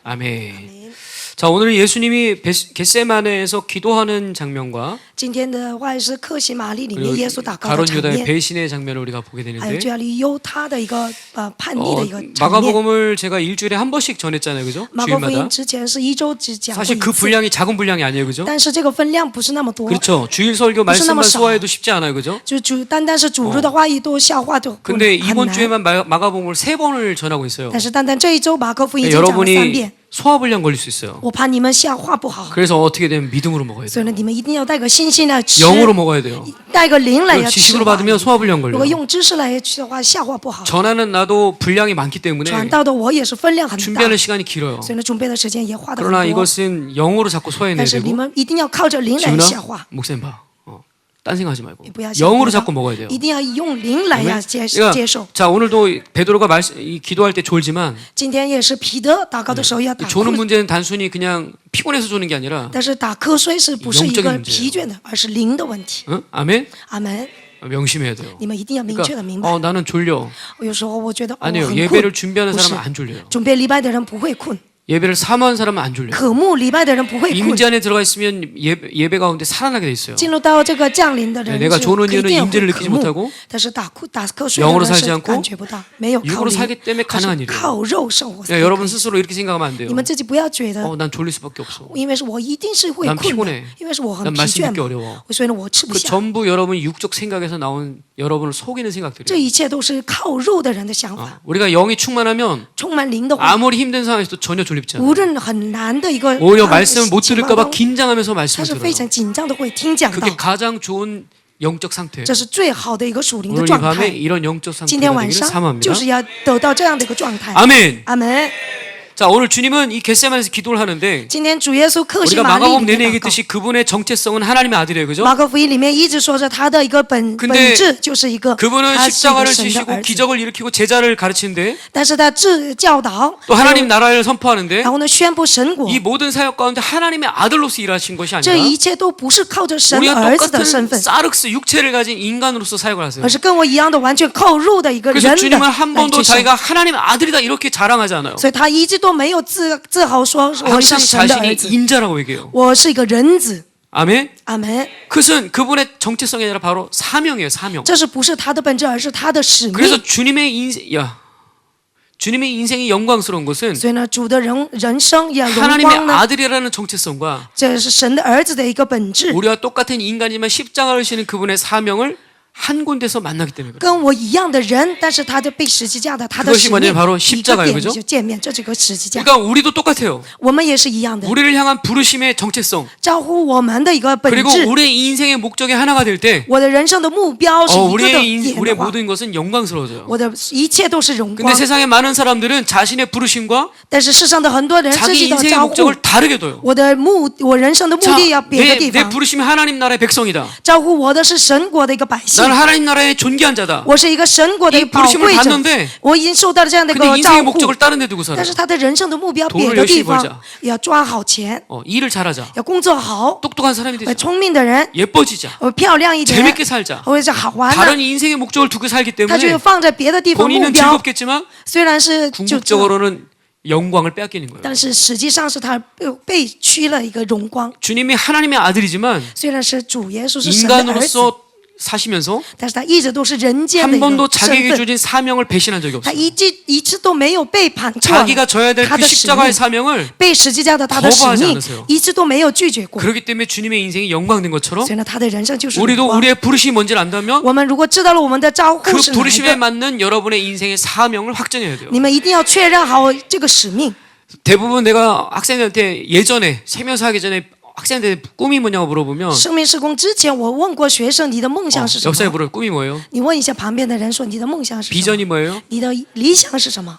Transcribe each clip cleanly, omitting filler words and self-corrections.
아멘. 자, 오늘은 예수님이 겟세마네에서 기도하는 장면과 今天的话是克西玛丽里面 그리고 耶稣祷告的 가룟 场 유다의 面， 배신의 장면을 우리가 보게 还有 되는데 这里犹他的一个叛逆的一个场面。 마가복음을 제가 일주일에 한 번씩 전했잖아요, 그죠? 马可福 주일마다. 音之前是一周只讲过 사실 一 그 次， 분량이 작은 분량이 아니에요, 그죠? 但是这个分量不是那么多， 그렇죠. 주일 설교 말씀만 무슨 소화해도 쉽지 않아요, 그죠? 就单单是主日的话语都消化都 근데 很 이번 难。 주에만 마가복음을 3번을 전하고 있어요. 但是单单这一周马可福音已经讲了3 여러분이 遍， 소화불량 걸릴 수 있어요. 我怕你们消化不好， 그래서 어떻게 되면 믿음으로 먹어야 所以 돼요. 呢，你们一定要带个信心来吃， 영으로 먹어야 돼요. 带个灵来要吃 지식으로 话语。 받으면 소화불량 如果 걸려요. 用知识来吃的话，消化不好。 전하는 나도 분량이 많기 때문에 传道的我也是分量很大， 준비하는 시간이 길어요. 所以呢，准备的时间也花的 그러나 很多。 이것은 영으로 자꾸 소화해내야 但是你 되고 们一定要靠着灵来 지훈아 消化， 목사님 봐. 딴 생각하지 말고 不要想 영으로 别的 자꾸 먹어야 돼요. 一定要用灵来要 그러니까 接受。 자, 오늘도 베드로가 기도할 때 졸지만 今天也是彼得祷告的时候要打 조는 瞌， 문제는 단순히 그냥 피곤해서 조는 게 아니라 但是打瞌睡是不是一 영적인 个 문제예요 疲倦的，而是灵的问题。 응? 아멘? 阿门。 명심해야 돼요. 你们一定要明确的 그러니까 明白。 나는 졸려. 有时候我觉得我 아니요. 很 예배를 困， 준비하는 不是 사람은 안 졸려요. 准备礼拜的人不会困， 예배를 사모하는 사람은 안 졸려요. 渴慕礼拜的人不会困。 임재 안에 들어가 있으면 예배 가운데 살아나게 돼 있어요. 进入到这个降临的人， 내가 是 조는 一定 이유는 会 임재를 渴 느끼지 慕 못하고 但是打瞌睡 영으로 的人 살지 是 않고 感觉不到，没有靠 육으로 灵， 살기 때문에 而 가능한 是 일이에요. 靠肉生活。 야, 여러분 스스로 이렇게 생각하면 안 돼요. 你们自己不要觉得， 난 졸릴 수밖에 없어. 因为是我一定是会 난 困 피곤 的 해 ，因为是我很 난 疲 말씀 倦 듣기 嘛， 어려워. 所以呢我吃不 그 下。 전부 여러분 육적 생각에서 나온 여러분을 속이는 这 생각들이에요. 一切都是靠肉的人的想法。 우리가 영이 충만하면 充满灵的话， 아무리 힘든 상황에서도 전혀 졸립지 않아요. 无论很难的一个 오히려 말씀을 못 情 들을까 况 봐 中， 긴장하면서 他 말씀을 是非 들어요. 常紧张的会听讲道 그게 ， 가장 좋은 영적 상태예요. 这是最好的一个属灵的 오늘 이 状 밤에 态。 이런 영적 今天 상태가 晚 되기를 上 사모합니다. 就是要得到这样的一个状态。 아멘. 阿门。 자, 오늘 주님은 이 겟세마네에서 기도를 하는데 今天主耶稣克西 우리가 玛丽里 마가복음 面 내내 祷告 얘기했듯이 그분의 정체성은 하나님의 아들이에요. 그죠? 马可福音里面一直说着他的一个本 근데 质就是一个， 그분은 他是一个 십자가를 神的 지시고 儿子。 기적을 일으키고 제자를 가르치는데 但是他教导， 또 하나님 나라를 선포하는데 然后呢宣布神国， 이 모든 사역 가운데 하나님의 아들로서 일하신 것이 这 아니라 一切都不是靠着神 우리가 儿子的身 똑같은 份， 사르스 육체를 가진 인간으로서 사역을 하세요. 而是跟我一样的完全靠肉的一个 그래서 人的 주님은 한 来 번도 去生。 자기가 하나님의 아들이다 이렇게 자랑하지 않아요. 所以他一直都没有自豪说我是 항상 神的儿 자신이 子， 인자라고 얘기해요. 我是一个人子。 아멘. 阿门。 그것은 그분의 정체성이 아니라 바로 사명이에요. 사명. 这是不是他的本质，而是他的使 그래서 命。 주님의 인생이 영광스러운 것은 所以呢，主的人生要荣 하나님의 光呢， 아들이라는 정체성과 这是神的儿子的一个本质。 우리와 똑같은 인간이지만 십자가를 지는 그분의 사명을 한 군데서 만나기 때문에 그래요. 跟我一样的人，但是他的被十字架的他的 그것이 使 뭐냐면 命 바로 一个 십자가예요, 点 그죠? 就见面，这是个十字架。 그러니까 우리도 똑같아요. 我们也是一样的， 우리를 향한 부르심의 정체성 招呼我们的一个本 그리고 质。 우리의 인생의 목적이 하나가 될 때 我的人生的目标是一个的 우리의 点的话， 모든 것은 영광스러워져요. 我的一切都是荣 근데 光。 세상의 많은 사람들은 자신의 부르심과 但是世上的很多人自 자기 己的 인생의 招呼， 목적을 다르게 둬요. 我人生的目 자, 的要别的地 내 方。 부르심이 하나님 나라의 백성이다. 招呼我的是神国的一个百姓， 나는 하나님 나라의 존귀한 자다. 我是一个神国的一个 이 宝 부르심을 贵者 받는데 ，我已经受到了这样的一 근데 个 인생의 照顾。 목적을 다른 데 두고 살아. 但是他的人生的目标 돈을 别的 열심히 地方 벌자 ，要赚好钱， 일을 잘하자. 要工作好， 똑똑한 사람이 되자. 聪明的人， 예뻐지자. 漂亮一点， 재밌게 살자. 或者是好玩的， 다른 인생의 목적을 두고 살기 他就 때문에 放在别的地方目 본인은 标。 즐겁겠지만 虽然是就这， 궁극적으로는 영광을 빼앗기는 거예요. 但是实际上是他被取了一个荣光。 주님이 하나님의 아들이지만 虽然是主耶稣是神的儿子， 인간으로서 사시면서 但是他一直都是人间的 한 一个 번도 身 자기에게 份， 주어진 사명을 배신한 적이 他 없어요. 一次都没有背叛过 자기가 져야 될 他 그 的使 십자가의 命， 사명을 被十字架的他的使 거부하지 命 않으세요 一次都没有拒绝过。 그렇기 때문에 주님의 인생이 영광된 것처럼 所以呢，他的人生就是荣 우리도 光。 우리의 부르심이 뭔지를 안다면 我们如果知道了我们的招 그 呼是哪一 부르심에 个， 맞는 여러분의 인생의 사명을 확정해야 돼요. 你们一定要确认好这个使命。 대부분 내가 학생들한테 예전에 세면서 하기 전에 학생들한테 꿈이 뭐냐고 물어보면 生命施工之前，我问过学生你的梦想是什 옆 사람이 么？ 물어요. 꿈이 뭐예요? 你问一下旁边的人说你的梦想是什么？ 비전이 뭐예요? 你的理想是什么？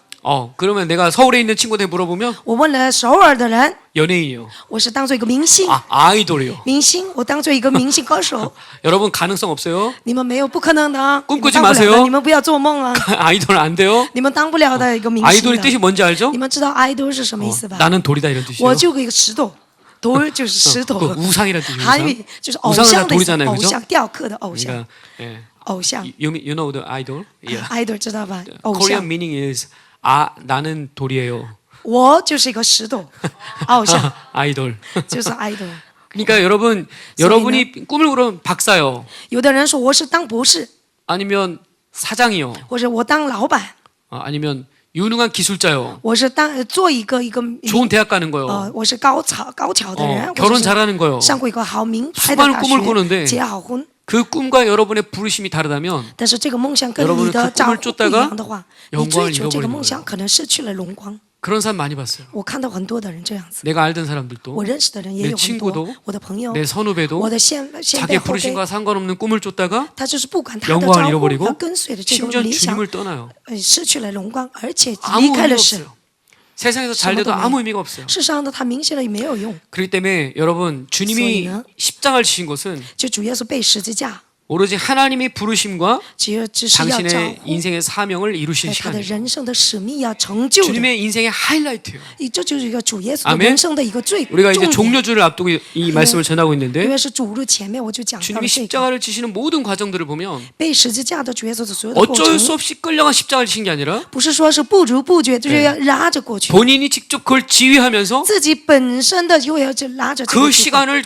그러면 내가 서울에 있는 친구한테 물어보면 我问了首尔的人， 연예인이요. 我是当做一个明星， 아이돌이요. 明星，我当做一个明星歌手。 여러분 가능성 없어요? 你们没有不可能的啊， 꿈꾸지 你们当不了 마세요 的，你们不要做梦啊， 아이돌 안 돼요? 你们当不了的一个明星 아이돌의 的。 뜻이 뭔지 알죠? 你们知道 idol 是什么意思吧？ 나는 돌이다 이런 뜻이에요. 我就一个石头，돌就是石头， 그 우상이라는 뜻이에요. 韩 우상. 语就是偶 우상은 像 다 的意思， 돌이잖아요, 偶 그죠? 像雕刻的偶像， 그러니까 예. 偶像 you know the idol? Yeah. idol 知道吧？偶 Korean 像 meaning is 나는 돌이에요. 我就是一个石头，偶像 아이돌. 就是 idol。 그러니까 여러분이 꿈을 꾸면 박사요. 有的人说我是当博士， 아니면 사장이요. 或者我当老板， 아니면 유능한 기술자요. 我是做一个 좋은 대학 가는 거요. 我是高桥的人， 결혼 잘하는 거요. 上过一个好名牌的 수많은 大 꿈을 꾸는데 学，结好婚。 그 꿈과 여러분의 부르심이 다르다면 但是这个梦想跟 여러분은 你的 그 照 꿈을 顾不一 쫓다가 样的话，你 영광을 追求这个 잃어버리는 梦想 거예요. 可能失去了荣光。 그런 사람 많이 봤어요. 我看到很多的人这样子， 내가 알던 사람들도 我认识的人也 내 有很 친구도 多，我的朋友， 내 선후배도 我的先辈 자기 后辈， 부르심과 상관없는 꿈을 쫓다가 他就是不管他的 영광을 照顾 잃어버리고 和跟随的这 심지어 种理想， 주님을 떠나요. 失去了荣光，而且离 아무 开 의미가 了神。 없어요. 세상에서 잘 돼도 아무 의미가 없어요. 世上的他明显了也没有用， 그렇기 때문에 여러분 주님이 소리나? 십장을 지신 것은 就主耶稣背十字架， 오로지 하나님의 부르심과 只是要照 당신의 顾 인생의 사명을 이루신 他的 시간이에요. 人生的使命要成就的， 주님의 인생의 하이라이트예요. 这就是一个主耶稣的 아멘. 人生的一个最 우리가 이제 重点。 종료주를 앞두고 이 말씀을 전하고 因 있는데 为是主日前面我就讲到了 주님이 这个 십자가를 지시는 모든 과정들을 보면 背十字架的主耶稣的所有的过 어쩔 수 程， 없이 끌려간 십자가를 지신 게 아니라 不是说是不知不觉就是要拉着过去， 본인이 직접 그걸 지휘하면서 自己本身的就要去拉着这 그 个地方 시간을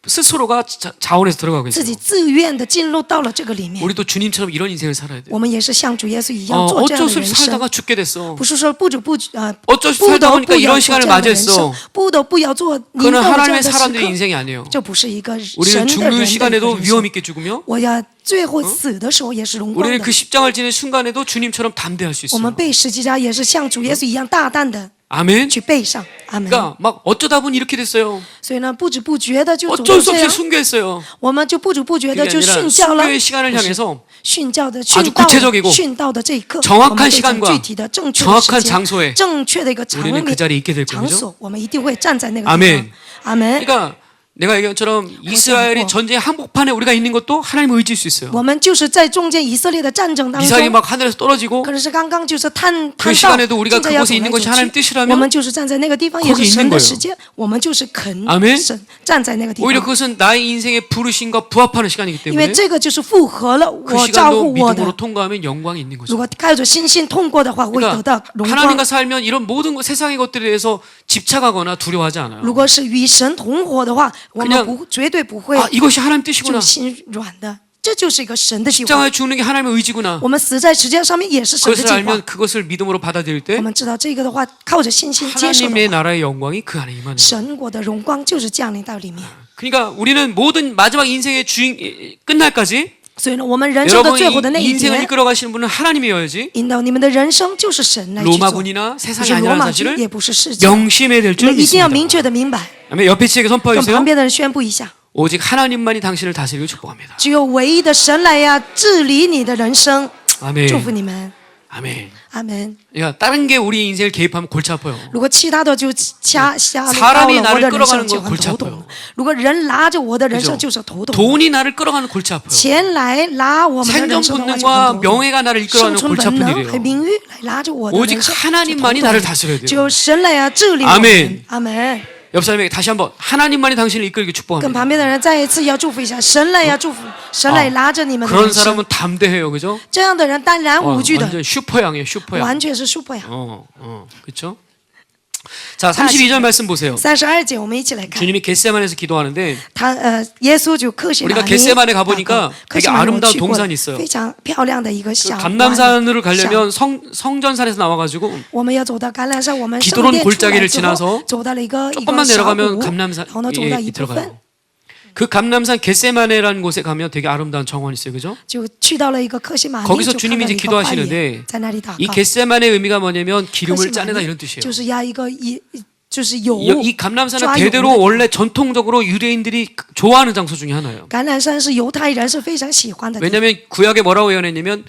스스로가 자원해서 들어가고 自 있어요. 己自愿的进入到了这个里面。 우리도 주님처럼 이런 인생을 살아야 돼요. 我们也是像主耶稣一样做这样 어쩔 的 수 人 없이 生， 살다가 죽게 됐어. 不是说不知不觉 어쩔 수 不 없이 살다 得 보니까 不要 이런 做 시간을 这样的人生 맞이했어. ，不得不要做临 그거는 到这样 하나님의 的时 사람들의 刻， 인생이 아니에요. 这不是一个 우리는 神的人 죽는 的一个 시간에도 人 위험 生。 있게 죽으며 我要最后死的时候也是荣光 우리는 的 그 。 십장을 지는 순간에도 주님처럼 담대할 수 我们 있어요. 背十字架也是像主耶稣一样大胆的 아멘. 去背上，阿门。 그러니까 막 어쩌다 보니 이렇게 됐어요. 所以呢，不知不觉的就走 어쩔 到 수 这 없이 样， 순교했어요. 我们就不知不觉的 그게 就 아니라 殉教了。 순교의 시간을 향해서 殉教的 아주 殉道 구체적이고 殉道的这一刻， 정확한 我们非常 시간과 具体的正确的 정확한 时间 장소에 正确的一个场 우리는 그 자리에 있게 될 场 거죠. 所，我们一定会站在那个地 아멘 方。阿门。 그러니까 내가 얘기한 것처럼 이스라엘이 전쟁 한복판에 우리가 있는 것도 하나님을 의지할 수 있어요. 我们就是在中间以色列的战争当 미사일이 中， 막 하늘에서 떨어지고 可是刚刚就是探 그 到 시간에도 우리가 正在要 그곳에 走 있는 来 것이 走 하나님 去， 뜻이라면 我们就是站在那个地方，也 거기 是 있는 神的 거예요 时间，我们就是肯 아멘 神站在那个地 오히려 方， 그것은 나의 인생의 부르심과 부합하는 시간이기 因为 때문에 这个就是符合了 그 我照 시간도 顾我 믿음으로 的。 통과하면 영광이 있는 如 거죠. 果靠着信心通过的话，会得到 그러니까 荣光。 하나님과 살면 이런 모든 세상의 것들에 대해서 집착하거나 두려워하지 않아요. 如果是与神同活的话，我 그냥 们绝对不会 아 이것이 하나님 뜻이구나. 就心软的。这就是一个神的计划。 십자가에 죽는 게 하나님의 의지구나. 我们死在十字架上面也是神的 그것을 计划。 알면 그것을 믿음으로 받아들일 我 때 们知道这个的话，靠着信心接受的 하나님의 话， 나라의 영광이 그 안에 임하는 거예요. 神国的荣光就是降临到里面。 그러니까 우리는 모든 마지막 인생의 주인 끝날까지 所以呢，我们人生的 여러분 最后的那 이 一 인생을 天， 이끌어 가시는 분은 하나님이어야지 引导你们的人生就是神来去做， 로마군이나 不 세상이 是罗 아니라는 马军， 사실을 也不是世界。 명심해야 될 你 줄 们一定要明 믿습니다. 确的明白， 아멘. 옆에 치에게 跟 선포하세요. 旁边的人宣布一下， 오직 하나님만이 당신을 다스리고 축복합니다. 只有唯一的神来呀治理你的人生。 아멘. 祝福你们， 아멘. 阿门。 그러니까 다른 게 우리 인생을 개입하면 골치 아파요. 如果其他的就掐到 사람이 了我 나를 的人 끌어가는 生就 건 很 골치 头 아파요. 痛。如果人拉着我的人生 그죠? 就是头痛。 돈이 나를 끌어가는 골치 아파요. 钱来拉我们的 생존 人生的话就 본능과 很头痛。 명예가 나를 生 이끌어가는 存 골치 本 아픈 能和 일이에요. 名誉来拉着我的 오직 人生， 하나님만이 就头 나를 痛 다스려야 只 돼요. 有神来呀治理我 아멘 们。阿门。 옆 사람에게 다시 한번 하나님만이 당신을 이끌게 跟 축복합니다. 旁边的人再一次要祝福一下，神来呀祝福，神来拉着你们的 그런 人生。 사람은 담대해요, 그죠? 这样的人淡然无惧的， 완전 슈퍼양이에요, 슈퍼양. 完全是 super 呀。 그렇죠? 자, 32절 말씀 보세요. 32节我们一起来看， 주님이 겟세만에서 기도하는데 耶稣就克西马尼 우리가 겟세만에 가보니까 克西 되게 马尼我 아름다운 去过 동산이 있어요. 非常漂亮的一个 그 小 감남산으로 湾 가려면 성전산에서 나와가지고 我们要走到橄榄山，我们 기도론 圣殿出来 골짜기를 之 지나서 后，走到了一个 조금만 小 내려가면 谷， 감남산 然后呢走到一部分 들어가요. 그 감남산 겟세만에라는 곳에 가면 되게 아름다운 정원이 있어요, 그죠? 就去到了一个克西马尼， 거기서 就看 주님이 到 이제 一个花园 기도하시는데 在那里祷 이 告。 겟세만의 의미가 뭐냐면 克 기름을 西马 짜내다 尼 이런 뜻이에요. 就是要一个就是油。 이 감남산은 쫙 대대로 요구를 원래 전통적으로 유대인들이 좋아하는 장소 중에 하나예요. 橄榄山是犹太人是非常喜欢的地方， 왜냐하면 구약에 뭐라고 예언했냐면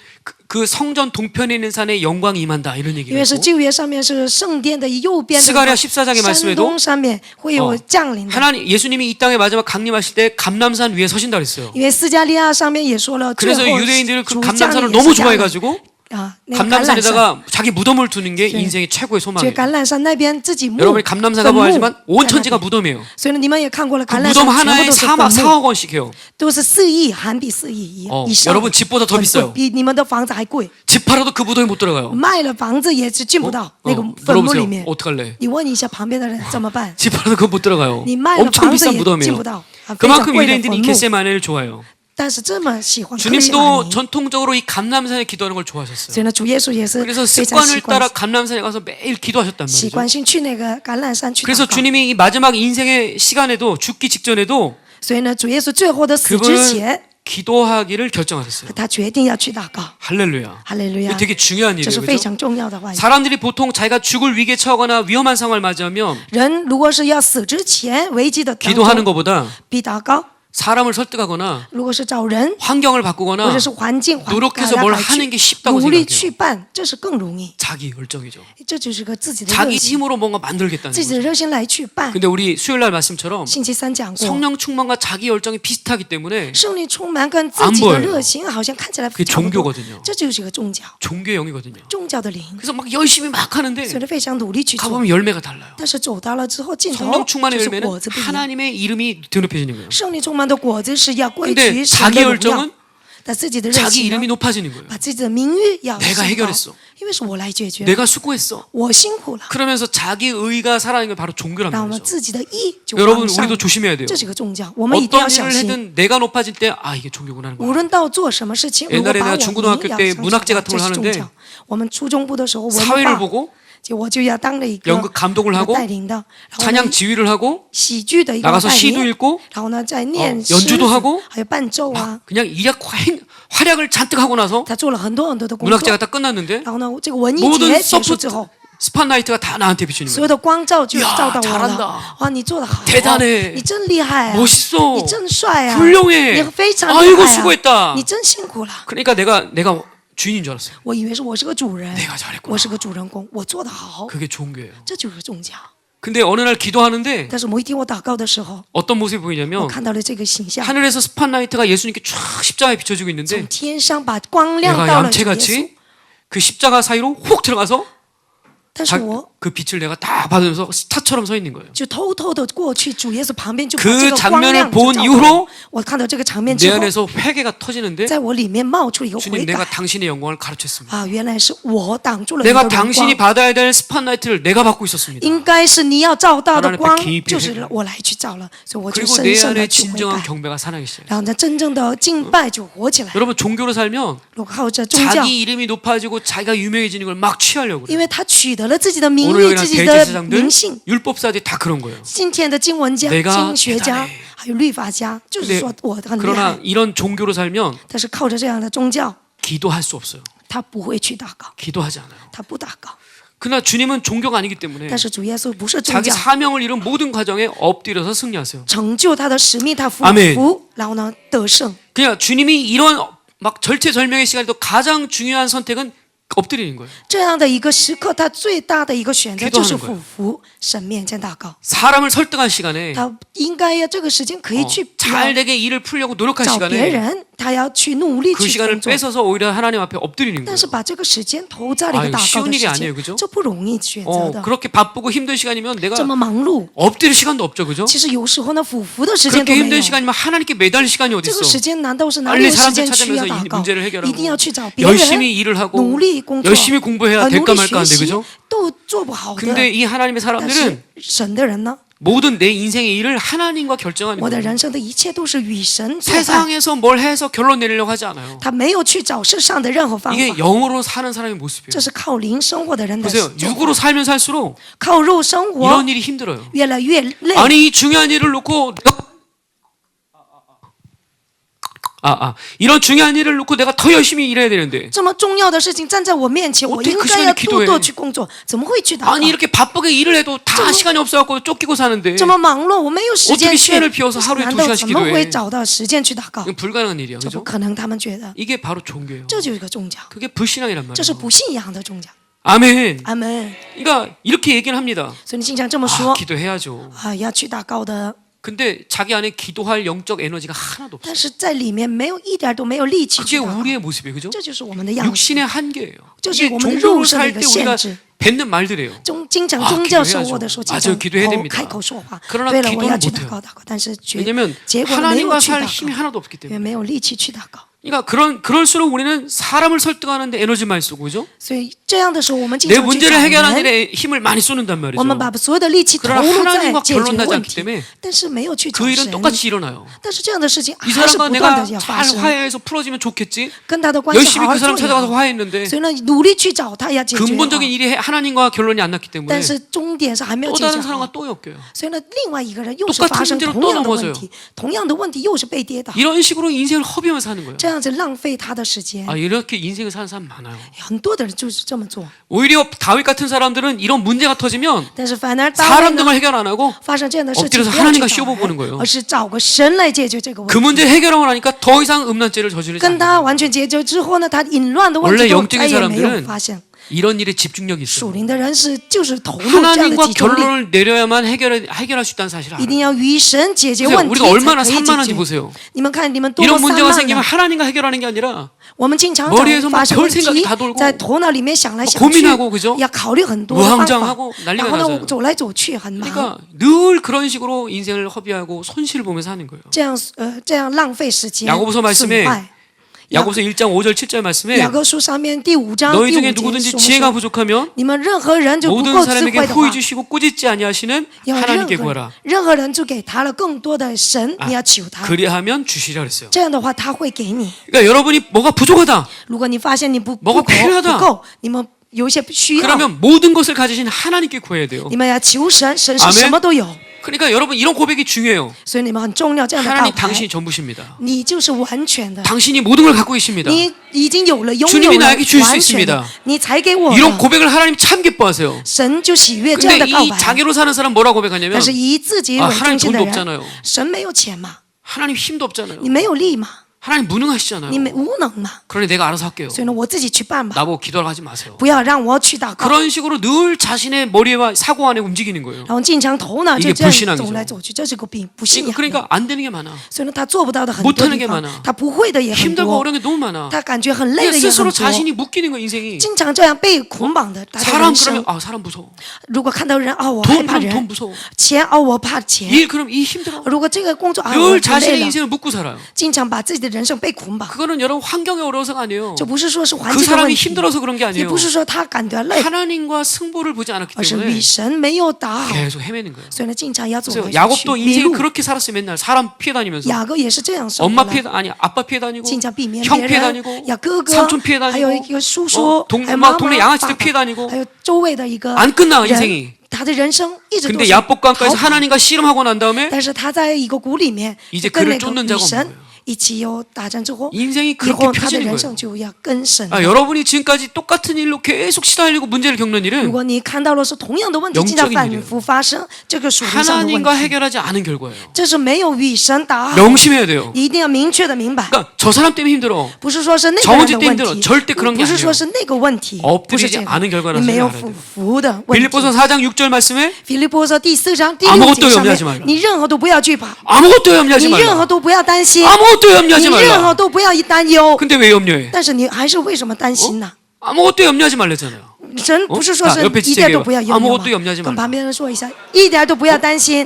그 성전 동편에 있는 산에 영광이 임한다 이런 因 얘기를 为是 했고 旧约上面是圣殿的右边的 스가랴 14장의 山 말씀에도 东上面会有降临的。 하나님 예수님이 이 땅에 마지막 강림하실 때 감남산 위에 서신다 그랬어요. 因为斯加利亚上面也说了，最 그래서 后 유대인들은 그 主降 감남산을 临 너무 也是降临 좋아해가지고 啊，那个橄榄山， 감람산에다가 자기 무덤을 두는 게 네. 인생의 최고의 这 소망이에요. 橄榄山那边自己墓 여러분이 감람산 坟墓 가보지만 온 在那 천지가 边 무덤이에요. 所以呢，你们也看过了， 그 橄榄 무덤 山全部 하나에 都是 4억 坟墓， 4억 원씩 해요. 都是4亿韩币4亿 以上， 여러분 집보다 더 很贵 비싸요. 比你们的房子还贵。 집 팔아도 그 무덤에 못 들어가요. 卖了房子也是进不到那个坟墓里 물어보세요. 面。 어떡할래? 你问一下旁边的人怎么办？ 집 팔아도 그거 못 들어가요. 你卖了 엄청 房子 비싼 也进 무덤이에요. 不到啊，非常 그만큼 贵的 유대인들이 坟 이 墓。 겟세마네를 좋아해요. 但是这么喜欢克西玛 주님도 尼， 전통적으로 이 감람산에 기도하는 걸 좋아하셨어요. 所以呢，主耶稣也是 그래서 非常 습관을 习惯 따라 감람산에 가서 매일 기도하셨단 习 말이죠. 惯性去那个橄榄山去祷 그래서 告。 주님이 이 마지막 인생의 시간에도 죽기 직전에도 所以呢，主耶稣最后的死之 그분은 前， 기도하기를 결정하셨어요. 他决定要去祷告。 할렐루야. 哈利路 이거 亚， 되게 중요한 这是 일이에요. 非 그죠? 常重要的话语。 사람들이 보통 자기가 죽을 위기에 처하거나 위험한 상황을 맞이하면 人如果是要死之前危机的当 기도하는 中， 것보다 比祷告； 사람을 설득하거나 如果是找人 환경을 或 바꾸거나 者是环境环 노력해서 来 뭘 来 하는 게 去 쉽다고 努力 생각해요. 去办，这是更容易。 자기 열정이죠. 这就是个自己的热 자기 心， 힘으로 뭔가 만들겠다는 自己 거죠. 的热心来去办。 근데 우리 수요일 날 말씀처럼 星期三讲过， 성령 충만과 자기 열정이 비슷하기 때문에 圣灵充满跟自己的热心好像看起来 그게 差不多， 종교거든요. 这就是个宗教， 종교의 영이거든요. 宗教的灵， 그래서 막 열심히 막 하는데 所以非常努力去做。 가보면 열매가 달라요. 但是走到了之后，尽头 성령 충만의 就是 열매는 果子不一样。 하나님의 이름이 드높여지는 거예요. 圣灵充满的果子是要归 근데 于神 자기 的荣耀 열정은 ，但自己的热 자기 心 이름이 呢， 높아지는 거예요. 把自己的名誉要 내가 升 해결했어 高，因为是我来解决， 내가 수고했어. 我辛苦了， 그러면서 자기 의가 살아있는 게 바로 종교란 然后呢， 말이죠. 自己的义就 여러분 往上 우리도 ， 조심해야 돼요. 这是个宗教，我们一定要 어떤 小 일을 心。 해든 내가 높아질 때 아 이게 종교구나 하는 无 거야. 论到做什么事情，如果 옛날에 把 내가 我 중고등학교 名要 때 想 문학제 起来 같은 这 걸 是宗 하는데 教。我们初中部的时候，文 사회를 化 보고 我就要当了一个 연극 감독을 하고 带领的，然后 찬양 呢 지휘를 하고 喜剧的一个 나가서 带 시도 领， 읽고 然后呢再念 연주도 诗 하고 还有伴奏啊， 그냥 활약을 잔뜩 하고 나서 他做了很多很多的工作 문학제가 。딱 끝났는데 然后呢，这个文艺 모든 节结束 서포트 之后， 스팟라이트가 다 나한테 비추는 所有 거예요. 的光照就 야 照到我 잘한다 了。哇，你做的好， 대단해 你真厉害啊， 멋있어 你真帅啊， 훌륭해 你非常厉 아이고 害啊， 수고했다. 你真辛苦了。 그러니까 내가 주인인 줄 알았어요. 我以为是我是个主人， 내가 잘했구나. 我是个主人公，我做的好， 그게 좋은 거예요. 这就是宗教。 근데 어느 날 기도하는데 但是某一天我祷告的时候， 어떤 모습이 我 보이냐면 看到了这个形象， 하늘에서 스팟라이트가 예수님께 쫙 십자가에 비춰지고 从 있는데 天上把光亮 내가 到了主耶稣。 얌체같이 그 십자가 사이로 훅 들어가서 但是我 그 빛을 내가 딱 받으면서 스타처럼 서 있는 거예요. 就偷偷的过去主耶稣旁边，就把 그 这个光 장면을 亮 본 就照 이후로 到我看到这个场面 내 之后， 안에서 회개가 터지는데 在我里面冒出了一个 주님 悔 내가 改 당신의 영광을 가르쳤습니다. 啊，原来是我挡住了你的 내가 荣 당신이 光。 받아야 될 스팟라이트를 내가 받고 있었습니다. 应该是你要照到的 하나님 光 앞에 깊이 就是 회개 我来去照了，所以我就 그리고 深 내 深的 안에 去悔 진정한 改， 경배가 살아나기 시작해요. 然后呢，真正的敬拜就活起来。 여러분 종교로 살면 如果靠着宗教， 자기 이름이 높아지고 자기가 유명해지는 걸 막 취하려고 因 그래요. 为他取得了自己的名 오늘 誉、 여기 自己 난 的 대제사장들 名姓。 율법사들이 다 그런 거예요. 今天的经文家、 내가 经学家 대단해 还有律法家，就是 근데 说我很厉 그러나 害。 이런 종교로 살면 但是靠着这样的宗教， 기도할 수 없어요. 他不会去祷告， 기도하지 않아요. 他不祷告。 그러나 주님은 종교가 아니기 때문에 但是主耶稣不是宗 자기 教， 사명을 이룬 모든 과정에 엎드려서 승리하세요. 成就他的使命，他服 아멘 服，然后呢得胜。 그냥 주님이 이런 막 절체절명의 시간에도 가장 중요한 선택은 엎드리는 거예요. 这样的一个时刻，他最大的一个选择 기도하는 就是 거예요 俯伏神面前祷告。 사람을 설득한 시간에 他应该要这个时间可以去 잘 되게 일을 풀려고 노력한 找别 시간에 人，他要去努力 그 去 시간을 工作。 뺏어서 오히려 하나님 앞에 엎드리는 但 거예요. 是把这个时间投在了一个 아유 祷告 쉬운 的 일이 时 아니에요, 间 그죠 ，这不容易选择的。 그렇게 바쁘고 힘든 시간이면 내가 这么忙碌， 엎드릴 시간도 없죠, 그죠? 其实有时候呢，俯伏的时间都 그렇게 没 힘든 有。 시간이면 하나님께 매달 시간이 어디 这个 있어? 时间难道是哪里 빨리 有时 사람들 间需要 찾으면서 祷 이 告？ 문제를 해결하고 一定要去找别人， 열심히 일을 하고 努力工作， 열심히 공부해야 努 될까 力 말까 学 한데 习 그죠? 都做不好的。 근데 이 하나님의 但 사람들은 是神的人呢， 모든 내 인생의 일을 하나님과 결정하는 我的 거예요. 人生的一切都是与神作伴。 세상에서 뭘 해서 결론 내리려고 하지 않아요. 他没有去找世上的任何方 이게 法， 영으로 사는 사람의 모습이에요. 这是靠灵生活的人的 보세요. 做法 육으로 살면 살수록 靠肉生活 이런 일이 힘들어요. 越来越累。 아니 이 중요한 일을 놓고 이런 중요한 일을 놓고 내가 더 열심히 일해야 되는데 这么重要的事情站在我面前，我 어떻게 应 그 该 시간에 要 기도해 多多去工作，怎么会去祷告 아니 ？ 이렇게 바쁘게 일을 해도 다 시간이 없어갖고 쫓기고 사는데 这么忙碌，我没有时间 어떻게 去 시간을 비워서 하루에 难 2 道 시간씩 怎么 기도해? 会找到时间去祷告？ 이건 불가능한 일이야, 这不 그죠? 可能，他们觉得 이게 바로 종교예요. 这就是个宗教， 그게 불신앙이란 这是 말이에요. 不信仰的宗教。 아멘. 阿门。 그러니까 이렇게 얘기를 합니다. 所以你经常这么 아, 说 기도해야죠. 啊，要去祷告的。 근데 자기 안에 기도할 영적 에너지가 하나도 없어요. 但是在里面没有一点都没有力气 그게 去祷告， 우리의 모습이에요. 그죠? 这就是我们的样子。 육신의 한계예요.就是 이게 我们 종교를 肉身的 살 一个 때 우리가 限制。 뱉는 말들이에요. 经常 아 宗教生 기도해야죠. 活的时候，经 맞아요. 常 기도해야 됩니다. 开口说话。 그러나 对了，我 기도는 要去 못해요. 祷告，但是 왜냐하면 结果没有 하나님과 去 살 祷 힘이 告， 하나도 없기 因为 때문에. 没有力气去祷告。 그러니까 그럴수록 우리는 사람을 설득하는데 에너지 많이 쓰고 그죠? 所以这样的时候，我们经 내 常去 문제를 找 해결하는 人， 데 힘을 많이 쏟는단 말이죠. 我们把所有的力气投 그러나 入在 하나님과 解决 결론나지 问 않기 题， 때문에 但是没有去找 그 일은 神。 똑같이 일어나요. 但是这样的事情 이 还是 사람과 不断 내가 的要发 잘 生， 화해해서 풀어지면 좋겠지. 跟他的关系 열심히 好 그 好 사람 做也 찾아가서 好。 화해했는데 所以呢，努力去找他要解决也好， 근본적인 일이 하나님과 결론이 안 났기 때문에 但是终点是还没有 또 解决 다른 好 사람과 。또 엮여요. 所以呢，另外一个人又是 똑같은 发生 문제로 同 또 样的 넘어져요 问题，同样的问题又是被跌倒， 이런 식으로 인생을 허비하면서 사는 거예요. 这样子浪费他的时间。 아, 이렇게 인생을 사는 사람 많아요. 很多的人就是这么做， 오히려 다윗 같은 사람들은 이런 문제가 터지면 但是反而大卫 사람 呢 등을 해결 안 하고 发生这样的事情， 엎드려서 不要去 하나님과 找 씌워보는 人 거예요. 而是找个神来解决这个问 그 题。 문제 해결하고 나니까 더 이상 음란죄를 저지르지 跟 않아요. 他完全解决之后呢，他淫乱的问 원래 题都 영적인 再也没有 사람들은 发现。 이런 일에 집중력이 있어요. 属灵的人是就是投入这样的 하나님과 集中力， 결론을 내려야만 해결할 수 있다는 사실을 一 알아요. 定要与神解决 그래서 问题 우리가 얼마나 才可以解 산만한지 决。 보세요. 你们看你们多 이런 么散 문제가 漫 생기면 啊！ 하나님과 해결하는 게 아니라 我们经常 머리에서 막 发生 별 问 생각이 题 다 돌고 ，在头脑里面想来想 고민하고 그죠? 去，要考虑很多的办法 우왕좌왕하고 ， 난리가 然后 나잖아요 呢走来走去很忙， 그러니까 늘 그런 식으로 인생을 허비하고 손실을 보면서 하는 거예요. 这样浪费时间， 야고보서 损 말씀에 坏。 야고보서 1장 5절 7절 말씀에 雅各书上面第5章 너희 第 중에 5节 누구든지 说 지혜가 부족하면 你们任何人就不 모든 够智 사람에게 慧的 후히 话， 주시고 꾸짖지 아니하시는 要 하나님께 구하라. 任何人就给他了更多的神，你要求他， 그리하면 주시라 그랬어요. 这样的话他会给你。 그러니까 여러분이 뭐가 부족하다. 如果你发现你不 뭐가 够 필요하다 不够，你们有一些需要， 그러면 모든 것을 가지신 하나님께 구해야 돼요. 你们要求神，神是 아멘 什么都有， 그러니까 여러분 이런 고백이 중요해요. 所以你们很重要这样的告 하나님 白 당신이 。 전부십니다. 你就是完全的， 당신이 모든 걸 갖고 계십니다. 你已经有了拥有 주님이 了 나에게 주실 수 完全的 있습니다 ，你才给我 이런 了。 고백을 하나님 참 기뻐하세요. 神就喜悦这样 근데 的告 이 白。 자기로 사는 사람 뭐라고 고백하냐면 但是以自己 아 为 하나님 中心的 돈도 人， 없잖아요. 神没有钱嘛， 하나님 힘도 없잖아요. 你没有力嘛， 하나님 무능하시잖아요. 你没无能嘛， 그러니 내가 알아서 할게요. 所以呢，我自己去办吧， 나보고 기도하라고 하지 마세요. 不要让我去祷告。 그런 식으로 늘 자신의 머리와 사고 안에 움직이는 거예요. 然后经常头脑就 이게 这样 불신앙이죠 走来走去，这是个病，不信仰的。 그러니까 안 되는 게 많아. 所以呢，他做不到的很 못하는 多 게 地方 많아 ，他不会的也很 힘들고 多， 어려운 게 너무 많아. 他感觉很累 그냥 的也很 스스로 多， 자신이 묶이는 거 인생이. 经常这样被捆绑的他的 사람 人生 그러면 。 아 사람 무서워. 如果看到人啊，我害 돈 怕 그럼 돈 人； 무서워. 钱哦，我怕钱。 일 그럼 이 힘들어. 如果这个工作啊，我 늘 太累 자신의 了， 인생을 묶고 살아요. 经常把自己的人生被捆绑。 그거는 여러분 환경이 어려워서가 아니에요. 这不是说是环 그 境的问 사람이 题， 힘들어서 그런 게 也 아니에요. 不是说他感觉累， 하나님과 승부를 보지 않았기 而是 때문에 与神没有打好， 계속 헤매는 거예요. 所以呢，经常要走 그래서 来走去 야곱도 迷 인생이 路。 그렇게 살았어요. 맨날 사람 피해 다니면서 雅各也是这样生 엄마 活 피해 的， 아니 아빠 피해 다니고 经常避免 형 别 피해 人 다니고 ，呀哥哥， 삼촌 피해 还有一 다니고 个叔叔， 동 还有妈 막 妈 동네 爸 양아치들 爸 피해 다니고 还有周围的一个 안 끝나 人 인생이. 他的人生一直都 근데 是 야복강가에서 逃跑 하나님과 씨름하고 난 다음에 但是他在一个谷里面 이제 跟 그를 那个 쫓는 女 자가 없는 神 거예요. 一起有打仗之后， 인생이 以 그렇게 后他的 펴지는 人生 거예요. 就要跟神。 아, 여러분이 지금까지 똑같은 일로 계속 시달리고 문제를 겪는 如 일은 果你看到了是同样的问题 영적인 经常反 일이에요 复发生，这个属灵上的 하나님과 问题， 해결하지 않은 결과예요. 这是没有与神打好， 명심해야 돼요. 你一定要明确的明白， 그러니까 저 사람 때문에 힘들어. 不是说是那个 정원지 人的 때문에 问 힘들어 题， 절대 그런 게 不是 아니에요. 说是那个问题，不是 엎드리지 这 않은 个， 결과라는 你没有 사실을 알아야 俯 돼요. 伏的问题。 빌립보서 4장 6절 말씀에 腓立波书第4章第 아무것도 6节上 염려하지 말라 面，你任何都不要惧怕， 아무것도 염려하지 你任 말라. 何都不要担心， 아무것도 你 염려하지 任何 말라. 都不要担忧。 근데 왜 염려해? 但是你还是为什么担心呢？ 아무것도 염려하지 말랬잖아요. 神不是说 자 是 옆에 一点都 지적해요. 不要忧虑 아무것도 염려하지 跟 말라. 旁边人说一下，一点都不要担心。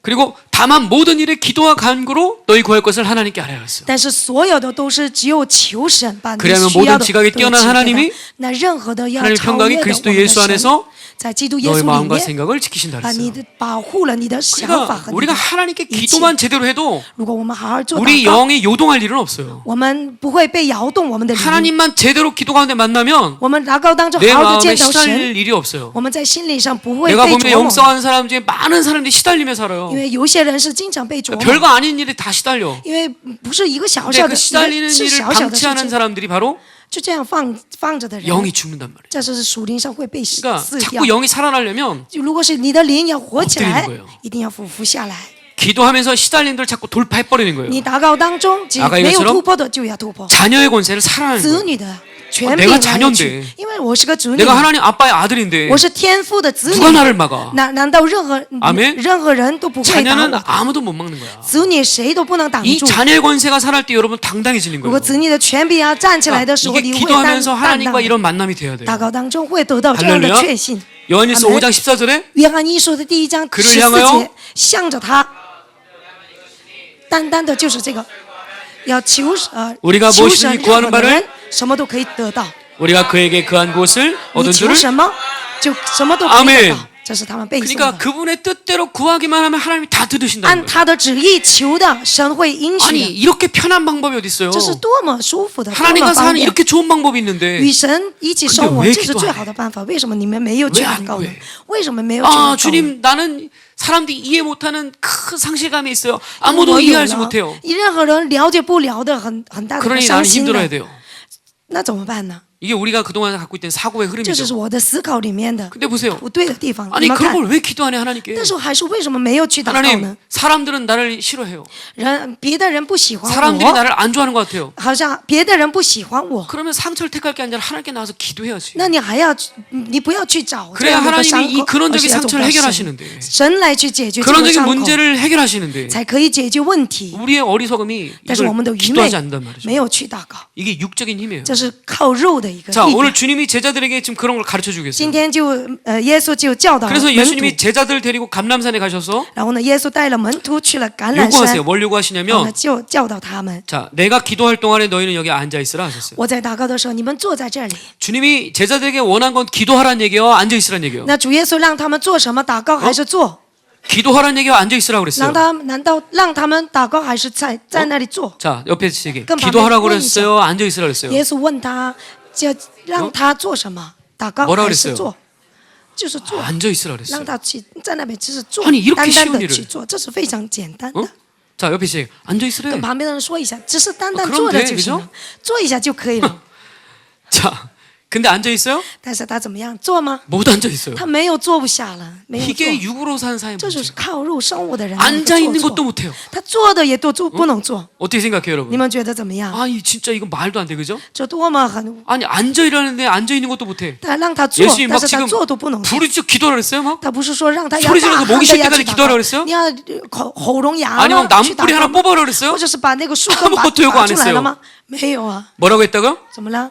그리고 다만 모든 일에 기도와 간구로 너희 구할 것을 하나님께 알아야 했어요. 但是所有的都是只有求神把你 그래야만 需要 모든 的 지각에 都 뛰어난 赐给 하나님이 他。那任何的要 하나님의 超 평강이 越的我 그리스도 们的 예수 神， 안에서 在基督耶 너의 稣里 마음과 面， 생각을 지키신다 把你 그랬어요. 的保护了你的想法 그러니까 和你 우리가 的。 하나님께 一切。 기도만 제대로 해도 如果我们好好做 우리 祷告， 영이 요동할 일은 없어요. 我们不会被摇动我们的灵。 하나님만 제대로 기도 가운데 만나면 我们祷告当中 내 好好的 마음에 见到神， 시달릴 일이 없어요. 我们在心理上不会 내가 被 보면 琢磨。 영성하는 사람 중에 많은 사람들이 시달리며 살아요. 因为有些人是经常被琢磨， 별거 아닌 일에 다 시달려. 因为不是一个小 근데 小 그 的， 시달리는 是 일을 小小的事 방치하는 情， 사람들이 바로 就这样放着的人， 영이 죽는단 말이에요. 这是属灵上会被死 그러니까 掉 자꾸 。 영이 살아나려면 如果是你的灵要活起 엎드리는 来 거예요 ，一定要俯伏下来。 기도하면서 시달리는 들 자꾸 돌파해버리는 거예요. 你祷告当中，只 아까 没有 이것처럼 突破的就要突破， 자녀의 권세를 살아나는 子 거예요. 女的权 내가 柄来了去 자녀인데 ，因为我是个子女， 내가 하나님 아빠의 아들인데 我是天父的子 누가 女， 나를 막아? 难道任何 아멘 任何人都不会打 자녀는 我？ 아무도 못 막는 거야. 子女谁都不能挡 이 住。 자녀의 권세가 살할 때 여러분 당당해지는 如果 거예요. 子女的权柄啊站起来的时候， 이게 你会 기도하면서 担 하나님과 当。 이런 만남이 돼야 돼요. 祷告当中会得到这样的 할렐루야 确信。 요한일서 아멘. 5장 14절에 约翰一书的第1章 그를 14 향하여 节，向着他，单单的就是这个，要求 우리가 求 무엇이든지 神， 구하는 任何的 바를 人什么都可以得到。 우리가 그에게 그한 곳을 你 얻은 求 줄을 什么，就什么都可以得 아멘 到。这是他们背诵 그러니까 的。 그분의 뜻대로 구하기만 하면 하나님이 다 들으신다는 按 거예요. 他的旨意求的，神会应许 아니 的。 이렇게 편한 방법이 어디 있어요? 这是多么舒服的，多么 하나님과 方 사는 便。 이렇게 좋은 방법이 있는데 与神一起生 근데 活， 왜 这是 기도 最 안 好的办法。为什么你们没有去 왜 祷 안 告呢 구해 ？为什么没有去祷 아 告呢？ 주님 나는 사람들이 이해 못하는 큰 상실감이 있어요. 我 아무도 有 이해하지 了 못해요. 任何人了解不了的很大的 그러니 伤 나는 心 힘들어야 的， 돼요. 那怎么办呢？ 이게 우리가 그동안 갖고 있던 사고의 这就是 흐름이죠. 我的思考里面的 근데 보세요. 不对的地方。 아니 你们 그런 看， 걸 왜 기도 안 해 하나님께? 但是还是为什么没有去祷告 하나님 呢？ 사람들은 나를 싫어해요. 别的人不喜欢 사람들이 我， 나를 안 좋아하는 것 같아요. 好像别的人不喜欢我， 그러면 상처를 택할 게 아니라 하나님께 나와서 기도해야지. 那你还要你不要去找这 그래야 样的一个伤 하나님이 이 口，而 근원적인 是要走 상처를 到神， 해결하시는데 神来去解决这个 근원적인 伤口， 문제를 해결하시는데 才可以解决问题。 우리의 어리석음이 但是我们的 이걸 愚昧 기도하지 않는단 말이죠. 没有去祷告， 이게 육적인 힘이에요. 这是靠肉的一个 자 力 오늘 量。 주님이 제자들에게 지금 그런 걸 가르쳐 주겠어요. 今天就耶稣就教导 그래서 门 예수님이 徒， 제자들 데리고 감람산에 가셔서 然后呢，耶稣带了门徒去了橄榄 요구하세요. 山， 뭘 然后呢 요구하시냐면 就教导他们。 자 내가 기도할 동안에 너희는 여기 앉아 있으라 하셨어요. 我在祷告的时候，你们坐在这里。 주님이 제자들에게 원한 건 기도하라는 얘기요, 앉아 있으라는 얘기요. 那主耶稣让他们做什么？祷告还是做？ 기도하라는 얘기요, 앉아 있으라 그랬어요. 难道让他们祷告还是在那里做？ 자 옆에 얘기. 그럼 기도하라고 밤에 그랬어요, 앉아 있으라 그랬어요. 耶稣问他，就让他做什么？祷告 뭐라 还 그랬어요 是做？就是做， 앉아 있으라 그랬어요. 让他去在那边就是做 아니이렇게 ，单单 쉬운 的 일을 去做，这是非常简单的 어? 。 자 옆에 얘기. 앉아 있으래. 跟旁边的人说一下，只是单单 그럼 做了 돼 就行 그죠 了，做一下就可以了。 자 근데 앉아 있어요? 但是他怎么样做吗？ 못 앉아 있어요. 他没有坐不下了，没有做。 이게 육으로 사는 사람의 这就 문제. 是靠肉生活的人 앉아 있는 做 것도 못해요. 他做的也都做不能做。 어떻게 생각해요, 你 여러분? 们觉得怎么样？ 아니 진짜 이건 말도 안 돼, 그죠? 这多么很， 아니 앉아 일하는데 앉아 있는 것도 못해. 他让他做 예수님 ，但 막 是他 지금 做都不能做。 부르짖어 기도를 했어요, 막? 他不是说让他要 소리 大 질러서 喊 목이 的 쉴 要 때까지 去祷 기도하라 告 그랬어요? 你要喉咙哑 아니면 了去 나무뿌리 祷 하나 告吗？ 뽑아라 그랬어요? 或者是把那个树根拔 아무것도 요구 拔 안 出来 했어요. 了吗？没有啊， 뭐라고 했다고? 怎么了？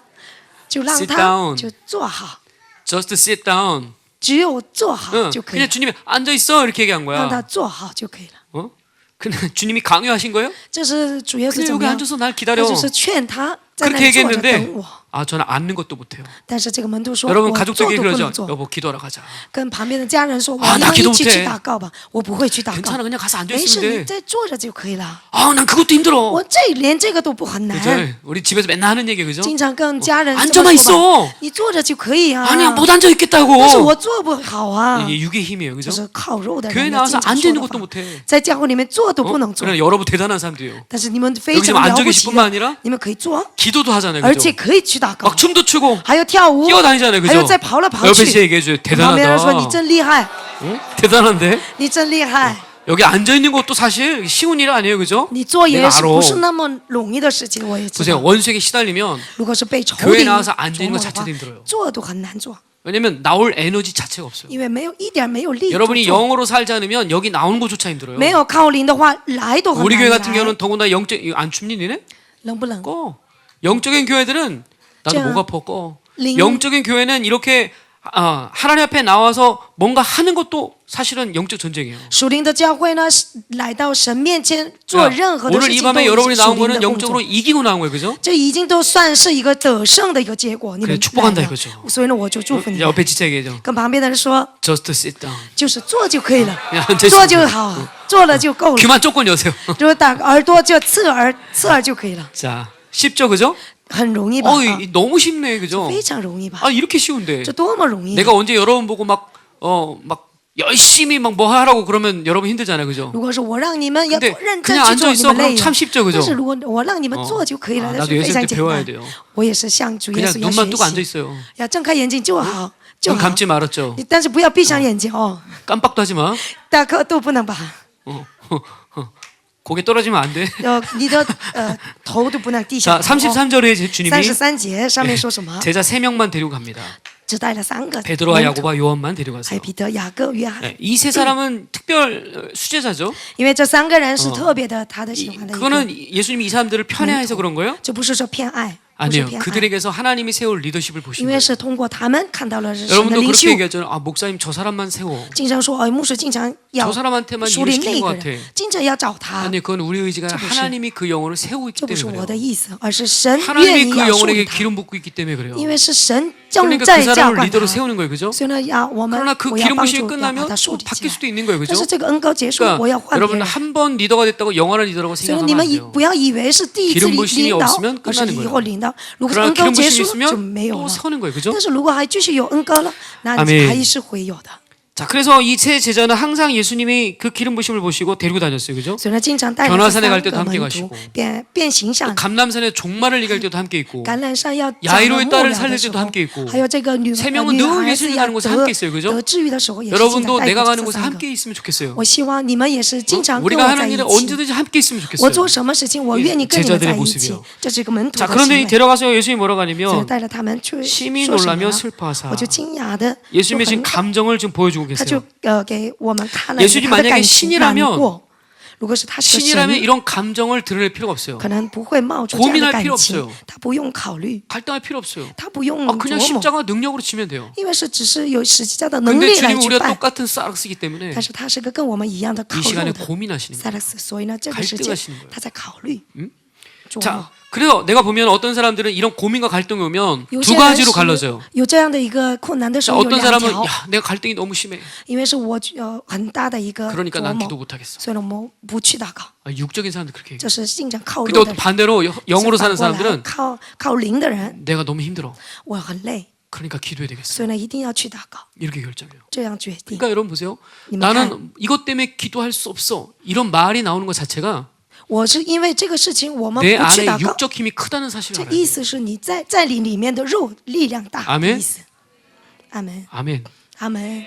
就让 Sit 他 down. 就坐好， Just sit down. 只有坐好 응. 就可以 그냥 了， 주님이 앉아 있어 이렇게 얘기한 让他 거야. 坐好就可以了。 어? 근데 주님이 강요하신 거예요? 这是主耶稣 그냥 怎 여기 么样？ 앉아서 날 那 기다려. 就是劝他在那 그렇게 里坐着等 얘기했는데 我。 아 저는 앉는 것도 못해요. 但是这个门徒说：“ 여러분 我 가족들끼리 做都不 그러죠. 能做。 여보 기도하러 가자. ”跟旁边的家人说：“我 아 们 나 一 기도 起去 못해. 祷告吧，我不会去祷告 괜찮아 。 그냥 가서 앉아 没事， 있으면 你 돼. 在坐着就可以了。 아 난 그것도 힘들어. 我连这个都不很难。 그죠? 우리 집에서 맨날 하는 얘기 그죠? 经常跟家人 앉 这 아만 么说 있어 吧，你坐着就可以啊。 아니야 못 앉아 但是 있겠다고. 我做不好啊， 이게 육의 힘이에요, 这 그죠? 是靠肉的 교회 人的 나와서 经常 앉아 说 있는 的 것도 话。 못해. 在教会里面坐都 어? 不能坐， 그러나 여러분 대단한 사람들이에요. 但是你们非 여기 常 지금 了 앉아 不 계실 起 뿐만 的， 아니라 你们可以做， 기도도 하잖아요, 而且 그죠? 可以去祷告 막 ， 춤도 추고 还有跳舞， 뛰어다니잖아요, 还有 그죠? 在跑来跑 옆에서 去。 얘기해줘요. 旁边人说：“你 대단하다. 真厉害， 응? 대단한데? 你真厉害。” 여기 앉아 있는 것도 사실 쉬운 일 아니에요, 그죠? 你做也 내가 是 알아. 不是那么容易的事情，我也知 보세요, 道。 원수에게 시달리면 如果是被仇 교회 敌 나와서 앉아 琢 있는 磨 것 的 자체도 话， 힘들어요. 做都很难做， 왜냐면 나올 에너지 자체가 없어요. 因为一点没有力。 여러분이 做 영어로 살지 않으면 여기 나오는 것조차 힘들어요. 没有靠灵的话，来都很 우리 难 교회 같은 来。 경우는 더군다나 영적 안 춥니 니네? 冷不冷？ 꺼. 영적인 교회들은 나도 자, 목 아파 꺼. 링- 영적인 교회는 이렇게 하나님 앞에 나와서 뭔가 하는 것도 사실은 영적 전쟁이에요. 属灵的教会呢，来到神面前做任何的 오늘 事 이 情都 밤에 是 여러분이 属 나온 灵 거는 的工作 영적으로 。 이기고 나온 거예요, 그죠? 这已经都算是一个得胜的一个结果，你 그래 们 축복한다 来了 이거죠. 所以呢，我就祝福你 옆에 진짜 얘기해줘. 跟旁边的人说， Just sit down. 就是做就可以了 그냥 ， 앉아 做 있으면 就 돼요. 好，做了就够了。 귀만 조금 여세요. 如果打耳朵就侧耳就可以了， 자, 쉽죠, 그죠? 很容易吧？ 너무 쉽네, 그죠? 非常容易吧？ 아 이렇게 쉬운데. 这多么容易！ 내가 언제 여러분 보고 막 열심히 막 뭐 하라고 그러면 여러분 힘들잖아요, 그죠? 如果是我让你们要 근데 认真 그냥 去做， 앉아 你 있어 们累 그럼 了。 참 쉽죠, 但 그죠? 是如果我让你们做就可以了，那 나도 是非 예수님 常 때 简 배워야 单 돼요. 。我也是向主耶 그냥 稣要 눈만 学 뜨고 앉아 习， 있어요. 要睁开眼睛就好，就 눈 好。 감지 말았죠. 你但是不要闭上眼睛哦， 깜빡도 하지 마. 大课都不能吧？ 고개 떨어지면 안 돼. 你的头都不能低下 자, 33절에 주님이 33节上面说什么？ 제자 3명만 데리고 갑니다. 只带了3个 베드로와 门徒 야고보와 요한만 데리고 还 가세요. 有彼得、雅各、约翰， 이 세 사람은 특별 수제자죠. 因为这3个人是特别的，他的喜欢的一个， 그거는 예수님이 이 사람들을 편애해서 그런 거예요? 这不是说偏爱，不是 아니에요. 偏爱， 그들에게서 하나님이 세울 리더십을 因 보신 为 거예요. 是通过他们看到了神的 여러분도 领 그렇게 袖， 얘기하잖아요. 아, 목사님 저 사람만 세워. 经常说，牧师经常 저 要 사람한테만 树 일을 立那 시키는 个 것 같아. 人，经常要找他， 아니, 그건 우리 의지가 这不是- 하나님이 그 영혼을 세우고 있기 这不是 때문에 我的 그래요. 意思，而是神愿 하나님이 意 그 要树 영혼에게 立他， 기름 붓고 있기 때문에 그래요. 因为是神正 그러니까 在 그 浇 사람을 灌 리더로 他。 세우는 거예요. 그죠? 所以呢，我们 그러나 그 我要 기름 帮 부심이 助，要把 끝나면 他树 또 立起 바뀔 来。 수도 있는 거예요. 但 그죠? 是这个恩膏结束，我要 그러니까 换别 여러분 人。 한 번 리더가 됐다고 영원한 리더라고 所以 생각하면 你 안 们 돼요. 不要以为是第一次 기름 부심이 领导 없으면 ，而是 끝나는 以 거예요. 后领导。如果是 그러나 恩膏 기름 结 부심이 束了，就 있으면 没有 또 了。 서는 거예요. 그죠? 但是如果还继续有恩膏了，那 아멘 还是会有的。 자, 그래서 이 세 제자는 항상 예수님이 그 기름 부심을 보시고 데리고 다녔어요. 그죠? 所以呢，经常带着 변화산에 3 갈 때도 个 함께 门徒 가시고 ，变形上 감람산에 종말을 얘기할 때도 함께 있고 橄榄山要讲到 야이로의 末 딸을 了 살릴 的时 때도 候 함께 있고 ，还有这个女 세 명은 女 늘 孩 예수님 子要 가는 곳에 함께 있어요. 그죠? 得治愈的时候，也是经 여러분도 常带 내가 着 가는 这 곳에 3个。 함께 있으면 좋겠어요. 我希望你们也是经常跟 우리가 我在 하는 一 일에 起。 언제든지 함께 있으면 我 좋겠어요. 做什么事情，我愿意跟你们在 제자들의 一起 모습이요 。这是一个门徒 자, 的行 그런데 为。 데려가서 예수님이 뭐라고 所以 하냐면 带着他们去 심히 说什么 놀라며 呢？ 슬퍼하사 我就惊讶的， 예수님의 지금 감정을 지금 보여주고 他就 계세요. 给我们看了 예수님이 他的 만약에 感情难 신이라면 过。如果是他是个 신이라면 神， 이런 감정을 드러낼 필요가 없어요. 可能不会冒出这样的 고민할 感 필요 情 없어요 ，他不用考虑， 갈등할 필요 없어요. 他不用 그냥 琢磨， 십자가 능력으로 치면 돼요. 因为是只是有十字架的能 근데 力来 주님은 去 우리가 办。 똑같은 사락스기 때문에 但是他是个跟我们一样的靠 이 肉 시간에 的 고민하시는 萨 거예요. 勒斯，所以呢，这个时间 갈등하시는 거예요 他在考虑琢磨 자, 。 그래서 내가 보면 어떤 사람들은 이런 고민과 갈등이 오면 有 두 些人 가지로 是 갈라져요. 有这样的一个困难的时 자, 候有 어떤 两 사람은 条， 야, 내가 갈등이 너무 심해. 因为是我很大的一个 그러니까 琢 난 기도 磨， 못 하겠어. 所以呢，我们不去祷告。 아, 육적인 사람들 그렇게 얘기해요. 这是经常靠 근데 肉的人。 반대로 영으로 사는 反过来 사람들은 靠灵的人， 내가 너무 힘들어. 我很累， 그러니까 기도해야 되겠어. 所以呢，一定要去祷告， 이렇게 결정해요. 这样决定。 그러니까 여러분 보세요. 니们看 나는 이것 때문에 기도할 수 없어. 이런 말이 나오는 것 자체가 我是因为这个事情，我们 내 不去 안에 祷告， 육적 힘이 크다는 사실을 这 알아야 意 돼요. 思是你在你里面的肉力量大阿门的意思。阿门， 아멘. 阿门。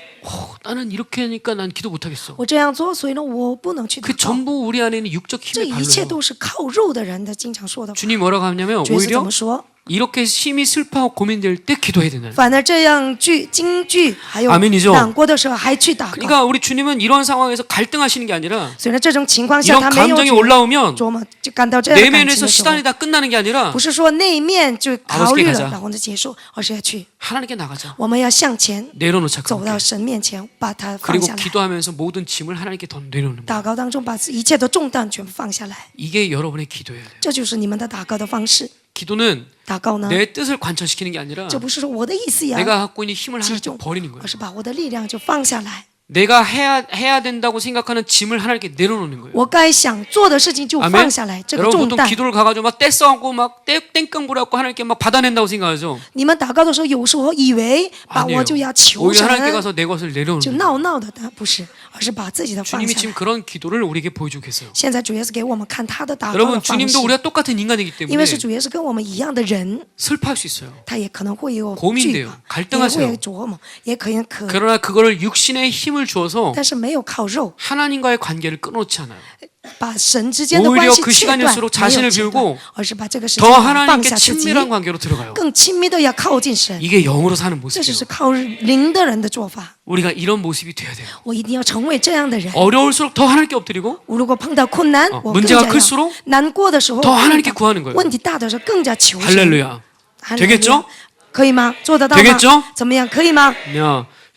나는 이렇게 하니까 난 기도 못 하겠어. 我这样做，所以呢，我不能去 그 祷告。 전부 우리 안에 있는 육적 这 힘의 一切 발로예요. 都是靠肉的人的经常说的话。 주님 뭐라고 하냐면 主耶稣怎 오히려 么说？ 이렇게 심히 슬퍼하고 고민될 때 기도해야 되는. 反而这样惊惧还有 아멘이죠 难过的时候还去祷告。 그러니까 우리 주님은 이런 상황에서 갈등하시는 게 아니라 所以呢，这种情况下 이런 他没有 감정이 去 올라오면 琢磨，就感到这样的感情 내면에서 的时候， 시간이 다 끝나는 게 아니라 不是说那一面就考 아버지께 虑 가자 了，然后就结束，而是要去， 하나님께 나가자. 我们要向前 내려놓자. 走 그렇게. 到神面前，把它放 그리고 下来。 기도하면서 모든 짐을 하나님께 더 내려놓는 거예요. 祷告当中把一切的重担全部放下来， 이게 여러분의 기도예요. 这就是你们的祷告的方式。 기도는 祷告呢， 내 뜻을 관철시키는 게 아니라 这不是说我的意思呀， 내가 갖고 있는 힘을 集 하나님께 中， 버리는 거예요. 而是把我的力量就放下来。 내가 해야 된다고 생각하는 짐을 하나님께 내려놓는 거예요. 我该想做的事情就 아멘. 放下来，这个 여러분 重 보통 担。 기도를 가가지고 막 떼써갖고 막 땡깡 부려갖고 하나님께 막 받아낸다고 생각하죠. 你们祷告的时候，有时候以为把 아니에요. 我就要求 오히려 神， 하나님께 가서 내 것을 就 내려놓는 거예요. 闹闹的，但不是，而是把自己的放 주님이 下 지금 来。 그런 기도를 우리에게 보여주고 계세요. 现在主耶稣给我们看他的祷告的 여러분 方式 주님도 ， 우리가 똑같은 인간이기 因 때문에 为是主耶稣跟我们一样的人， 슬퍼할 수 있어요. 他也可能会有 고민돼요 惧怕， 갈등하세요 也会琢磨，也可能 그러나 그거를 육신의 힘을 주어서 但是没有靠肉， 하나님과의 관계를 끊어놓지 않아요. 把神之间的关 오히려 系 그 切 시간일수록 断，没有 자신을 切断 비우고 而是把这个时 더 间放 하나님께 下自己， 친밀한 관계로 들어가요. 更亲密的要靠近神， 이게 영으로 사는 这就 모습이에요. 是靠灵的人的做法。 우리가 이런 모습이 돼야 돼요. 我一定要成为这样的人。 어려울수록 더 하나님께 엎드리고 我如果碰到困难，我更 문제가 加 클수록 要难过的时候， 더 하나님께 구하는 거예요. 问题大的时候更加求神。 할렐루야. 哈利路亚 되겠죠? 可以吗？做得到吗 되겠죠? 怎么样？可以吗？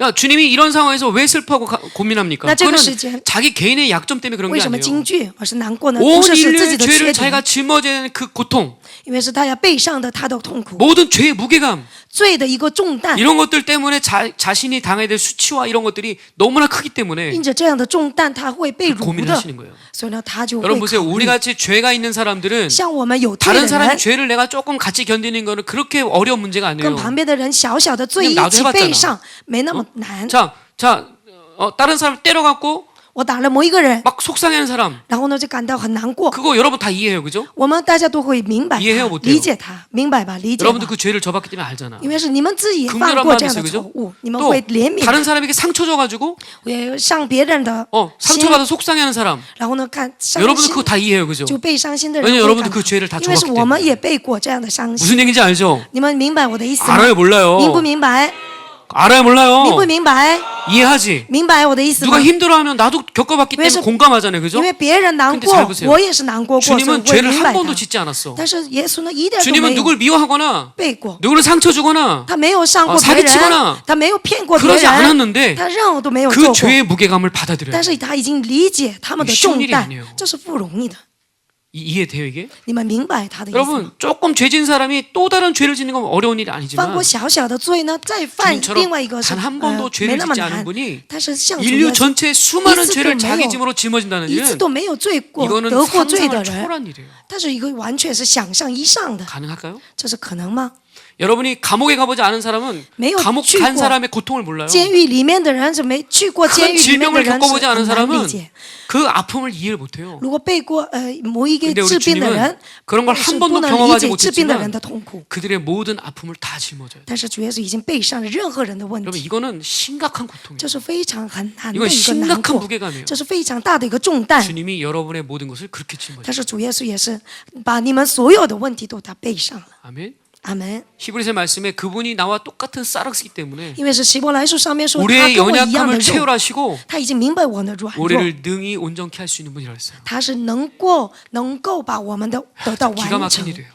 야, 주님이 이런 상황에서 왜 슬퍼하고 고민합니까? 나 지금 그거는 시간- 자기 개인의 약점 때문에 그런 为 게 什么 아니에요. 惊惧，而是难过呢？ 온 不是自己 인류의 的 죄를 缺 자기가 点， 짊어지는 그 고통, 因为是他要背上的他的痛苦， 모든 죄의 무게감, 罪的一个重担。 이런 것들 때문에 자신이 당해야 될 수치와 이런 것들이 너무나 크기 때문에 因着这样的重担，他会被辱 고민을 的， 하시는 거예요. 所以呢，他就会 여러분 보세요. 考虑 우리 같이 죄가 있는 사람들은 像我们有罪 다른 的 사람의 人， 죄를 내가 조금 같이 견디는 거는 그렇게 어려운 문제가 跟 아니에요. 旁边的人小小的罪 그냥 一 나도 起 해봤잖아 背上，没那么难。 자, 다른 사람 때려갖고 我打了某一个人， 막 속상해하는 사람 然后呢就感到很难过。 그거 여러분 다 이해해요, 그죠? 我们大家都会明白 이해해요 他， 못해요 理解他，明白吧？理解吧 여러분도 。그 죄를 져봤기 때문에 알잖아. 因为是你们自己犯 긍휼한 过 마음이 这样的 있어요, 错 그죠? 误，你们 또 会怜悯， 다른 사람에게 상처 줘가지고 也伤别人的心， 상처받아 속상해하는 사람 然后呢看伤 여러분도 心 그거 다 이해해요, 그죠? 就被伤心的人 왜냐면 会 여러분도 感 그 到 죄를 다 因为是 져봤기 我们 때문에 也背过这样的伤心。 무슨 얘기인지 알죠? 你们明白我的意思吗？ 알아요, 몰라요? 明不明白？ 알아요, 明不 몰라요? 明白？ 이해하지? 明白我的意思吗 누가 ？ 힘들어하면 나도 겪어봤기 때문에 왜서- 공감하잖아요, 그죠? 因为别人难 근데 잘 过 보세요 ，我也是难过过，所以我 주님은 会 죄를 明 한 白 번도 他。 짓지 않았어. 但是耶稣呢，一点都 주님은 没有 누굴 미워하거나 背过， 누구를 상처 주거나 他没有伤过别 사기치거나 人，他没有骗过别 그러지 人， 않았는데 他任何都没有 그 做过。 죄의 무게감을 받아들여요. 但是他已经理解他们的 쉬운 重 일이 担 아니에요 ，这是不容易的。 이해돼요, 이게? 你们明白他的意思吗？ 여러분, 조금 죄 진 사람이 또 다른 죄를 짓는 건 어려운 일이 犯 아니지만 过小小的罪呢，再犯 주님처럼 另外一个是 단한 번도 没 죄를 那么 짓지 않은 难。 분이 但是像主 인류 耶稣 전체의 수많은 이스도 죄를 자기 매요. 짐으로 짊어진다는 一次 일은 都没有罪过、 이거는 得过罪的 상상을 人， 초월한 일이에요. 但是一个完全是想象以上的， 가능할까요? 这是可能吗？ 여러분이 감옥에 가보지 않은 사람은 매우 감옥 죽고 간 사람의 고통을 몰라요. 监狱里面的人是没去过监 큰 狱里面的 질병을 人 겪어보지 是 않은 很难 사람은 理解。 그 아픔을 이해를 못해요. 如果背过某一个 근데 治 우리 病的 주님은 人， 그런 걸 是 한 不 번도 能理 경험하지 解治病的人 못했지만 的痛苦。 그들의 모든 아픔을 다 짊어져요. 但是主耶稣已经背上了任何人的问 여러분 题， 이거는 심각한 고통이에요. 这是非常很难的 이건 一个难 심각한 过， 무게감이에요. 这是非常大的一个重担。 주님이 여러분의 모든 것을 그렇게 짊어져요. 但是主耶稣也是把你们所有的问题都他背上了。 아멘. 阿门。 히브리서 말씀에 그분이 나와 똑같은 쌀을 쓰기 때문에 因为是希伯来书上面说他 우리의 跟我一样的 연약함을 肉， 체휼하시고 他已经明白我的软弱， 우리를 능히 온전케 할 수 있는 분이라 했어요. 他是能够把我们的得到 기가 完 막힌 成， 일이에요.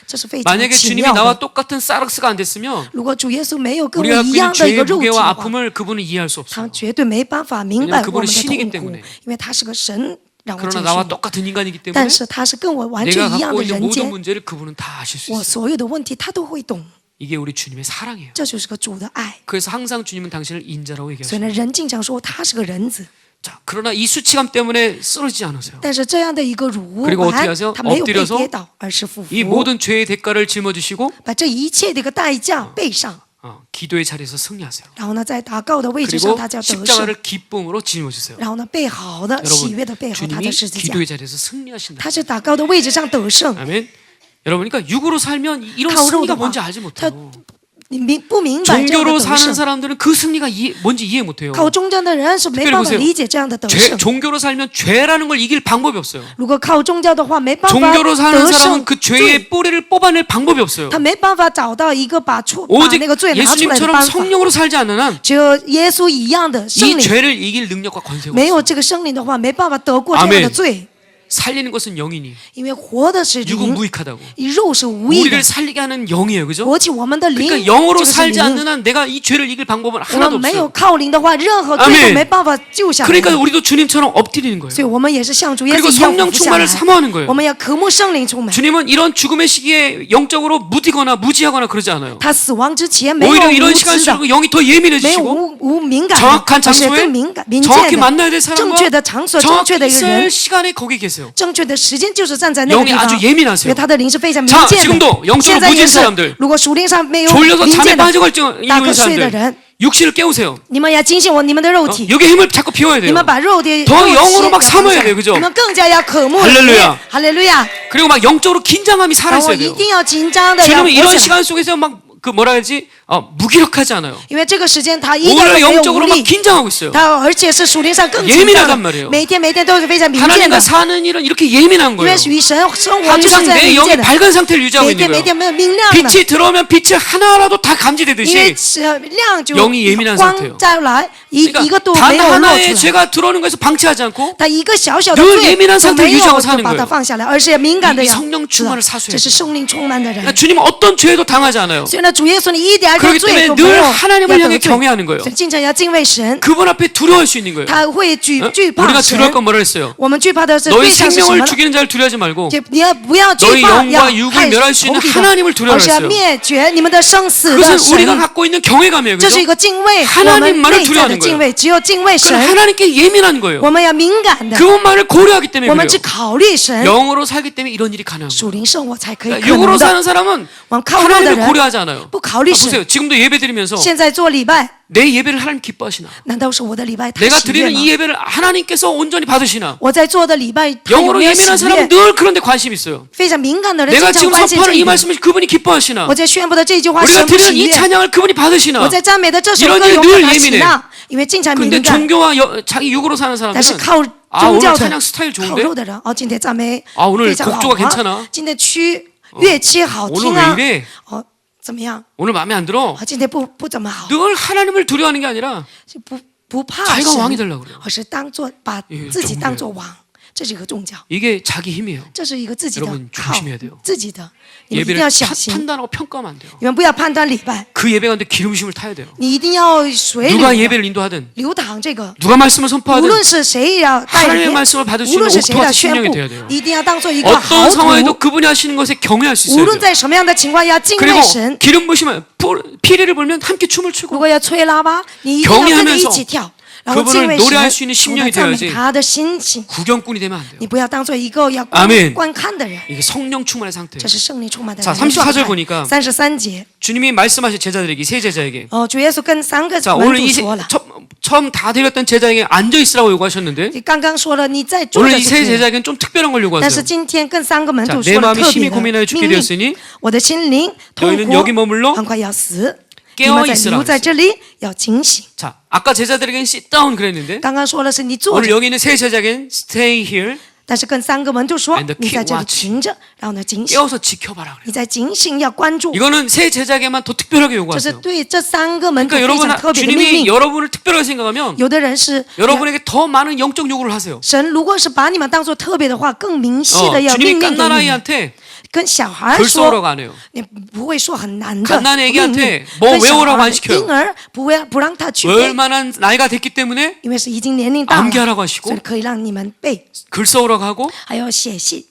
这是非常 만약에 奇 주님이 妙 나와 的。 똑같은 쌀락스가 안 됐으면 如果主耶稣没有跟 우리가 我 갖고 一 있는 样的一 죄의 个肉体的 무게와 话， 아픔을 그분은 이해할 수 他 없어요. 绝对没办法明白 왜냐면 我们 그분은 的 신이기 痛苦 때문에 ，因为他是个神，让我 그러나 见 나와 识。 똑같은 인간이기 때문에 但是他是跟我完 내가 全一样 갖고 的 있는 人 모든 间， 문제를 그분은 다 아실 수 我 있어요. 所有的问题他都会懂， 이게 우리 주님의 사랑이에요. 这就是个主的爱。 그래서 항상 주님은 당신을 인자라고 所以 얘기하시죠. 呢，人经常说他是个人子， 자, 그러나 이 수치감 때문에 쓰러지지 않으세요. 但是这样的一个辱 그리고 完 어떻게 하세요 ，他没有被 엎드려서 跌倒，而是复 이 活， 모든 죄의 대가를 짊어지시고 把这一切的一个代价背上， 기도의 자리에서 승리하세요. 然后呢，在祷告的位置上， 그리고 他就要得胜， 십자가를 기쁨으로 짊어지세요. 然后呢，背好的喜 여러분, 悦的背好他 주님이 的十字架， 기도의 자리에서 승리하신다. 他是祷告的位置上得胜。 아멘. 여러분, 그러니까 육으로 살면 이런靠肉 승리가 的话 뭔지 알지 못해요. 你不明白这样的 종교로 得 사는 胜， 사람들은 그 승리가 뭔지 이해 못해요. 靠宗教的人是没 특별히 办法 보세요. 理解这样的得胜。 종교로 살면 죄라는 걸 이길 방법이 없어요. 如果靠宗教的话，没办法 종교로 사는 得 사람은 胜 그 罪， 죄의 뿌리를 뽑아낼 방법이 없어요. 他没办法找到一个把 오직 那个罪拿出来的 예수님처럼 办法。 성령으로 살지 않는 한 이 只有耶稣一样的圣灵， 죄를 이길 능력과 관세가 没 없어요. 有这个圣灵的话，没办法得过这样 아멘 的罪。 살리는 것은 영이니 因为活的是 육은 灵， 무익하다고. 肉是无益的 우리를 。 살리게 하는 영이에요. 그죠? 活起我们的灵， 그러니까 영으로 这个是 살지 灵。 않는 한 내가 이 죄를 이길 방법은 我 하나도 们没有 없어요. 靠灵的话，任何罪 아멘 都没办法救下来。 그러니까 우리도 주님처럼 엎드리는 거예요. 所以我们也是像主耶 그리고 稣一样 성령 俯下 충만을 来。 사모하는 거예요. 我们要渴慕圣灵充满。 주님은 이런 죽음의 시기에 영적으로 무디거나 무지하거나 그러지 않아요. 他死亡之前没有 오히려 无 이런 知 시간 的， 속에 영이 더 没有 예민해지시고 无敏感的， 정확한 而是 장소에 更敏敏 정확히 锐的、 만나야 될 正 사람과 确的场所、正确的 정확히 一个 있어야 人 할 。 시간에 거기 계세요. 正确的时间就是站在那个 영이 地方， 아주 因 예민하세요. 为他的灵是非常敏 자 锐 지금도 的。 영적으로 现在也 무지한 是 사람들 ，如果属灵上没有 졸려서 灵 잠에 见的 빠져갈 打 있는 瞌睡的 사람들 人， 육신을 깨우세요. 你们要警醒你们的肉体， 여기 힘을 자꾸 비워야 你 돼요. 们把肉的 더 肉 영으로 体 막 삼아야 돼요, 그죠? 你们更加要渴慕 할렐루야 哈利路亚！ 그리고 막 영적으로 긴장감이 然后 살아있어야 一 돼요. 定要紧张的要 주님은 活 이런 想， 시간 속에서 막 그 뭐라 해야지 무기력하지 않아요. 因为这个时间他一点都 오히려 没有无 영적으로 막 力， 긴장하고 있어요. 他而且是属灵上更 예민하단 紧张的 말이에요 ，每天每天都是非常敏锐 하나님과 的， 사는 일은 이렇게 예민한 因 거예요. 为与神生活就是 항상 这样 내 敏 영이 锐的， 밝은 상태를 유지하고 每 있는 天每 거예요. 天没有明亮的。 빛이 들어오면 빛을 하나라도 다 因为 감지되듯이 亮就 영이예민한 光 상태예요 再来一 그러니까 个都 단 没有露 하나의 出来。 죄가 들어오는 것에서 방치하지 않고 他一个小小的 늘 罪 예민한 都 상태를 没有 유지하고 就 사는 把它 거예요 放下来，而是敏感的 이 要 성령 知道 충만을 사수해야 这是 돼요. 圣灵充满的人 그러니까 。 주님은 어떤 죄도 당하지 않아요. 所以呢，主耶稣你一点 그렇기 罪 때문에 都没有 늘 要 하나님을 得 향해 罪， 경외하는 거예요. 所以经常要敬畏神， 그분 앞에 두려워할 수 있는 거예요. 他会惧 어? 怕 우리가 神。 두려울 건 뭐라 했어요? 我们惧怕的是 너희 对象是什么 생명을 呢？ 죽이는 자를 두려워하지 말고 就你要不要惧 너희 怕 영과 要 육을 害 멸할 수 있는 仇敌 하나님을 的， 두려워라 而是要 했어요. 灭绝你们的生死的 그것은 우리가 神。 갖고 있는 경외감이에요. 这 그죠? 是一个敬畏，我 하나님만을 们内在 두려워하는 的 거예요 敬畏，只有敬畏 그건 神， 하나님께 예민한 거예요. 我们要敏感的， 그것만을 고려하기 때문에 我们 그래요. 只考虑神， 영으로 살기 때문에 이런 일이 가능한 거예요. 属灵生活才可以 그러니까 可能 육으로 的。 사는 사람은 我们靠肉的 하나님을 人 고려하지 않아요. 不考虑 보세요. 神， 지금도 예배 드리면서 现在做礼拜， 내 예배를 하나님 기뻐하시나? 难道是我的礼拜他 내가 喜悦 드리는 吗？ 이 예배를 하나님께서 온전히 받으시나? 我在做的礼拜，他有 영어로 没有喜 예민한 悦 사람은 ？ 늘 그런 데 관심이 있어요. 非常敏感的人 내가 经常 지금 关心这 선포하는 一 이 点。 말씀을 그분이 기뻐하시나? 我在宣布的这句话， 우리가 神不 드리는 喜 이 悦。 찬양을 그분이 我 받으시나? 在赞美的这首 이런 歌 일에 有 늘 没有喜 예민해 纳？因为经常 근데 敏感， 종교와 자기 육으로 사는 但是 사람들은 靠 아 宗 오늘 教的 찬양 스타일 靠 좋은데? 肉的人，哦，今天赞美 아 오늘 非常好 곡조가 啊 괜찮아? ，今天乐器好 오늘 听 왜 啊， 이래? 哦，怎么样？ 오늘 마음에 안 들어? 啊，今天不怎么好， 늘 하나님을 두려워하는 게 아니라 就不怕 자기가 神 왕이 되려고 그래요. 而是当做把 예 自己 종교예요 当做王，这是一个宗教， 이게 자기 힘이에요. 这是一个自己的 여러분 靠 조심해야 돼요 自己的，你们一定 예배를 要小心， 판단하고 평가하면 안 돼요. 你们不要判断礼拜， 그 예배 가운데 기름심을 타야 돼요. 你一定要水里 누가 的 예배를 인도하든 流淌这个。 누가 말씀을 无 선포하든 论是谁要带 하나님의 领， 말씀을 받을 수 无论 있는 是谁的 옥토같은 宣 심령이 布 돼야 돼요. ，你一定要当做一个 어떤 好 상황에도 徒。 그분이 하시는 것에 경외할 수 无 있어야 论 돼요. 在什么样的情况下敬 그리고 畏神， 기름 부시면 피리를 불면 함께 춤을 如 추고 果要吹喇叭，你一定要跟着一起跳，然后敬畏 그분을 노래할 수 神， 있는 然 심령이 后赞美 되어야지 他的心情。 구경꾼이 되면 안 돼요. 你不要当做一个要 아멘 观看的人， 이게 성령 충만의 상태예요. 这是圣灵充满的 자 人的状 34절 보니까 态。33节， 주님이 말씀하신 제자들에게 세 제자에게 主耶稣跟3个 자 门 오늘 徒 이 说了， 처음 다 드렸던 제자에게 앉아 있으라고 요구하셨는데 你刚刚说了你在坐 오늘 着 이 就 세 可以了。 제자에게는 좀 특별한 걸 但是 요구하세요. 今天跟3个门 자 徒 내 说了 마음이 特 심히 别的 고민하여 죽게 命令， 되었으니 我的心灵痛 너희는 苦 여기 머물러 很快要死，你 깨어 们在 있으라 留在这里要警醒。 자 아까 제자들에게는 sit down 그랬는데 刚刚说的是你坐 오늘 着， 여기 있는 세 제자에게는 stay here 但是跟3个门徒说 And keep 你在这里 watch. 停着，然后呢警醒， 깨어서 지켜봐라 그래요. 你在警醒要关注。 이거는 세 제자에게만 더 특별하게 这是 요구하세요. 对这3个门徒 그러니까 非 여러분 常特别的命 주님이 令。 여러분을 특별하게 생각하면 有的人是 여러분에게 더 많은 영적 요구를 하세요. 神，如果是把你们当做特别的话，更明细的要 주님이 命令给你们。 깐난아이한테 跟小孩 글 说， 써오라고 안 해요. 你不会说很难的 갓난 命 애기한테 令。 뭐 跟小 외우라고 孩 안 시켜요. 婴儿不让他去背， 얼마나 나이가 됐기 때문에 因为是已经年龄大了， 암기하라고 하시고 所以可以让你们背， 글 써오라고 하고 还要写信。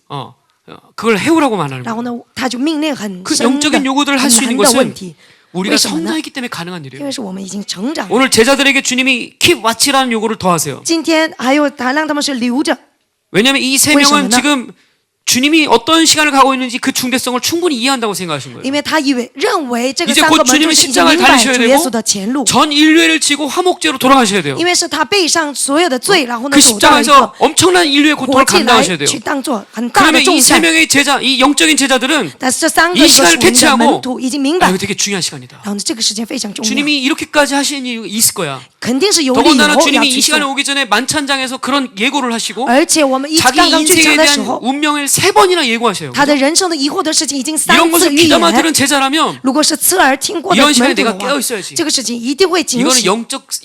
그걸 해오라고 말하는 然后 거예요. 呢，他就命令很 그 深的、 영적인 요구들을 할 很 수 있는 难的问 것은 题， 우리가 为什么呢？ 성장했기 때문에 가능한 因 일이에요. 为是我们已经成长了。 오늘 제자들에게 주님이 keep watch라는 요구를 더하세요. 今天还有他让他们是留着， 왜냐하면 이 세 为什么 명은 呢？ 지금 주님이 어떤 시간을 가고 있는지 그 중대성을 충분히 이해한다고 생각하신 거예요. 因为他认为这个 이제 3 곧 个门徒 주님은 已经 십자가를 明白 달리셔야 主耶 되고 稣的前路， 전 인류애를 지고 화목제로 돌아가셔야 돼요. 因为是他背上所有的罪，然后呢 그 走到一个 십자가에서 엄청난 인류의 活 고통을 进来 감당하셔야 돼요. 去当做很大的 그러면 重 이 세 担。 명의 제자, 이 영적인 제자들은 但是这3 이 个 시간을 有属灵的 캐치하고 门徒已经明 아, 白， 이거 되게 중요한 시간이다. 然后呢这个时间非常重要， 주님이 이렇게까지 하신 이유가 있을 거야. 肯定是有理由 더군다나 要 주님이 이 去 시간에 做。 오기 전에 만찬장에서 그런 예고를 하시고 而且我们一 자기 刚刚聚 인생에 餐的时 대한 候， 운명을 3번이나 예고하셔요. 他的人生的疑惑的事情已经3 이런 次 것을 预 귀담아 言。 들은 제자라면 如果是侧耳听过的 이런 시간에 门徒 내가 的 깨어 话， 있어야지. 这个事情一定会警 이거는 醒。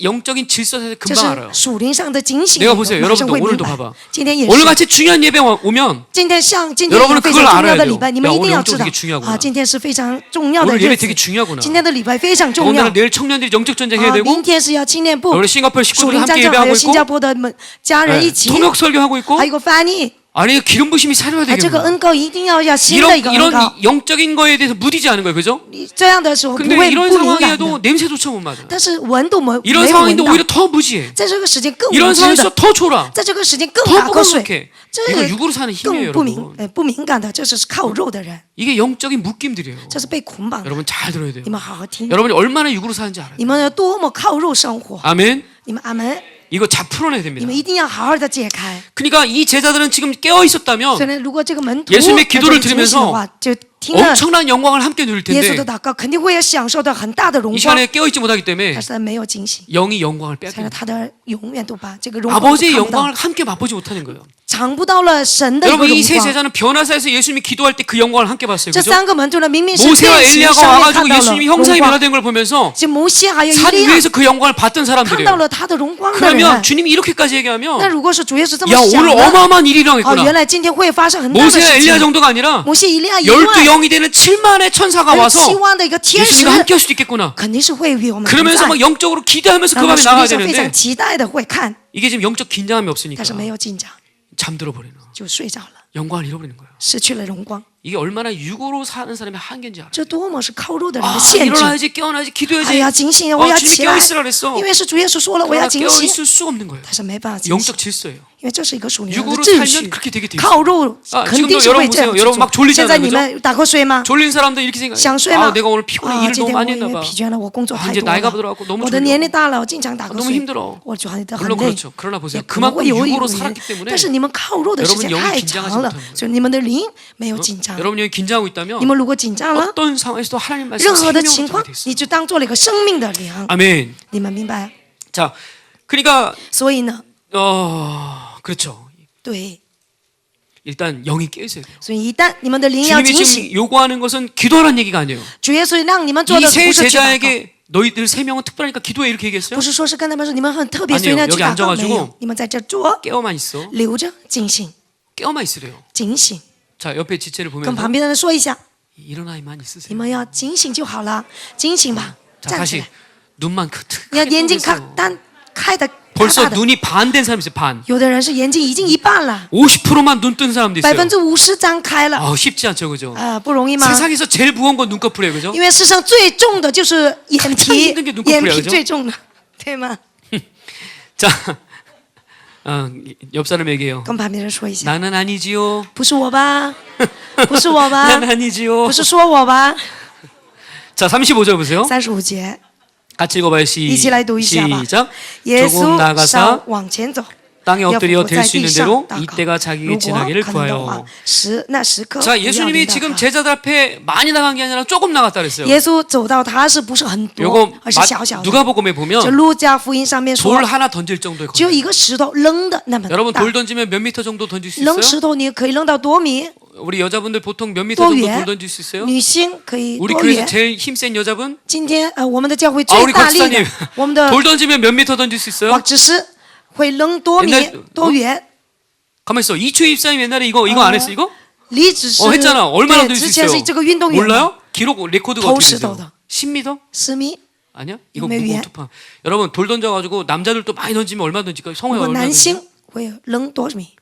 영적인 질서에서 这 금방 是 알아요. 属灵上的警醒， 내가 보세요. 马上 여러분도 会明 오늘도 白 봐봐. 。今天也 오늘 是， 같이 중요한 예배 오면 今天像今天一 여러분은 样非 그걸 常重 알아야 要的 돼요 礼拜，你 야 们一 오늘 定要 영적 知道 되게 중요하구나 啊，今天是非常重要的 오늘 日 예배 子 되게 。 중요하구나. 今天的礼拜非常重 오늘 要。 내일 청년들이 영적 전쟁 해야 啊， 되고 明天是要青年部 우리 싱가포르 属 식구들 灵战 함께 争，还 예배하고 有新加 있고 坡的家人一起， 통역 설교하고 있고 还有个翻译。 아니 기름 부심이 사려야 哎，这个 되겠구나. 恩膏一定要新的一个恩 이런 膏。 영적인 거에 대해서 무디지 않은 거예요, 그죠? 你这样的时候不 근데 会 이런 不敏感 상황에도 的， 냄새조차 못 맡아. 但是闻都没 이런 没有闻 상황인데 到， 오히려 더 무지해. 在这个时间更 이런 无知 상황에서 的， 더 초라. 在这个时间更 더 打瞌睡， 부끄럽게. 这 이거 육으로 사는 힘이에요, 更 여러분. 不敏感的，这是靠肉的人， 이게 영적인 묶임들이에요. 这是被捆绑的。 여러분 잘 들어야 돼요. 你们好好听， 여러분이 얼마나 육으로 사는지 알아요. 你们有多么靠肉生活， 아멘. 你们阿门， 이거 잘 풀어내야 你 됩니다. 们一定要好好的解开。 그러니까 이 제자들은 지금 깨어 있었다면 所以呢，如果这个门徒 예수님의 在这 기도를 里警醒的 들으면서 话，就听了 엄청난 영광을 함께 누릴 耶稣 텐데 的祷告，肯定会享受到很大的荣 이 光。 시간에 깨어 있지 못하기 때문에 但是他没有警醒， 영이 영광을 所以 뺏깁니다. 呢，他的永远都把这个荣光都 아버지의 看不到 영광을 함께 맛보지 못하는 거예요. 尝不到了神的一个 여러분 荣 이 세 光。 제자는 변화사에서 예수님이 기도할 때 그 영광을 함께 봤어요. 这 그죠? 3个门徒呢，明明是 모세와 变形 엘리야가 上面 와가지고 看到了 예수님이 荣 형상이 光， 변화된 걸 보면서 就摩西还有以 산 利亚 위에서 그 영광을 봤던 看到 사람들이에요. 了他的荣光的 그러면 人。 주님이 이렇게까지 那 얘기하면 如果是主耶稣这么 야 想 오늘 的， 어마어마한 일이 哦， 일어나겠구나. 原来今天会发生很大的 모세와 事 엘리야 情。 정도가 아니라 摩西、以利亚以 12 外， 영이 되는 7만의 천사가 还有 와서 7万的一个天使， 예수님과 함께 할 수도 있겠구나. 肯定是会与我们同 그러면서 在。 막 영적으로 기대하면서 그 然后 밤에 属灵 나가야 上非常 되는데 期待的会看， 이게 지금 영적 긴장함이 없으니까 但是没有进展， 잠들어 버리는 就睡着了， 영광을 잃어버리는 거예요. 失去了荣光。 이게 얼마나 육으로 사는 사람의 한계인지 알아요. 这多么是靠肉的人的 아, 限制。 일어나야지, 깨어나야지, 哎 기도해야지. 呀，警醒！我要 주님 起来， 깨어있으라 그랬어. 因为是主耶稣说了，我要 그러나 警醒。 깨어있을 수가 없는 거예요. 但是没办法警醒， 영적 질서예요. 因为这是一个属灵的 육으로 秩 살면 序 그렇게 되게 돼 。 靠肉 아 肯 지금도 定是 여러분 会这样 보세요. 去 여러분 막 做。 졸리잖아요. 现在你 그죠? 们打过睡吗？ 졸린 사람들 이렇게 생각해요. 想睡 아, 吗？ 내가 오늘 피곤해. 啊， 일을 今 너무 天我 많이 因为 했나 봐. 疲倦了，我工作 아 太 이제 多 나이가 了， 들어갖고 너무 我的 졸려. 年龄大了，我经常打瞌 너무 睡， 힘들어. 我觉得很 물론 累。 그렇죠. 그러나 보세요. 也可能 그만큼 会有一 육으로 种原 살았기 因， 때문에 但是你们靠肉的时间 여러분 영이 太 긴장하지 长了， 못하는 거예요. 所以你们的灵没有紧张。 여러분 여기 긴장하고 있다면 你们如果紧张了， 어떤 상황에서도 하나님 말씀 任何的 생명으로 情况 들어가 있어요. 你就当做了一个生命的粮。 아멘. 你们明白？ 자, 그러니까 所以呢， 그렇죠. 对， 일단 영이 깨 있어야 돼요. 所以一旦你们的灵要 주님이 警 지금 醒， 요구하는 것은 기도하라는 얘기가 아니에요. 主耶稣让你们做 이 的 세 不是去祷告， 제자에게 너희들 세 명은 특별하니까 기도해 이렇게 얘기했어요? 不是说是跟他们说你们很特别， 아니에요 所以呢去 여기 祷告， 앉아가지고 没有，你们在这坐， 깨어만 있어. 留着警醒， 깨어만 있으래요. 警醒， 자, 옆에 지체를 跟 보면서 旁边的人说一下， 일어나야만 你 있으세요. 们要警醒就好了，警醒吧， 자, 站起 다시 来， 눈만 你要 크게 眼睛 뜨고 看单开的大 벌써 大的， 눈이 반 된 사람이 있어요. 반. 有的人是眼睛已经一半了， 50%만 눈 뜬 사람도 있어요. 50%张开了， 쉽지 않죠, 그죠? 不容易吗？ 세상에서 제일 무거운 건 눈꺼풀이에요, 그죠? 因为世上最重的就是眼 가장 皮 힘든게 눈꺼풀이야 ，眼皮 그죠 最重的，对吗？ 자, 옆 사람 얘기해요. 跟旁边人说一下， 나는 아니지요. 不是我吧？不是我吧？ 나는 아니지요. 不是说我吧？ 자, 35절 보세요. 35节， 같이 읽어봐요. 一起来读一下吧。 시작. 耶 조금 稣 나가서 稍往前走， 땅에 要 엎드려 伏 될 在 수 地 있는 上 대로 祷告。 이때가 자기에게 如果 지나기를 可能的话 구하여. ，那时刻 자, 不要 예수님이 临到 지금 他 제자들 앞에 많이 나간 게 아니라 조금 나갔다 그랬어요. 耶稣走到他是不是很多 요거 ，而是小小的。 누가복음에 这 보면 路加福音上面说 돌 ， 하나 던질 정도의 只有 거리예요. 一个石头扔的那么 여러분 大 돌 ， 던지면 몇 미터 정도 던질 수 扔 있어요? 石头你可以扔到多米？ 우리 여자분들 보통 몇 미터 多 정도 远 돌 던질 수 있어요? 女性可以 우리 多 교회에서 远？ 제일 힘센 여자분? 今天我们的教会 아, 우리 最大力 박사님 的，我们的 돌 던지면 몇 미터 던질 수 哇 있어요? 只是会扔多米 옛날 多远？ 가만 있어. 이초희 입사님 옛날에 이거 안 했어 이거? 李只是 했잖아. 얼마나 对 던질 之 수 前 있어요? 是这个运动员嘛 몰라요? 기록 레코드가 더 어떻게 시도다. 되세요? 10m? 10米。 아니야? 이거 몇 무거운 위에? 투파. 여러분 돌 던져가지고 남자들도 많이 던지면 얼마 던질까요? 如 성호야 果 얼마 男 던져? 性会扔多少米？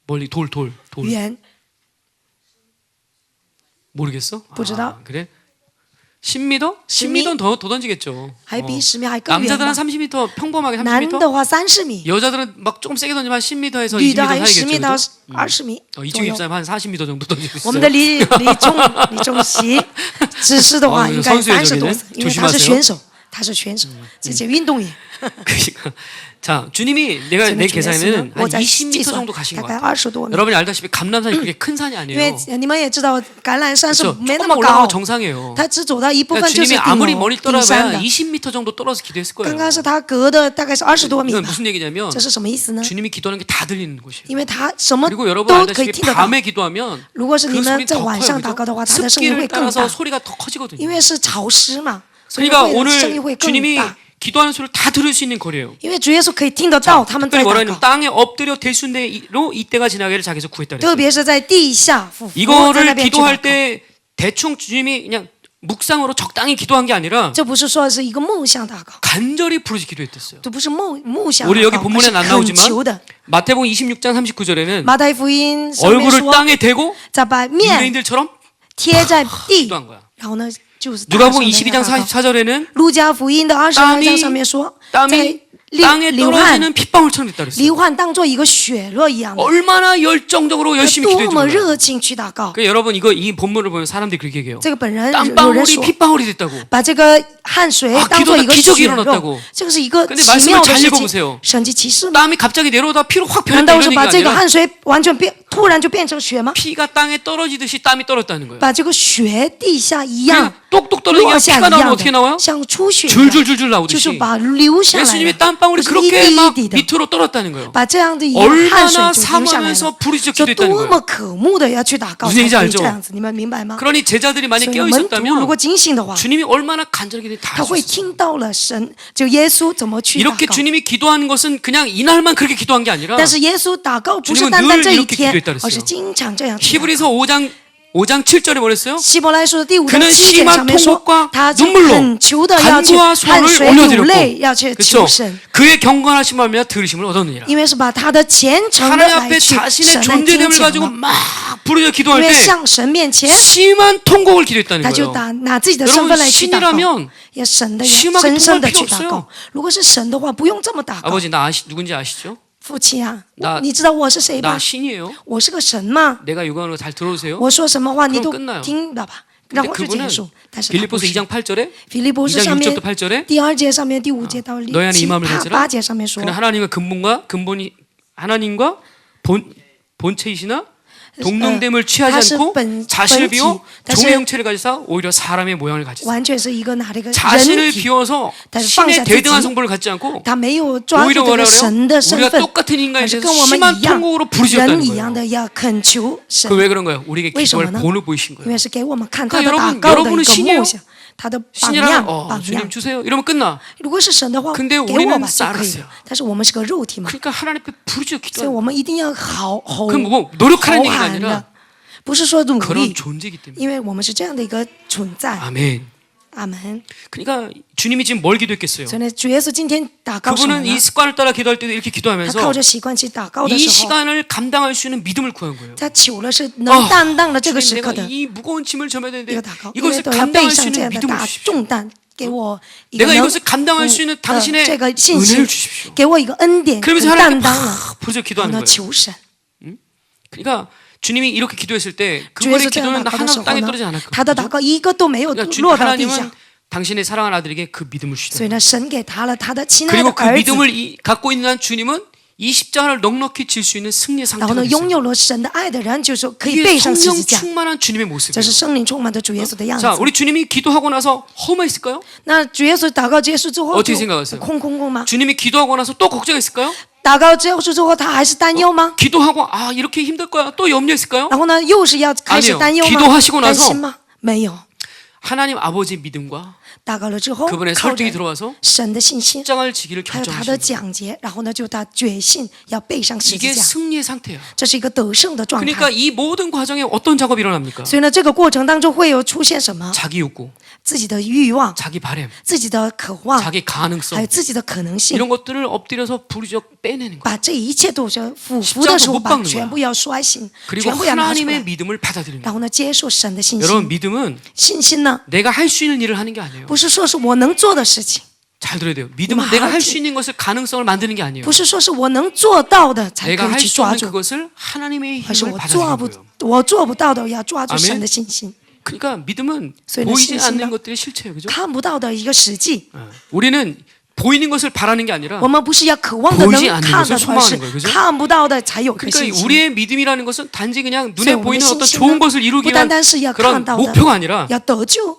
멀리 돌. 远 모르겠어? 不知道。 그래? 10m? 10m? 10m는 더 던지겠죠. 还比10米还更远 남자들은 吗？ 30m 평범하게 男 30m. 的话30米， 여자들은 막 조금 세게 던지면 한 10m에서 女 20m 的还有10 사이겠죠. 米到 그죠? 20米 이쪽 左右。 입사님 한 40m 정도 던지고 我们的 있어요. 李仲熙只是的话应该 선수예요 30多 저기는 岁，因为他是 조심하세요. 选手，他是选手，这些运动员。 그러니까 자 주님이 내가 所以 내 呢主耶稣 계산에는 呢我 한 在 20m 计算 정도 가신 大 것 概 같아요. 20多米， 여러분이 알다시피 감람산이 그렇게 큰 산이 因 아니에요. 为你们也知道橄榄山是 그렇죠? 没那 조금만 么 올라가면 高， 정상이에요. 他只走到一部 그러니까 分就是 주님이 아무리 顶 멀리 顶山 떨어봐야 的。 20m 정도 떨어서 기도했을 거예요. 刚刚是他隔的大概是20多米 이건 吧， 무슨 얘기냐면 这是什么意思呢？ 주님이 기도하는 게 다 들리는 곳이에요. 因为他什么 그리고 여러분 都可以 알다시피 听得到。 밤에 기도하면 如果是你 그 们 소리 在 더 晚 커요. 上祷告的话，他的声音会 습기를 更 따라서 大， 소리가 더 커지거든요. 因为是潮湿嘛，所以 그러니까 会声音 오늘 会更 주님이 大。 기도하는 소리를 다 들을 수 있는 거리예요. 因为主耶稣可以听得到他们在 특별히 뭐라 祷 하냐면 告， 땅에 엎드려 대수인 대로 이때가 지나기를 자기에서 구했다 特 그랬어요. 别是在地下俯伏在那 이거를 边去祷 기도할 告。 때 대충 주님이 그냥 묵상으로 적당히 기도한 게 아니라 这不是说是一个梦想祷告， 간절히 부르짖 기도했댔어요. 这不是梦想 우리 祷 여기 告，而 본문에는 是 안 恳求 나오지만 的。 마태복음 26장 39절에는 马太福音上面 얼굴을 说， 땅에 대고 再把面 유대인들처럼 贴在地， 기도한 거야. 然后呢就是大声 누가복음 地 22장 祷告。 44절에는 路加福音的22章上面说，在 땀이 땅에 流汗 떨어지는 핏방울처럼 됐다 그랬어요. 流汗当做一个血落一样的， 얼마나 열정적으로 열심히 多么 기도했죠. 热情去祷告。 그 여러분 이 본문을 보면 사람들이 그렇게 얘기해요. 这个本人有人 땀방울이 说， 핏방울이 됐다고. 把这个汗水 아 当做一个 기도가 血 기적이 肉 일어났다고 ，这个是一个 근데 奇 말씀을 妙的 잘 事 읽어보세요 情，神迹奇事吗？ 땀이 갑자기 내려오다 피로 확 难 변했다 道 이런 是 얘기가 把这个 아니라 汗水完全突然就变成血吗？ 피가 땅에 떨어지듯이 땀이 떨었다는 거예요. 把这个血地下一样 그냥 똑똑 떨어지게 落下 피가 一 나오면 样 어떻게 나와요? 的，像出血一样， 줄줄줄줄 就 나오듯이 是把流下来 예수님이 的， 땀방울이 就是一 그렇게 滴一 막 滴的， 밑으로 떨었다는 거예요. 把这样的一个汗水 얼마나 就流下来 사모하면서 了， 부르짖어 就 기도했다는 多 거예요. 么渴慕的要去祷告， 무슨 才 얘기인지 可以 알죠? 这样子，你们明白吗？ 그러니 제자들이 만약 所以 깨어 门徒如果 있었다면 警醒的话， 주님이 얼마나 간절하게 다 他 할 수 会 있었어요. 听到了神，就耶稣怎么去祷 이렇게 告。 주님이 기도하는 것은 그냥 이날만 그렇게 기도한 게 아니라 但是耶稣祷告不是 주님은 单单 늘 这一 이렇게 天 기도했다 ， 而是 그랬어요. 经常这样去祷告。 히브리서 5장 5장 7절에 뭐랬어요? 希伯来书的第5章 그는 7节上 심한 面说 통곡과 ，他就 눈물로 恳求的要去 간구와 汗 소원을 水流泪， 올려드렸고 要去 그렇죠? 求神， 그의 경건하신 말며 들으심을 얻었느니라. 因为是把他的虔诚的 하나님 来 앞에 去 자신의 神来听 존재됨을 讲 가지고 了， 막 부르짖어 因 기도할 为 때 向神面前， 심한 통곡을 기도했다는 他就 거예요. 拿自己的身份来去祷告 여러분 ， 也神的 심하게 深深的 통곡할 去 필요 祷告 없어요. 。如果是神的话，不用这么祷告。 아버지 나 누군지 아시죠? 父亲啊 나 ，你知道我是谁 나 吗？ 신이에요. 我是个神吗？ 내가 요구하는 거 잘 들어오세요. 我说什么话你都 그럼끝나요 听了吧，然 근데 后就 그분은 结束。但是他不 빌립보서 是 2장 8절에 腓立波书 2장 上面 6절부터 8절에 第2节上面第5节到 너희 안에 이 마음을 가지라. 8节上面说 그는 하나님과 근본이 하나님과 본체이시나 동등됨을 취하지 않고 자신을 비워 종의 형체를 가지사 오히려 사람의 모양을 가지사 完全是一个拿了一个人 자신을 体， 비워서 但是放下 신의 自己 대등한 성분을 갖지 않고 他没有抓住 오히려 这 뭐라 个神的 그래요? 身 우리가 份， 똑같은 인간이 而是 돼서 跟我们 심한 一样 통곡으로 부르짖었다는 人一样 거예요. 的要恳求神 그 。왜 그런 거예요? 우리에게 为什么 기도할 呢？ 본을 보이신 因 거예요. 为是给我们看他 그러니까 的祷 여러분, 告的一 여러분은 个 신이에요 梦想，他的榜 신이라면 样，榜 주님 样。 주세요. 이러면 끝나. 如果是神的话， 근데 给 우리는 我吧就可以 쌀았어요 了。但是我们是个肉体嘛， 그러니까 하나님 앞에 부르짖어 所以 기도하는 我们一定要吼 그럼 뭐 노력하는 얘기가 喊 아니라 的，不是说努 그런 力， 존재이기 때문에. 因为我们是这样的一个存在。 아멘. 阿门。 그러니까 주님이 지금 뭘 기도했겠어요? 所以呢，主耶稣今天祷告什么 그분은 呢 이 ？ 습관을 따라 기도할 때도 이렇게 他 기도하면서 靠着习惯去祷告的 이 时候， 시간을 감당할 수 있는 믿음을 구한 거예요. 他求了是能担当了这个 주님 时刻 내가 的 이 무거운 짐을 져야 一 되는데 个祷告，因为 이것을 都要背 감당할 수 上这 있는 样的 믿음을 大 주십시오. 重担，给我一个 내가 能 이것을 감당할 수 있는 당신의 这个信 은혜를 心， 주십시오. 给我一个恩典， 그러면서 担 하나님께 当了， 막 부르짖어 然后 기도하는 呢 거예요. 求神。 그러니까 주님이 이렇게 기도했을 때 主耶 그분의 稣这样 기도는 祷告的时 하나도 候 땅에 呢 떨어지지 않았거든요. ，他的祷告一个都没有 그러니까 주님 落到地 하나님은 上， 당신의 사랑하는 아들에게 그 믿음을 所 주시다. 以呢，神给他了他的亲爱的 그리고 그 儿子， 믿음을 갖고 있는 한 주님은 이 십자가를 넉넉히 질 수 있는 승리의 然后 상태가 呢，拥 됐어요. 有了神的爱的人，就是可以 이게 背上十 성령 字架， 충만한 주님의 这 모습이에요. 是圣灵充满的主耶稣的样子 자, 。 우리 주님이 기도하고 나서 허무했을까요? 那主耶稣祷告结束之后 어떻게 就 생각하세요? 空空空吗？ 주님이 기도하고 나서 또 걱정했을까요? 祷告结束之后，他还是担忧吗？ 기도하고 아 이렇게 힘들 거야 또 염려했을까요? 然后呢，又是要开始 아니요 担忧 기도하시고 吗？ 나서 担心吗？没有， 하나님 아버지의 믿음과 祷告了之后， 그분의 靠着 설득이 들어와서 神的信心， 십자가를 지기를 还有他 결정하신 的 거예요. 讲节，然后呢，就他决心要背上十 이게 字架， 승리의 상태야. 这是一个得胜的状 그러니까 态。 이 모든 과정에 어떤 작업이 일어납니까? 所以呢，这个过程当中会有出现什么？ 자기 욕구, 自己的欲望、 자기 바램, 自己的渴望， 자기 还有 가능성 自己的可能性， 이런 것들을 엎드려서 부르짖어 빼내는 거예요. 把这一切都是俯伏的时候， 십자가못 把 박는 거야 全部要刷新， 그리고 全部要拿出 하나님의 来， 믿음을 받아들이는 然 거예요. 后呢，接受神的信 여러분 心。 믿음은 信心呢， 내가 할 수 있는 일을 하는 게 아니에요. 不是说是我能做的事情， 잘 들어야 돼요. 믿음은 이거 내가 할 하지. 수 있는 것을 가능성을 만드는 게 아니에요. 不是说是我能做到的才 내가 可以 할 去 수 抓 없는 住， 그것을 하나님의 而是 힘을 我 받아들이는 거예요. 我做不到的要抓住 아멘. 神的信心， 그러니까 믿음은 소위 보이지 신신과 않는 것들의 실체예요. 그죠? 看不到的一个实际。 우리는 보이는 것을 바라는 게 아니라 我们不是要渴望的 보이지 能 않는 看 것을 的，而 소망하는 是 거예요. 그죠? 看不到的才有个 그러니까 信心。 우리의 믿음이라는 것은 단지 그냥 所以 눈에 我们的 보이는 信 어떤 心 좋은 呢 것을 不 이루기 单 위한 单是要看 그런 到的， 목표가 아니라 要得救，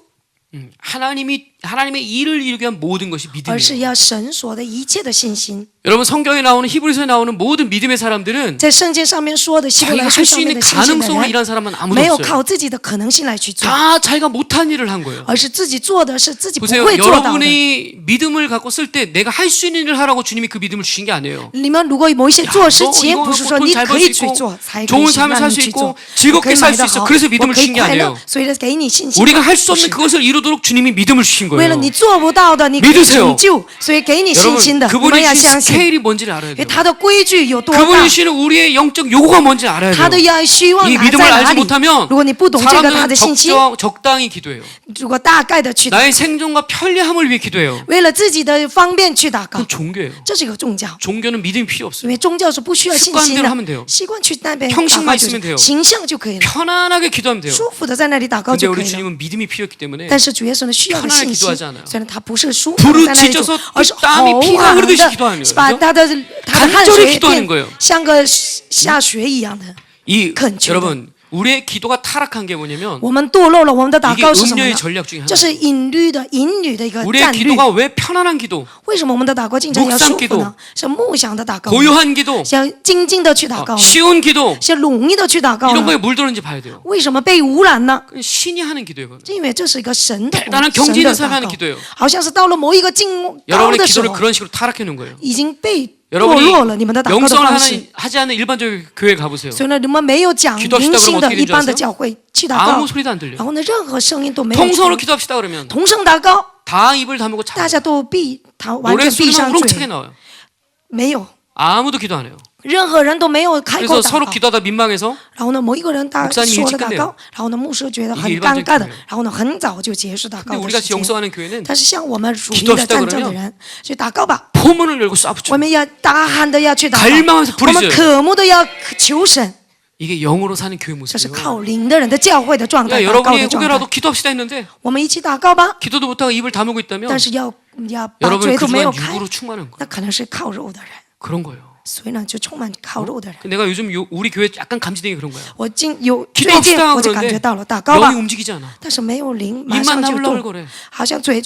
하나님의 일을 이루기 위한 모든 것이 而是 믿음이에요. 要神所的一切的信心。 여러분 성경에 나오는 히브리서에 나오는 모든 믿음의 사람들은 在圣经上面说的希伯 자기가 来书 할 上 수 面 있는 的信心的 가능성으로 人， 일한 사람은 아무도 没有 없어요. 靠自己的可能性来去做， 다 자기가 못한 일을 한 거예요. 而是自己做的是自己不 보세요. 会做到的。 여러분이 믿음을 갖고 쓸 때 내가 할 수 있는 일을 하라고 주님이 그 믿음을 주신 게 아니에요. 你们如果某一些做事 너 情， 이거 不是说 돈 你 잘 可 벌 以 수 去 있고 做，才可 좋은 以 삶을 让 살 你 수 去 있고 做， 즐겁게 可以 살 买 수 得 있어. 好， 그래서 我 믿음을 可以 주신 게 快乐 아니에요. ，所以呢给你信心。 우리가 할 수 不 없는 是 그것을 이루도록 주님이 믿음을 주신 为了 거예요. 你做不到的，你可以 믿으세요 成就，所以给你信 여러분 心的。你们 그분이 要 주신 相信， 스케일이 뭔지를 알아야 因为 돼요. 他的规矩有多大， 그분이 주시는 우리의 영적 요구가 뭔지 알아야 他的 돼요. 要希望 이 拿 믿음을 在哪 알지 里。 못하면 如果你不懂这个他的 사람들은 信息， 적당히 기도해요. 如果大概的去， 나의 생존과 편리함을 위해 기도해요. 为了自己的方便去祷告 그건 ， 종교예요. 这是一个宗教。 종교는 믿음이 필요 因 없어요. 为宗教是不需要信心 습관대로하면돼요 的，习惯去那边 형식만 祷告就 있으면 돼요 是形象就可以了， 편안하게 기도하면 돼요. 舒服的在那里祷告 근데 就可 우리 以了。 주님은 믿음이 필요했기 때문에 但是主耶稣呢需要的 편안하게 信心， 기도하지 않아요 虽然他不是舒服的在那里 부르짖어서 做，而是 땀이 吼 피가 喊 흐르듯이 的 기도하는 ，是把 거예요. 他的汗 간절히 水 기도하는 变 거예요. 像个下雪一样的。 이恳求的。 여러분 우리의 기도가 타락한 게 뭐냐면 我们堕落了，我们的祷 이게 告是什么 음료의 呢？ 전략 중에 这 하나. 是引律的一个 우리의 战略。 기도가 왜 편안한 기도, 为什么我们的祷告经常要 묵상 舒服 기도 呢？是梦想的祷告， 고요한 기도, 像静静的去祷告， 쉬운 기도 是容易的去祷告 이런 呢？ 거에 물들었는지 봐야 돼요. 为什么被污染呢？ 그건 신이 하는 기도예요. 그건. 是因为这是一个神的 대단한 神 경지 的 있는 사람이 祷 하는 告 기도예요. 好像是到了某一个境高 여러분의 的时 기도를 候， 그런 식으로 타락해 놓은 거예요. 已经被 여러분이 落了你们的祷告的 영성을 方式。 하지 않는 일반적인 교회 가보세요. 所以呢，你们没有讲 기도합시다 灵性 그러면 的 어떻게 一 되는지 般的 아세요? 教会去祷告 아무 ， 소리도 안 들려요. 然后呢，任何声音都没有 통성으로 出。 기도합시다 그러면 同声祷告， 다 입을 다물고 大 자. 家都完 노래 全闭 소리만 上 우렁차게 嘴， 나와요. 没有， 아무도 기도 안 해요. 任何人都没有开口 그래서 祷 서로 告。 기도하다 민망해서 然后呢，某一个人他 목사님이 说 일찍 了祷 끝내요 告，然后呢，牧师觉得很 이게 尴 일반적인 尬的 교회예요 ，然后呢，很早就结束祷 근데 告的 우리가 时间。 영성하는 교회는 但是像我们属灵的 기도합시다 战争的 그러면 人，去祷告吧， 포문을 열고 쏴붙여. 我们要大喊的要去祷 갈망하면서 告，我们 부르짖어요 渴慕的要求神， 이게 영으로 사는 교회 这是 모습이에요. 靠灵的人的教会的状态， 야, 祷告 여러분이 的状 혹여라도 态。 기도합시다 했는데 我们一起祷告吧， 기도도 못하고 입을 다물고 있다면 但是要把 여러분 嘴都没有 그동안 开， 육으로 충만한 거예요. 那可能是靠肉的人， 그런 거예요. 所以呢，就充满靠肉的人。 내가 요즘 우리 교회 약간 감지된 게 그런 거야. 我最 기도합시다 近我就感觉到了祷告 영이 吧， 움직이지 않아. 但是没有灵，马 입만 上就 나불나불 动， 거래. 好像嘴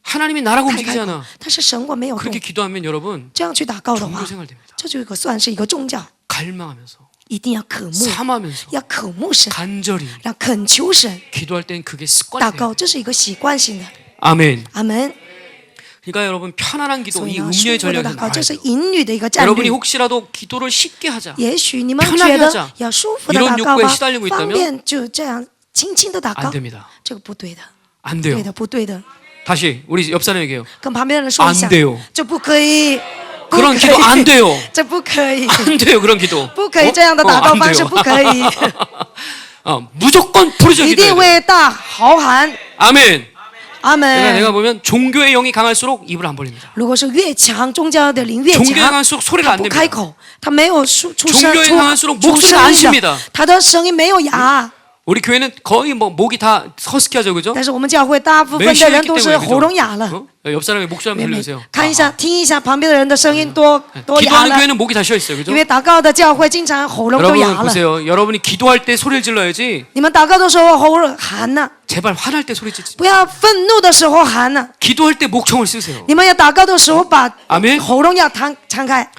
하나님이 나라고 开 움직이지 口 않아. ，但是神我没有动 그렇게 。 기도하면 여러분 这样去祷告的话 종교 ， 생활 됩니다. 这就算是一个宗教， 갈망하면서 一定要渴慕， 삼하면서 要渴慕神， 간절히 让恳求神 기도할 땐 그게 祷 습관이 돼요. 告，这是一个习惯性的。 아멘. 阿门。 그러니까 여러분 편안한 기도 所以 이 呢，舒 음료의 服的 전략이 祷告，这 나와야 是 돼요. 淫女的一个战 여러분이 略。 혹시라도 기도를 쉽게 하자. 也许你们 편하게 觉得 하자 要舒服的 이런 祷告 욕구에 吧 시달리고 ，方 있다면 便就这样轻轻的祷 안 告， 됩니다. 这个不对的， 안 对 돼요. 的，不对的。 다시 우리 옆 사람에게요. 跟旁边的人说一下 안돼요 ，这不可以，不 그런 可 기도 안 以， 돼요. 这不可以， 안 돼요. 그런 기도. 不可以这样的祷告 안 方式， 돼요. 不可以， 무조건 부르짖어 一定 기도해야 돼. 为大豪喊。 아멘. 阿 내가 门。 보면 종교의 영이 강할수록 입을 안 벌립니다. 如果是越强，宗教的灵越 종교에 强， 강할수록 소리가 他 안 不 됩니다. 开口，他没有出声 종교에 강할수록 出 목소리가 안 声音 쉽니다 的，他的声音没有哑。 우리 교회는 거의 뭐 목이 다 허스키하죠, 그죠? 但是我们教会大部分的人都是喉咙哑了。 어? 옆 사람의 목소리 한번 妹妹 들려주세요. 看一下，听一下旁边的人的声音多哑 기도하는 了， 교회는 목이 다 쉬어 있어요, 그죠? 因为祷告的教会经常喉咙都 여러분 哑了。 보세요. 여러분이 기도할 때 소리를 질러야지. 你们祷告的时候喉咙喊呢， 제발 화날 때 소리 지르지. 不要愤怒的时候喊呢。 기도할 때 목청을 쓰세요. 你们要祷告的时候把 아멘. 喉咙要敞开，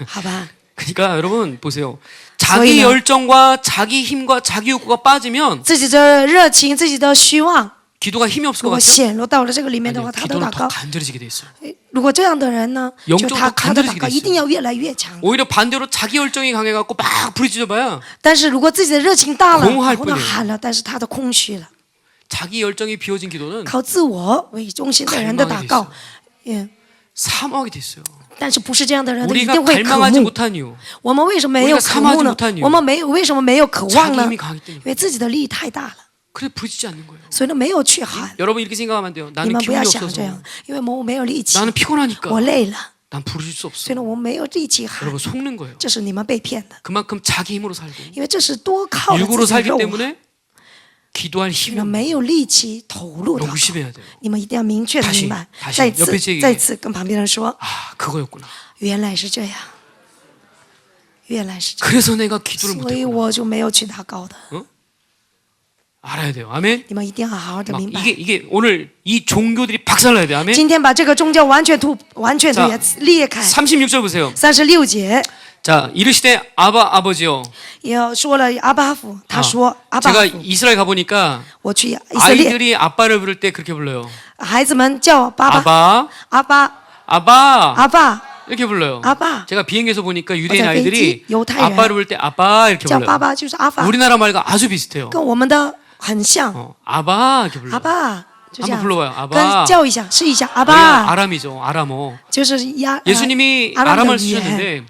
好吧？ 그러니까 여러분 보세요. 저희는- 자기 열정과 자기 힘과 자기 욕구가 빠지면 自己的热情、自己的虚妄， 기도가 힘이 없을 如 것 果 같아요. 显露到了这个里面的 아니요, 话，他的 기도는 祷 더 告， 간절해지게 돼 있어요. 如果这样的人呢， 영적으로 就他的祷 간절해지게 告 돼 一定要越来越强。 오히려 반대로 자기 열정이 강해갖고 막 부르짖어봐야 但是如果自己的热情大了， 공허할 然后呢 뿐이에요 喊了，但是他的空虚了， 자기 열정이 비워진 기도는 靠自我为中心的人的祷告，사모하게 됐어요. 但是不是这样的人，他一 우리가 定会渴 갈망하지 慕。 못한 이유 我们为什么没有 우리가 渴慕 삼하지 呢 못한 이유 ？我们为什么没有渴望 자기 呢？ 힘이 강하기 因 때문에 为自己的力太大了， 그래 부르짖지 않는 거예요. 所以呢没有去喊。 여러분 이렇게 생각하면 안 돼요. 你 나는 们不要 기운이 想这 없어서 样，因为我没有力气， 나는 피곤하니까 我累了， 난 부르짖을 수 所 없어. 以呢我没有力气喊。 여러분 속는 거예요. 这是你们被骗的， 그만큼 자기 힘으로 살고 因为这是多靠了 육으로 自己的 살기 肉啊， 때문에 기도할 所以 힘이 呢 없는 没有力气投入 거예요. 祷告。 조심해야 돼요. 你们一定要明确的明白。 다시 再 옆에 次 얘기해. 再次跟旁边人说， 아 그거였구나. 原来是这样，原来是这样， 그래서 내가 기도를 所以 못했구나. 我就没有去祷告的。 알아야 돼요. 아멘. 你们一定要好好的 막 明白。 이게 오늘 이 종교들이 박살나야 돼. 아멘. 今天把这个宗教完全的裂开。 36절 보세요. 36节 자 이르시되 아바 아버지요. 也说了阿巴父，他说阿巴 제가 父， 이스라엘 가보니까 我去以色列， 아이들이 아빠를 부를 때 그렇게 불러요. 孩子们叫爸爸， 아바 阿巴， 아바 阿爸， 이렇게 불러요. 아바. 제가 비행기에서 보니까 유대인 어차피 아이들이猶太人 아빠를 부를 때 아빠 이렇게 叫 불러요. 爸爸就是阿法， 우리나라 말과 아주 비슷해요. 跟我们的很像。 아바 이렇게 불러요. 阿爸，就这 한번 样 불러봐요. 子， 아바. 跟叫一下，试一下，阿 여기가 爸， 아람이죠. 아람어. 就是예수님이 阿拉的 아람을 语言。 쓰셨는데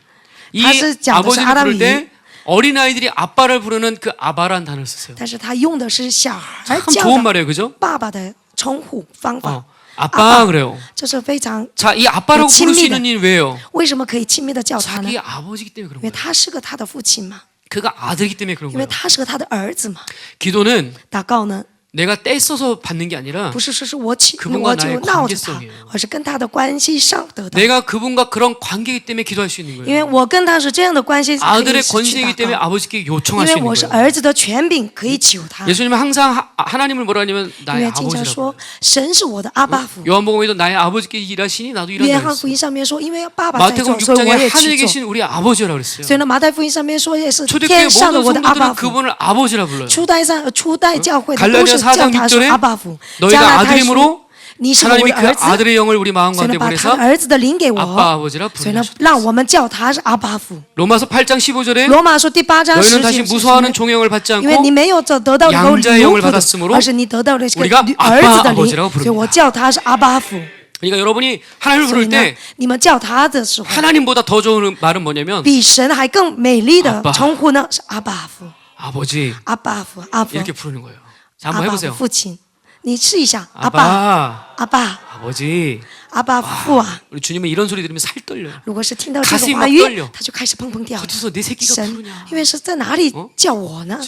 이 다讲的是 아버지를 부를 아람이. 때 어린 아이들이 아빠를 부르는 그 아바란 단어를 쓰세요. 但是他用的是小孩 참 叫 좋은 的 말이에요, 그죠? 爸爸的称呼方法， 아빠 그래요. 这是非常 자, 이 아빠라고 부를 수 친밀한. 있는 이유 왜요? 为什么可以亲密的叫他呢？ 자기 아버지기 때문에 그런 因为 거예요. 他是个他的父亲嘛， 그가 아들이기 때문에 그런 因为 거예요. 他是个他的儿子嘛。 기도는 祷告呢， 내가 떼써서 받는 게 아니라 不是说是我그분과 就 나의 闹着他 관계성이에요 ，而是跟他的关系上得到。 내가 그분과 그런 관계이기 때문에 기도할 수 있는 因为 거예요. 我跟他是这样的关系，可以 아들의 去 권세이기 祷 때문에 告。 아버지께 因 요청할 수 为 있는 我是 거예요. 儿子的权柄，可以求他。 예수님은 항상 하나님을 뭐라 하냐면 因 나의 为经常 아버지라고. 说神是我的阿爸父。 요한복음에도 나의 아버지께 일하시니 나도 约 일한다 翰福 그랬어요. 音上面说，因为爸爸在 마태복음 做，所以我 6장에 也 하늘에 去做。 계신 우리 아버지라고 그랬어요. 所以呢，马太福音上面说也是 초대교회 天上的 모든 我的阿爸 성도들은 父。 그분을 아버지라 불러요. 初代教会的 갈라디아 都是叫 4장 他说 6절에 阿爸父。 너희가 加拉太书 아들이므로 你是我的 하나님이 그 儿子， 아들의 영을 우리 마음 所以 가운데 呢，把他 보내서 的儿子的灵给 아빠 我， 아버지라 所以呢 부르셨다. ，让我们叫他是阿巴父。 로마서 8장 15절에 罗马书第8章 너희는 다시 10节， 무서워하는 종영을 받지 因为你 않고 没有得到这个 양자의 奴 영을 仆的 받았으므로 而是你得到了这个 우리가 儿子的 아빠 灵， 아버지라고 所以我 부릅니다. 叫他是阿巴父。 그러니까 여러분이 하나님을 所以 부를 呢 때 ，你们叫他的时候， 하나님보다 더 좋은 말은 뭐냐면 比神还更美丽的 아빠 称呼呢是阿巴父， 아버지 阿巴父，阿父， 이렇게 부르는 거예요. 자, 阿 한번 巴父 해보세요. 父亲。你试一下，阿爸， 아빠 阿爸， 아버지. 阿爸父啊！ 우리 주님은 이런 소리 들으면 살 떨려요. 如果是听到这 가슴이 个 막 话语 떨려 ，他就开始砰砰跳。 어디서 내 새끼가 神 부르냐. 因为是在哪里叫我呢？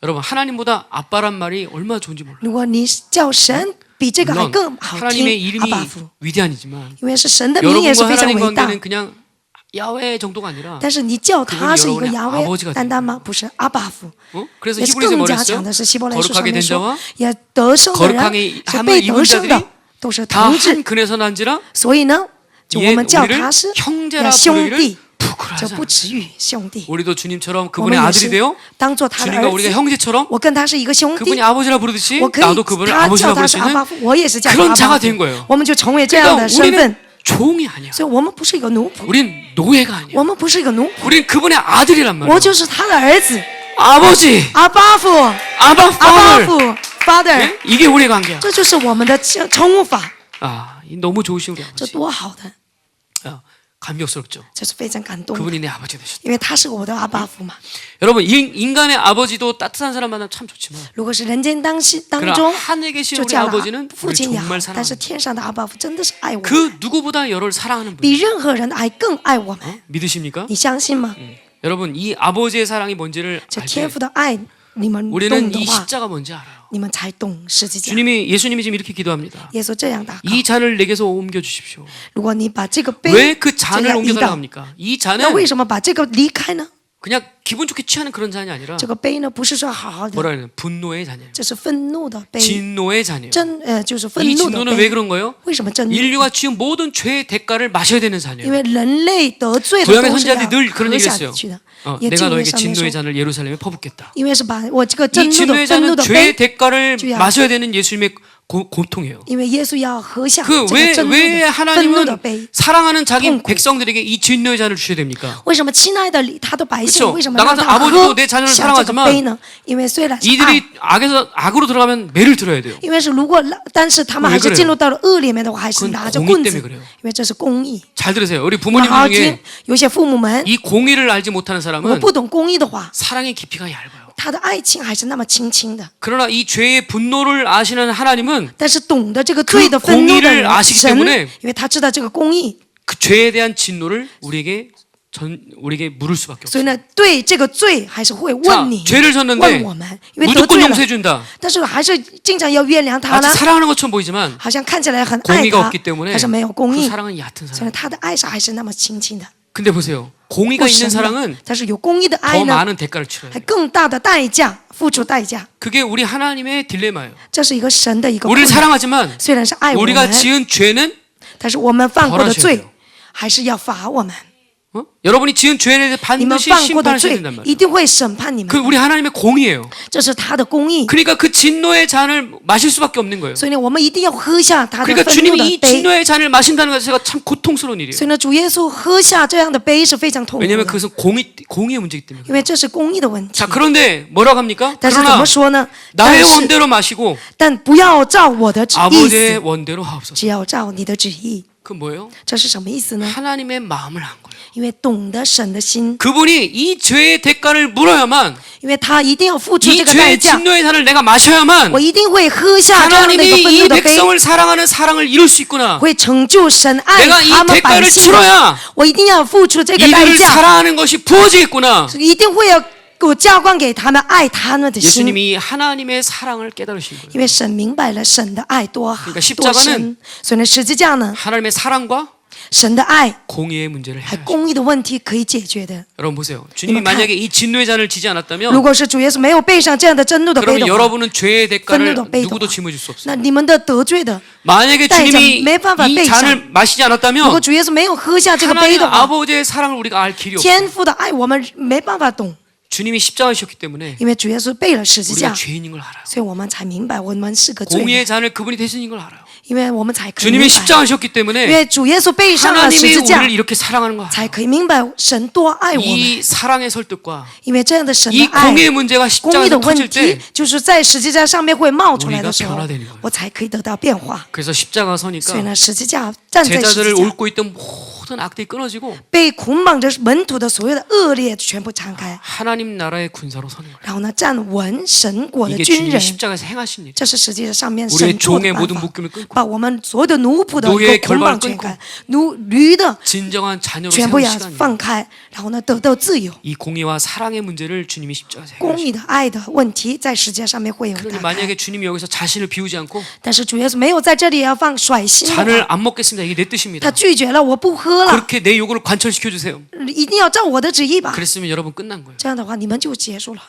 여러분 하나님보다 아빠란 말이 얼마나 좋은지 몰라요. 如果你叫神比这个还 물론 更好 하나님의 听， 이름이 阿爸父， 위대하니지만 因为是神的名也是 여러분과 非常 하나님 伟大。 관계는 그냥 야외 정도가 아니라 但是你叫他是一个雅 그분이여러분의 威 아버지가 单单吗？不是，阿爸父。 그래서 也是 히브리서에 更加 뭐랬어요? 强的是希伯来书上 거룩하게 面 된 说 자와 ，也得生的人 거룩하게 是 함을 被得 입은 生 자들이 的，都是 다 同志 한 。 근에서 난지라 所以呢，就 이에 我们叫 우리를 他是 형제라 兄 부르기를 弟，就 부끄러워하지 不 않아. 止于兄弟。 우리도 주님처럼 我 그분의 们也 아들이 是 되어 当做他的 주님과 儿 우리가 子， 형제처럼 我跟他是一个兄弟 그분이 ， 아버지라 부르듯이 我可以 나도 그분을 他 아버지라 叫他 부를 是 수 阿 있는 巴父，我也是叫他 그런 阿 자가 巴 된 父 거예요. ，我们就成为这样 그러니까 的身份 우리는 。 종이 아니야. 所以我们不是一个奴仆， 우린 노예가 아니야. 我们不是一个奴仆， 우린 그분의 아들이란 我 말이야. 就是他的儿子， 아버지, 阿巴父， 아바 阿巴 father. 父 ，father， 예? 이게 우리의 관계야. 这就是我们的称呼法， 아, 너무 좋으신 우리 这 아버지. 多好的， 아, 감격스럽죠. 这是非常感动的， 그분이 내 아버지 되셨다. 因为他是我的阿巴父嘛。 여러분, 인간의 아버지도 따뜻한 사람 만나면 참 좋지만 如果是人间当中 그러나 하늘에 계신 就 우리 叫了 아버지는 父 우리를 亲也好 정말 ，但是 사랑합니다. 天上的阿巴父真的是爱我们， 그 누구보다 여러를 사랑하는 분. 比任何人的爱更爱我们。 믿으십니까? 你相信吗？ 여러분, 이 아버지의 사랑이 뭔지를 这 알 天 때 父的爱，你们懂 우리는 的 이 话， 십자가 뭔지 알아요. 你们才懂十字架。 예수님이 지금 이렇게 기도합니다. 耶稣这样祷告： 이 잔을 내게서 옮겨 주십시오. 如果你把这个杯 왜 그 这 잔을 样移 옮겨달라고 到， 합니까? 이 那 잔은 为什么把这个离开呢？ 그냥 기분 좋게 취하는 그런 잔이 아니라 这个杯呢，不是说好好 뭐라 的， 그래요? 분노의 잔이에요. 这是愤怒的杯， 진노의 잔이에요. 就是愤 이 怒的 진노는 왜 杯。 그런 거예요? 为什么震怒？ 인류가 지은 모든 죄의 대가를 마셔야 되는 因 잔이에요. 为人类得罪的 구약의 都是要 선지자들이 늘 그런 喝 얘기를 下 했어요. 去的。也 내가 旧约 너에게 上面 진노의 说， 잔을 예루살렘에 퍼붓겠다. 因为是把我这个 이 震怒 진노의 的愤怒 잔은 的 죄의 杯， 대가를 주야. 마셔야 되는 예수님의 고통이에요. 因为耶稣要喝下 그 这个震怒 왜 的愤怒的 하나님은 杯。 사랑하는 자기痛苦。 백성들에게 이 진노의 잔을 주셔야 됩니까? 为什么亲爱的他的百姓 그쵸 为什么 나 让 같은 他 아버지도 喝 내 자녀를 下这个 사랑하지만 杯呢？因为虽然是爱， 이들이 악으로 들어가면 매를 들어야 돼요. 因为是如果但是他们 왜 还是 그래요 进入到了恶里面的话，还是 그건 拿着 공의 棍子， 때문에 그래요. 因为这是公义。 잘 들으세요. 우리 你们 부모님 好好听 중에 ，有些父母们 이 공의를 알지 못하는 如果 사람은 不懂公义的话， 사랑의 깊이가 얇아요. 他的爱情还是那么轻轻的。 그러나 이 죄의 분노를 아시는 하나님은 但是懂得这个罪的愤怒的 공의를 人， 아시기 神， 때문에 因为他知道这个公义， 그 죄에 대한 진노를 우리에게 물을 수밖에 所以 없어요. 呢，对这个罪还是会 자, 问你， 죄를 问 졌는데 我们，因为得 무조건 罪了， 용서해준다. 但是还是经常要原谅他 마치 了， 사랑하는 것처럼 보이지만 好像看起来很爱 공의가 他 없기 ， 때문에 但是没有公 그 义， 사랑은 얕은 所以 사랑. 他的爱上还是那么轻轻的。 근데 보세요. 공의가 不 있는 神的 사랑은 但是有公义的爱 더 呢， 많은 대가를 치러야 还 돼요. 更大的代价，付出代价， 그게 우리 하나님의 딜레마예요. 这是一个神的一个 우리를 困难。 사랑하지만 虽然是爱我 우리가 们， 지은 죄는 但是我们犯过的 벌하셔야 罪 돼요 ，还是要罚我们。 여러분이 지은 죄에 대해서 你们 반드시 犯过的 심판하셔야 罪 된단 一 말이에요. 定会审判你 그 们， 우리 하나님의 공의예요. 这是他的公义。 그러니까 그 진노의 잔을 마실 수밖에 없는 거예요. 所以呢，我们一定要喝下他的 그러니까 愤怒 주님이 的 이 杯。 진노의 잔을 마신다는 것 자체가 참 고통스러운 일이에요. 所以呢，主耶稣喝下这样的杯是非常痛苦 왜냐하면 的， 그것은 공의의 문제이기 때문에. 因为这是公义的问题 자 。 그런데 뭐라고 합니까? 但是怎 그러나 么说呢？ 나의 但是 원대로 마시고 但不要照我的意 아버지의 思， 원대로 하옵소서. 只要照你的旨意。 그 뭐예요? 这是什么意思呢？ 하나님의 마음을 한 거예요. 因为懂得神的心， 그분이 이 죄의 대가를 물어야만 因为他一定要付出 이 这个代 죄의 价， 진노의 잔을 내가 마셔야만 我一定会喝下这样的一个 하나님이 愤 이 怒的杯， 백성을 사랑하는 사랑을 이룰 수 있구나. 会成就神爱 내가 이 他们百 대가를 姓。 치러야 我一定要付出这个代 이들을 价， 사랑하는 것이 부어지겠구나. 一定会要给我浇灌给他们爱他们的心。 예수님이 하나님의 사랑을 깨달으신 거예요. 因为神明白了神的爱多好 그러니까 多 십자가는 深，所以呢，十字架呢， 하나님의 사랑과 神的爱 공의의 문제를 还 해결하죠. 公义的问题可以解决的。 여러분 보세요. 주님이 이만 가- 만약에 이 진노의 잔을 지지 如 않았다면 果是主耶稣没有背上这样的真怒的杯 그러면 的话， 여러분은 죄의 대가를憤怒的杯的 누구도 话， 짊어질 수 없어요. 那你们的得罪的， 만약에 代价 주님이 没办法 이 背上。 잔을 마시지 如果 않았다면 主耶稣没有喝下这个杯 하나님 的话， 아버지의 사랑을 우리가 알 길이 없어요. 天父的爱我们没办法懂， 주님이 십자가셨기 때문에 因为主耶稣背了十字 우리가 架， 죄인인 걸 알아요. 所以我们才明白我们是个罪人。 공의의 잔을 그분이 대신인 걸 알아요. 因为我们才可以 주님이 明白， 십자가셨기 因 때문에 为主耶稣背上了十 하나님이 字架 우리를 ， 이렇게 사랑하는 거. 才可以明白神多爱我们。 이 사랑의 설득과 因为这样的神 이 的爱， 공의의 문제가 公义的 십자가에서 问 터질 题 때 ，就是在十字架上面会冒出来的时候 우리가 변화되는 거예요 ，我才可以得到变化。 그래서 십자가 所以 서니까 呢，十字架站在十 제자들을 字架， 옳고 있던 모든 악들이 끊어지고 被捆绑着门徒的所有的恶劣全部敞开， 하나님 나라의 군사로 서는 거예요. 然后呢，站稳神国的 이게 军 주님이 人。 십자가에서 행하신 일. 这是实际上上面 우리의 神做的 종의 办 모든 法， 묶임을 끊고 把我们所有的奴仆的 노예의 一个捆 결박을 绑全 끊고 开，驴的 진정한 자녀로 全部 세운 要 시간이에요. 放开，然后呢得到自由。 이 공의와 사랑의 문제를 주님이 십자가에서 公 해결하시고 义的爱的问题在世界上面会有 그러니 打开， 만약에 주님이 여기서 자신을 비우지 않고 但是主耶稣没有在这里要放甩心的 잔을 话， 안 먹겠습니다. 이게 내 他 뜻입니다. 拒绝了，我不喝了， 그렇게 내 요구를 관철시켜 주세요. 一定要照我的旨意吧。 그랬으면 여러분 끝난 거예요. 这样的话，你们就结束了，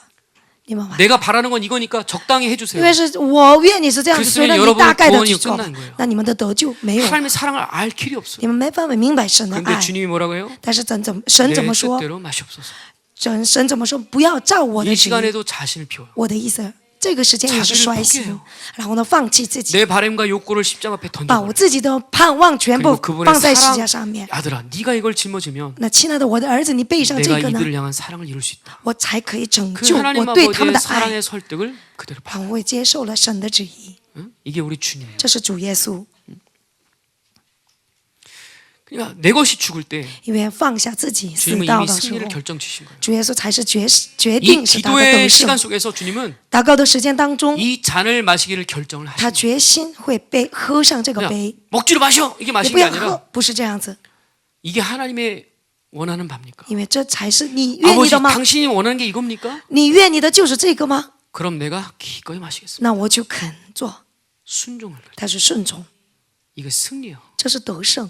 你们完。 내가 바라는 건 이거니까 적당히 因 해주세요. 为是我愿你是这样子，所以呢，你大概的去做吧，那你们的得救没有， 하나님의 사랑을 알 길이 없어요. 你们没办法明白神的 그런데 爱。 주님이 뭐라고 해요? 但是神怎 내 么说？ 뜻대로 마시옵소서. 神怎么说？不要照我 이 的旨意。 시간에도 자신을 비워요. 我的意思，这个时间也是 자기를 摔 포기해요 心，然后呢，放弃自己， 내 바램과 욕구를 십자가 앞에 把我 던져버려요. 自己的盼望全部 그리고 그분의 放在十字 사랑 架上面。 아들아 네가 이걸 짊어지면 那亲爱的我的儿子，你背上这 내가 个呢， 이들을 향한 사랑을 이룰 수 있다. 我才可以拯 그 救 하나님 我对他们 아버지의 的爱， 사랑의 설득을 그대로 받아. 我会接受了神的旨意。 응? 이게 우리 주님이에요. 这是主耶稣， 그러니까 내 것이 죽을 때 因为放下自己死 주님은 道 이미 的时 승리를 候， 결정지신 거예요. 主耶稣才是决 이 定是他的 기도의 得 시간 胜。 속에서 주님은 祷告的时间当中， 이 잔을 마시기를 결정을 他 하십니다. 决心会被喝上这个 그냥 杯， 먹지를 마셔 이게 你 마신 不 게 要 아니라 喝，不是这样子， 이게 하나님의 원하는 바입니까? 因为这才是你愿意 아버지 的吗？ 당신이 원하는 게 이겁니까? 你愿意的就是这个吗？ 그럼 내가 기꺼이 마시겠습니다. 那我就肯做。 순종을. 他是顺从， 이게 승리예요. 这是得胜。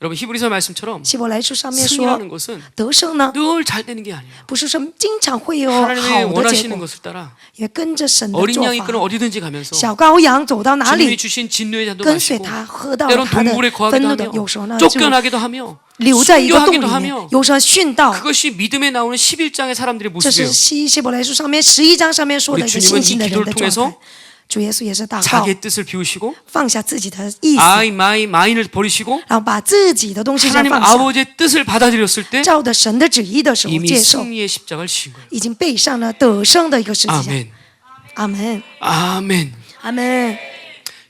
여러분 히브리서 말씀처럼 希伯来书上面说， 승리라는 것은 得胜呢， 늘 잘 되는 게 아니에요. 不是说经常会有 하나님이 好的结 원하시는 果， 것을 따라 也跟着神的 어린 做 양이 이끄는 法。 어디든지 가면서 小羔羊走到哪 주님이 里， 주신 진노의 잔도 跟随 마시고 他，喝到 때론 他的 동굴에 愤 거하기도 怒的，有时候 하며 呢就 쫓겨나기도 하며 留在一个洞里 순교하기도 面 하며 ，有时候殉道。 그것이 믿음에 나오는 11장의 사람들의 这是 모습이에요. 希伯来书上面11章上面说的 우리 一个 주님은 信心的 이 人 기도를 的状 통해서 态。主耶稣也是祷告， 자기의 뜻을 비우시고 放下自己的意思， I, my, mine을 버리시고 然后把自己的东西先 하나님 放下， 아버지의 뜻을 받아들였을 때 照着神的旨意的时候 이미 接受， 승리의 십자가를 지신 거예요. 已经背上了得胜的一个十字架。 아멘. 阿门， 아멘. 阿门。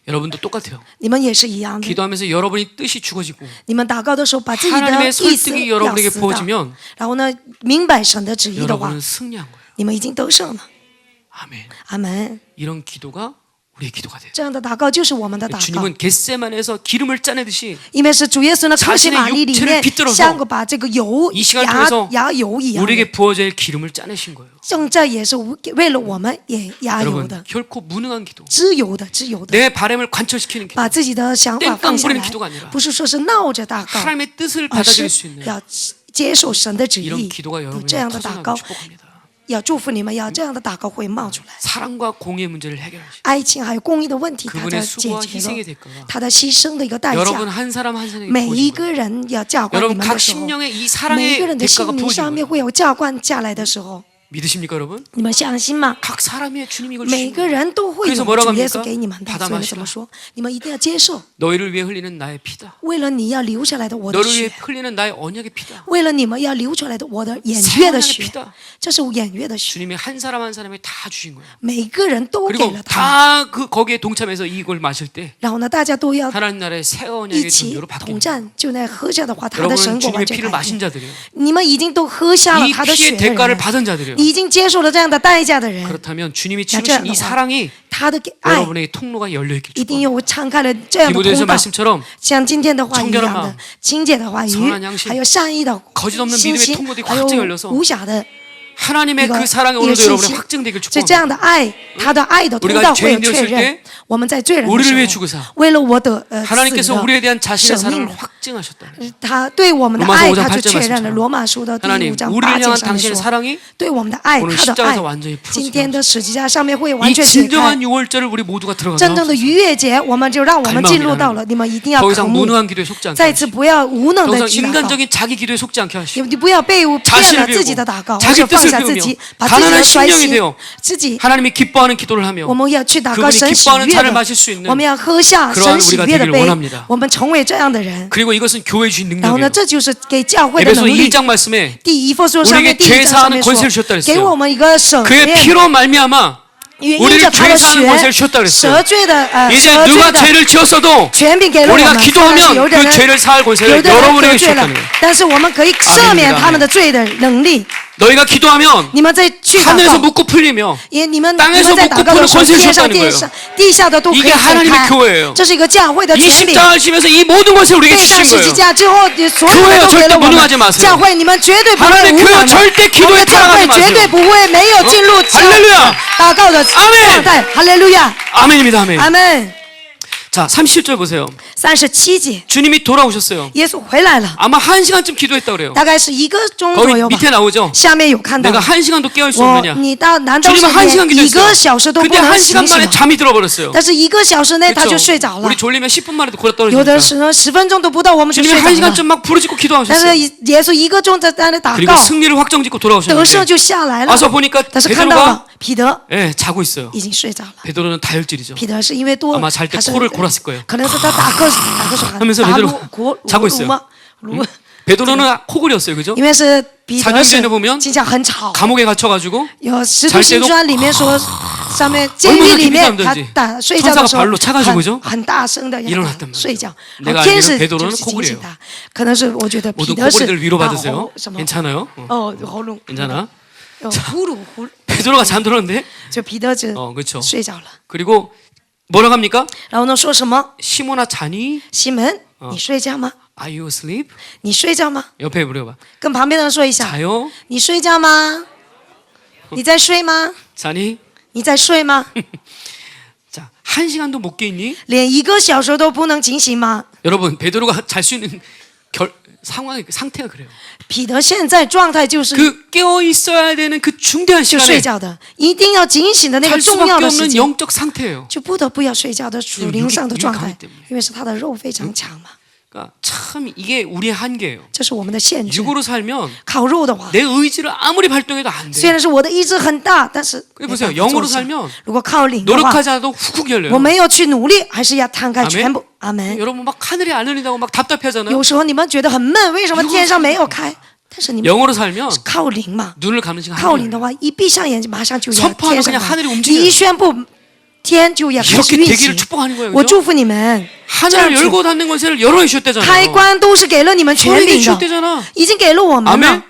여러분도 똑같아요. 你们也是一样的。 기도하면서 여러분의 뜻이 죽어지고 你们祷告的时候，把自己的 하나님의 意思 설득이 要 여러분에게 死掉， 부어지면 然后呢，明白神的旨意的话， 여러분은 승리한 거예요. 你们已经得胜了。 아멘. 阿门。 이런 기도가 우리의 기도가 돼요. 这样的祷告就是我们的祷告， 주님은 겟세만에서 기름을 짜내듯이 因为是主耶稣呢，克西玛丽里 자신의 面 육체를 빗들어서 像个把这个油 이 시간을 压 통해서 压油一样的， 우리에게 부어질 기름을 짜내신 거예요. 正这也是为了我们也压油 여러분 的， 결코 무능한 기도, 只有的，只有的。 내 바램을 관철시키는 기도, 把自己的想法放下 땡깡부리는 来 기도가 아니라 ，不是说是闹着祷告， 하나님의 뜻을 而 받아들일 是 수 있는 要接受神的旨 이런 意。 기도가 有 여러분에게 这样的祷 터져나고 告， 축복합니다. 要祝福你们，要这样的祷告会冒出来。 사랑과 공의의 문제를 해결하시. 爱情还有公益的问题，他 그분의 的 수고와 解决 희생의 了， 대가가 他的牺牲的一个代 여러분 价。 한 사람 한 사람에게 每一 부어진 个 거예요. 人要教官你 여러분 们 각 的时候， 심령에 이 每 사랑의 个人的 대가가 心灵 부어진 上面 거예요. 会有教官下来的时候， 믿으십니까 여러분? 你们相信吗？ 각 사람이 주님이 이걸 每 주신 个 거예요. 人都会 그래서 有 뭐라고 主耶稣 합니까? 给你们的， 받아 所以 마시라. 怎么说？你们一定要接受， 너희를 위해 흘리는 나의 피다. 为了你要流下来的我的 너를 위해 血， 흘리는 나의 언약의 피다. 为了你们要流出来的我的偃 새 月的 언약의 血， 피다. 这是偃月的血， 주님이 한 사람 한 사람에 다 주신 거예요. 每个人都给 그리고 了他， 다 그 거기에 동참해서 이걸 마실 때 然后呢，大家都要 하나님 나라의 새 一 언약의 起 존재로 同 바뀝니다. 站，就那喝下的话，他的神 여러분은 国完 주님의 全 피를 改 마신 变。 자들이에요. 你们已经都喝下了 이 他的 피의 血的 대가를 人， 받은 자들이에요. 已经接受了这样的代价的人， 그렇다면 주님이 자, 치르신 이 자, 사랑이 他的爱 여러분의 통로가 열려 있길 一定 축복합니다. 有敞开了这样的 디모데후서 通道， 말씀처럼 像今天的话语一 청결한 样 마음 的清洁的话语 선한 양심 ，还有善意的 거짓 없는 信 믿음의 心 통로들이 ，还有 확증 열려서 无瑕的 하나님의 一个 그 사랑이 一个 오늘도 信 여러분의 息。 확증되길 就这样 축복합니다. 的爱，他的爱的通 우리가 道会有 죄인되었을 确认 때 。我们在罪人的 우리를 时 위해 候 죽으사 ，为了我的死 하나님께서 的 우리에 대한 자신의 生命 사랑을 的， 확증하셨다는 거예요. 他对我们的 로마서 爱 5장 他 8절 就确认了。 말씀처럼 罗马书的第5 하나님 章 우리를 8节 향한 上面 당신의 说， 사랑이 对我们的爱， 오늘 他的 십자가에서 爱， 완전히 今 풀어지게 天的十字架上面会 이 完全解开。 진정한 유월절을 우리 모두가 真正的 들어가서 逾越节，我们就让我们进入到了，你们一定要 더 渴 이상 慕， 무능한 기도에 속지 않게 再次 하시고 不要无能 더 的 이상 去祷告， 인간적인 자기 기도에 속지 않게 하시고 你不要被骗了自己的祷告，而是放下自己，把自己的衰心，自己。 하나님이 기뻐하는 기도를 하며 我们要去祷告 그분이 神喜 기뻐하는 悦 잔을 的， 마실 수 있는 我们要喝下 그러한 神喜 우리가 悦的 되기를 杯 원합니다. ，我们成为这样的人。 그리고 이것은 교회 주신 然后呢， 능력이에요. 这就是给教会的 에베소 能力。 1장 말씀에 第一书上面 우리에게 第1章上 죄사하는 面 권세를 说 주셨다 ，给 그랬어요. 我们一个手 그의 链， 피로 말미암아 因 우리를 着他的 죄사하는 권세를 血， 주셨다 그랬어요. 蛇罪的 이제 蛇 누가 罪的 죄를 지었어도 权柄给了我 우리가 们。但是 기도하면 有的 그 人 죄를 사할 有 권세를 的人得 여러분에게 罪了 주셨다는 거예요. ，但是我们可以赦免他们的罪的能力。 너희가 기도하면 你们再去祷 하늘에서 告， 묻고 풀리며 也你们 땅에서 在祷告的时候， 묻고 푸는 天上 권세를 地 주셨다는 上地下的都可以 이게 解 하나님의 开 교회예요. 。这是一个教会的 이 权柄。 십자가를 지면서 이 모든 것을 우리에게 背上 주신 十字 거예요. 架之后，所有的都给了我 교회가절대무능하지 们。 마세요. 教会，你们绝对不会 하나님의 无 교회가 能的。 절대 我 기도에 们的教会 타락하지 绝对 마세요. 不会没有进入 할렐루야 祷告的状 아멘 态。哈利路亚， 아멘입니다. 아멘. 阿门。 자, 37절 보세요. 37节， 주님이 돌아오셨어요. 耶稣回来了， 아마 1시간쯤 기도했다 그래요. 大概是1个钟左 거기 右吧。 밑에 나오죠. 下面有看到 내가 1시간도 깨어 있을 수 我， 없느냐. 你难道 주님은 是 1시간 连1个 기도했어요. 小时都不 근데 能 1시간 醒醒 만에 吗？ 잠이 들어버렸어요. 但是1个小时内他 그렇죠? 就睡着了 우리 。 졸리면 10분 만에도 고라 有的 떨어지니까. 时候10分钟都不到，我们就 주님이 睡着了。 1시간쯤 막 부르짖고 但是 기도하셨어요. 耶稣1个钟在那祷 그리고 告， 승리를 확정짓고 得胜 돌아오셨는데 就下来了。 와서 보니까 但是看到 베드로가 了彼得 예, 자고 있어요. 已经睡着了。 베드로는 다혈질이죠. 彼得是因为多， 아마 잘 때 他是 코를 골았을 거예요. 可能是他打瞌睡， 하면서 打 베드로가 鼓 자고 있어요. 吗？炉， 베드로는 코골이었어요. 그죠? 因为是彼得是 사도행전에 보면 经常很吵。 감옥에 갇혀가지고 有《使徒行传》里面说，上面监狱 얼마나 里面 깊이 他 잠들지 打睡觉的时候 천사가 발로 차가지고 그죠? 很大声的 일어났단 말이에요. 睡觉， 내가 然后天 알기로는 使 베드로는 就是警醒 코골이에요. 他。可能是我觉得彼 모든 得是 코골이들 위로받으세요. 什么 괜찮아요? 喉咙 괜찮아? 呼噜 베드로가 잠들었는데 就彼得就 그렇죠. 睡着了。 그리고 뭐라고 합니까? 然后呢说什么？ 시몬아 자니? 西门，你睡觉吗？ Are you asleep? 你睡觉吗？ 옆에 물어봐. 跟旁边的人说一下， 자요? 你睡觉吗？你在睡吗？ 자니? 你在睡吗？ 자, 1시간도 못 깨있니? 连1个小时都不能警醒吗？ 여러분, 베드로가 잘 수 있는 상황이 상태가 그래요. 彼得现在状态就是 그 깨어 있어야 되는 그 중대한 就睡 시간에 觉的，一定要警醒的那个 잘 重要 수밖에 的时 없는 间， 영적 상태예요. 就不得不要睡觉的属灵上的状 육이 态 강하기 때문에 ，因为是他的肉非常强嘛， 그러니까 참 이게 우리의 한계예요. 这是我们的限制。 육으로 살면 靠肉的话， 내 의지를 아무리 발동해도 안 虽 돼. 然是我的意志很大，但是 그게 没 보세요. 办法 영으로 做下 살면 如果靠灵的话， 노력하지 않아도 훅훅 열려요. 我没有去努力，还是要摊开 아멘 全部。阿门。 여러분 막 하늘이 안 열린다고 막 답답해하잖아요. 有时候你们觉得很闷，为什么天上没有开？但是你们 영으로 살면 靠灵嘛， 눈을 감는 시간 靠 하늘이 灵的话，一闭上眼睛，马上就要 선포하면 天上 그냥 来 하늘이 你 움직여요. 一宣布，天就要开始 이렇게 运 되기를 行。 축복하는 거예요. 我 그죠? 祝福你们，这样 하늘을 子 열고 닫는 권세를 열어 주셨대잖아요. 开关都是给了你们权 저에게 柄的， 주셨대잖아. 已经给了我们 아멘. 了。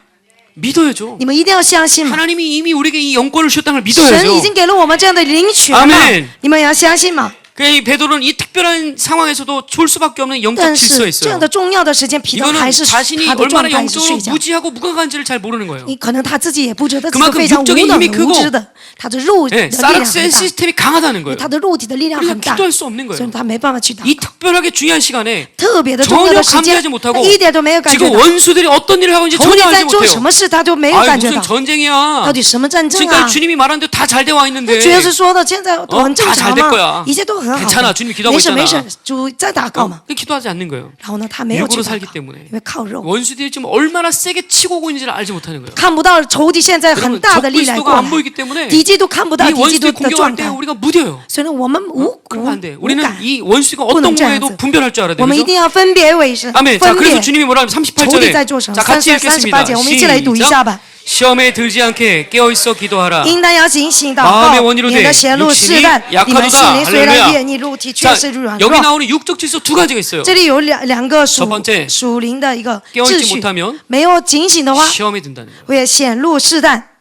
믿어야죠. 你们一定要相信嘛， 하나님이 이미 우리에게 이 영권을 주셨다는 걸 神 믿어야죠. 已经给了我们这样的灵权嘛 아멘 ，你们也要相信嘛。 그러니까 이 베드로는 이 특별한 상황에서도 졸 수밖에 없는 영적 但 질서에 是这样 있어요. 的重要的时间，彼得 이거는 还是 자신이 他的状 얼마나 态是 영적으로 睡觉。 무지하고 무감한지를 잘 모르는 거예요. 你可能他自己也不知道自己 그만큼 非常无 육적인 能 힘이 无 크고 知的，他的肉的 예, 力量 사락센 很大， 시스템이 강하다는 거예요. 他的肉体的力量 그러니까 很大， 기도할 수 없는 所以 거예요. 他没办法去祷 이 告。 특별하게 중요한 시간에 特别的重要 전혀 的时间 감지하지 못하고 ，一点都没有感觉 지금 到。 원수들이 어떤 일을 하고 있는지 仇敌 전혀 在 알지 做什 못해요. 么事，他都没有 아 感觉 무슨 到。 전쟁이야. 到底什么战争 지금까지 啊？ 주님이 말한 대로 다 잘 되어 있는데 主耶稣说的，现在都很正 다 常 잘 될 거야 嘛，一切都很好 괜찮아 的。 주님이 기도하고 没事没 있잖아. 事，主在祷告嘛。 기도하지 않는 거예요. 然后呢，他没有去 육으로 祷 살기 告， 때문에 因为靠肉 원수들이 지금 얼마나 세게 치고 오고 있는지를 알지 못하는 거예요. 看不到仇敌现在很 여러분 大的力量 적그리스도가 过 안 来， 보이기 때문에 敌基督看不到 이 敌基督 원수들이 的 공격할 状 때 态， 우리가 무뎌요. 所以呢，我们 그러면 안 돼. 无 우리는 感， 이 원수가 不能 어떤 这样 거에도 子。 분별할 줄 알아야 我们一 돼요. 定要分别为圣， 아멘. 자, 分 그래서 别 주님이 뭐라 하면 仇敌在 38절에 做什么。 자, 같이 38 읽겠습니다. 节，我们一起来读一下吧。 시험에 들지 않게 깨어 있어 기도하라. 应当要警醒祷 마음의 告， 원이로 免得 돼 显露试 육신이 探。你们心 약하도다. 灵虽然 할렐루야. 越逆，肉体却 자, 是软 여기 弱。 나오는 육적 질서 두 가지가 있어요. 这里有两个属 첫 번째 属灵的一个 깨어있지 秩序 못하면 ，没有警醒的话， 시험에 든다는 거예요. 会显露试探。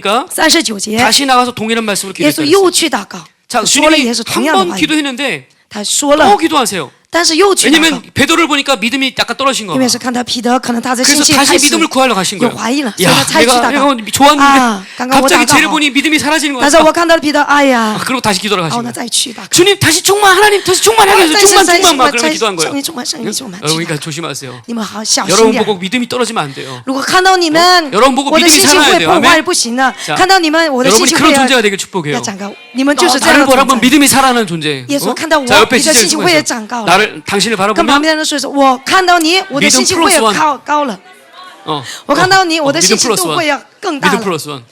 보니까 39节， 다시 나가서 동일한 말씀을 耶稣 기도했어요. 又去祷告， 자, 说了 주님이 也是同 한 样的 번 话语， 기도했는데 他说 또 了， 기도하세요. 但是又去祷告， 왜냐면 베드로를 보니까 믿음이 약간 떨어진 거 因 봐. 为是看到彼得可能他的信 그래서 心 다시 开始 믿음을 구하러 가신 有 거예요. 怀疑了，所以 야, 他才去祷 내가 告。 좋았는데 啊，刚刚我 갑자기 祷告 쟤를 好， 보니 믿음이 사라지는 거야. 但是我看到彼得，哎呀， 그리고 다시 기도를 然后 가신 呢 거예요. 再去祷告。 주님 다시 충만 하나님 다시 충만하게 해서 再是 충만 막 그러면서 기도한 圣 거예요. 灵充满，圣灵充满。 여러분 去祷 그러니까 告 조심하세요. 你们好小心 여러분 点。 보고 믿음이 떨어지면 안 돼요. 如果看到你们， 여러분 보고 我的 믿음이 信心 살아야 会 돼요. 破 아멘. 坏不行的。 자, 看到你们，我的信 여러분이 心 그런 会 존재가 되길 축복해요. 要长高。你们就是这样 나를 的 바라보면 存在。 믿음이 살아나는 존재. 耶稣看到我， 자, 옆에 你的信 지지해 心会也 주면서 长高了。 나를 당신을 跟旁 바라보면 边的人说一说，我看到你，我的信心会也高了。 我看到你，我的信心度会要更大 믿음 了。 플러스 원.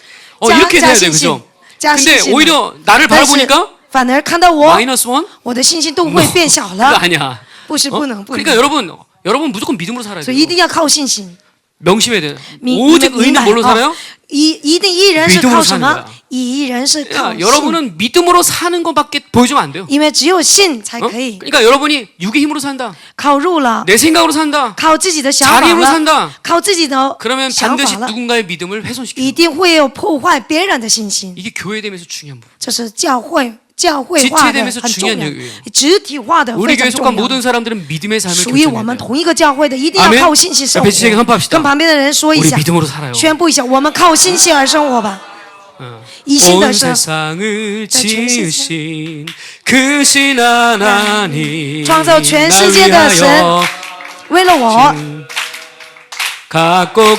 加 이렇게 加 돼야 돼, 信心 그죠? ，加信 근데 心。 오히려 나를 但是 바라보니까 反而看到我， 마이너스 원? 我的信心度会变小 그거 了。 아니야. 不是， 어? 不能，不 그러니까 能。 여러분 무조건 믿음으로 살아야 所以一 돼요. 定要靠信心。 명심해야 돼요. 明 오직 明 의인은 白 뭘로 啊 살아요? 一定一人是 믿음으로 靠什 사는 么 거야 ？一人是靠 야, 信， 여러분은 믿음으로 사는 것밖에 보여주면 안 돼요. 因为只有信才 어? 可以 그러니까 여러분이 육의 힘으로 산다. 靠入了， 내 생각으로 산다. 靠自己的想法 자기 힘으로 了， 산다. 靠自己的 그러면 想 반드시 法了， 누군가의 믿음을 훼손시켜요. 一定会有破坏别人的信心。 이게 교회됨에서 중요한 부분. 这是教会化的 지체됨에서 很重 중요한 要 얘기예요 ，肢体化的 우리 非常 교회 속한 重要 모든 。 사람들은 믿음의 삶을 属于我们 결정해야 돼요. 同一个教会的，一定要 아멘 靠信心生 옆에 지체에게 活。 선포합시다. 跟旁边的人说一 우리 下， 믿음으로 살아요. 宣布一下，我们靠信心而生活吧。 어. 以信 온 的生， 세상을 자, 전 세상. 지으신 그 신 하나님 创造全世 날 界的神 위하여 为了我， 갖고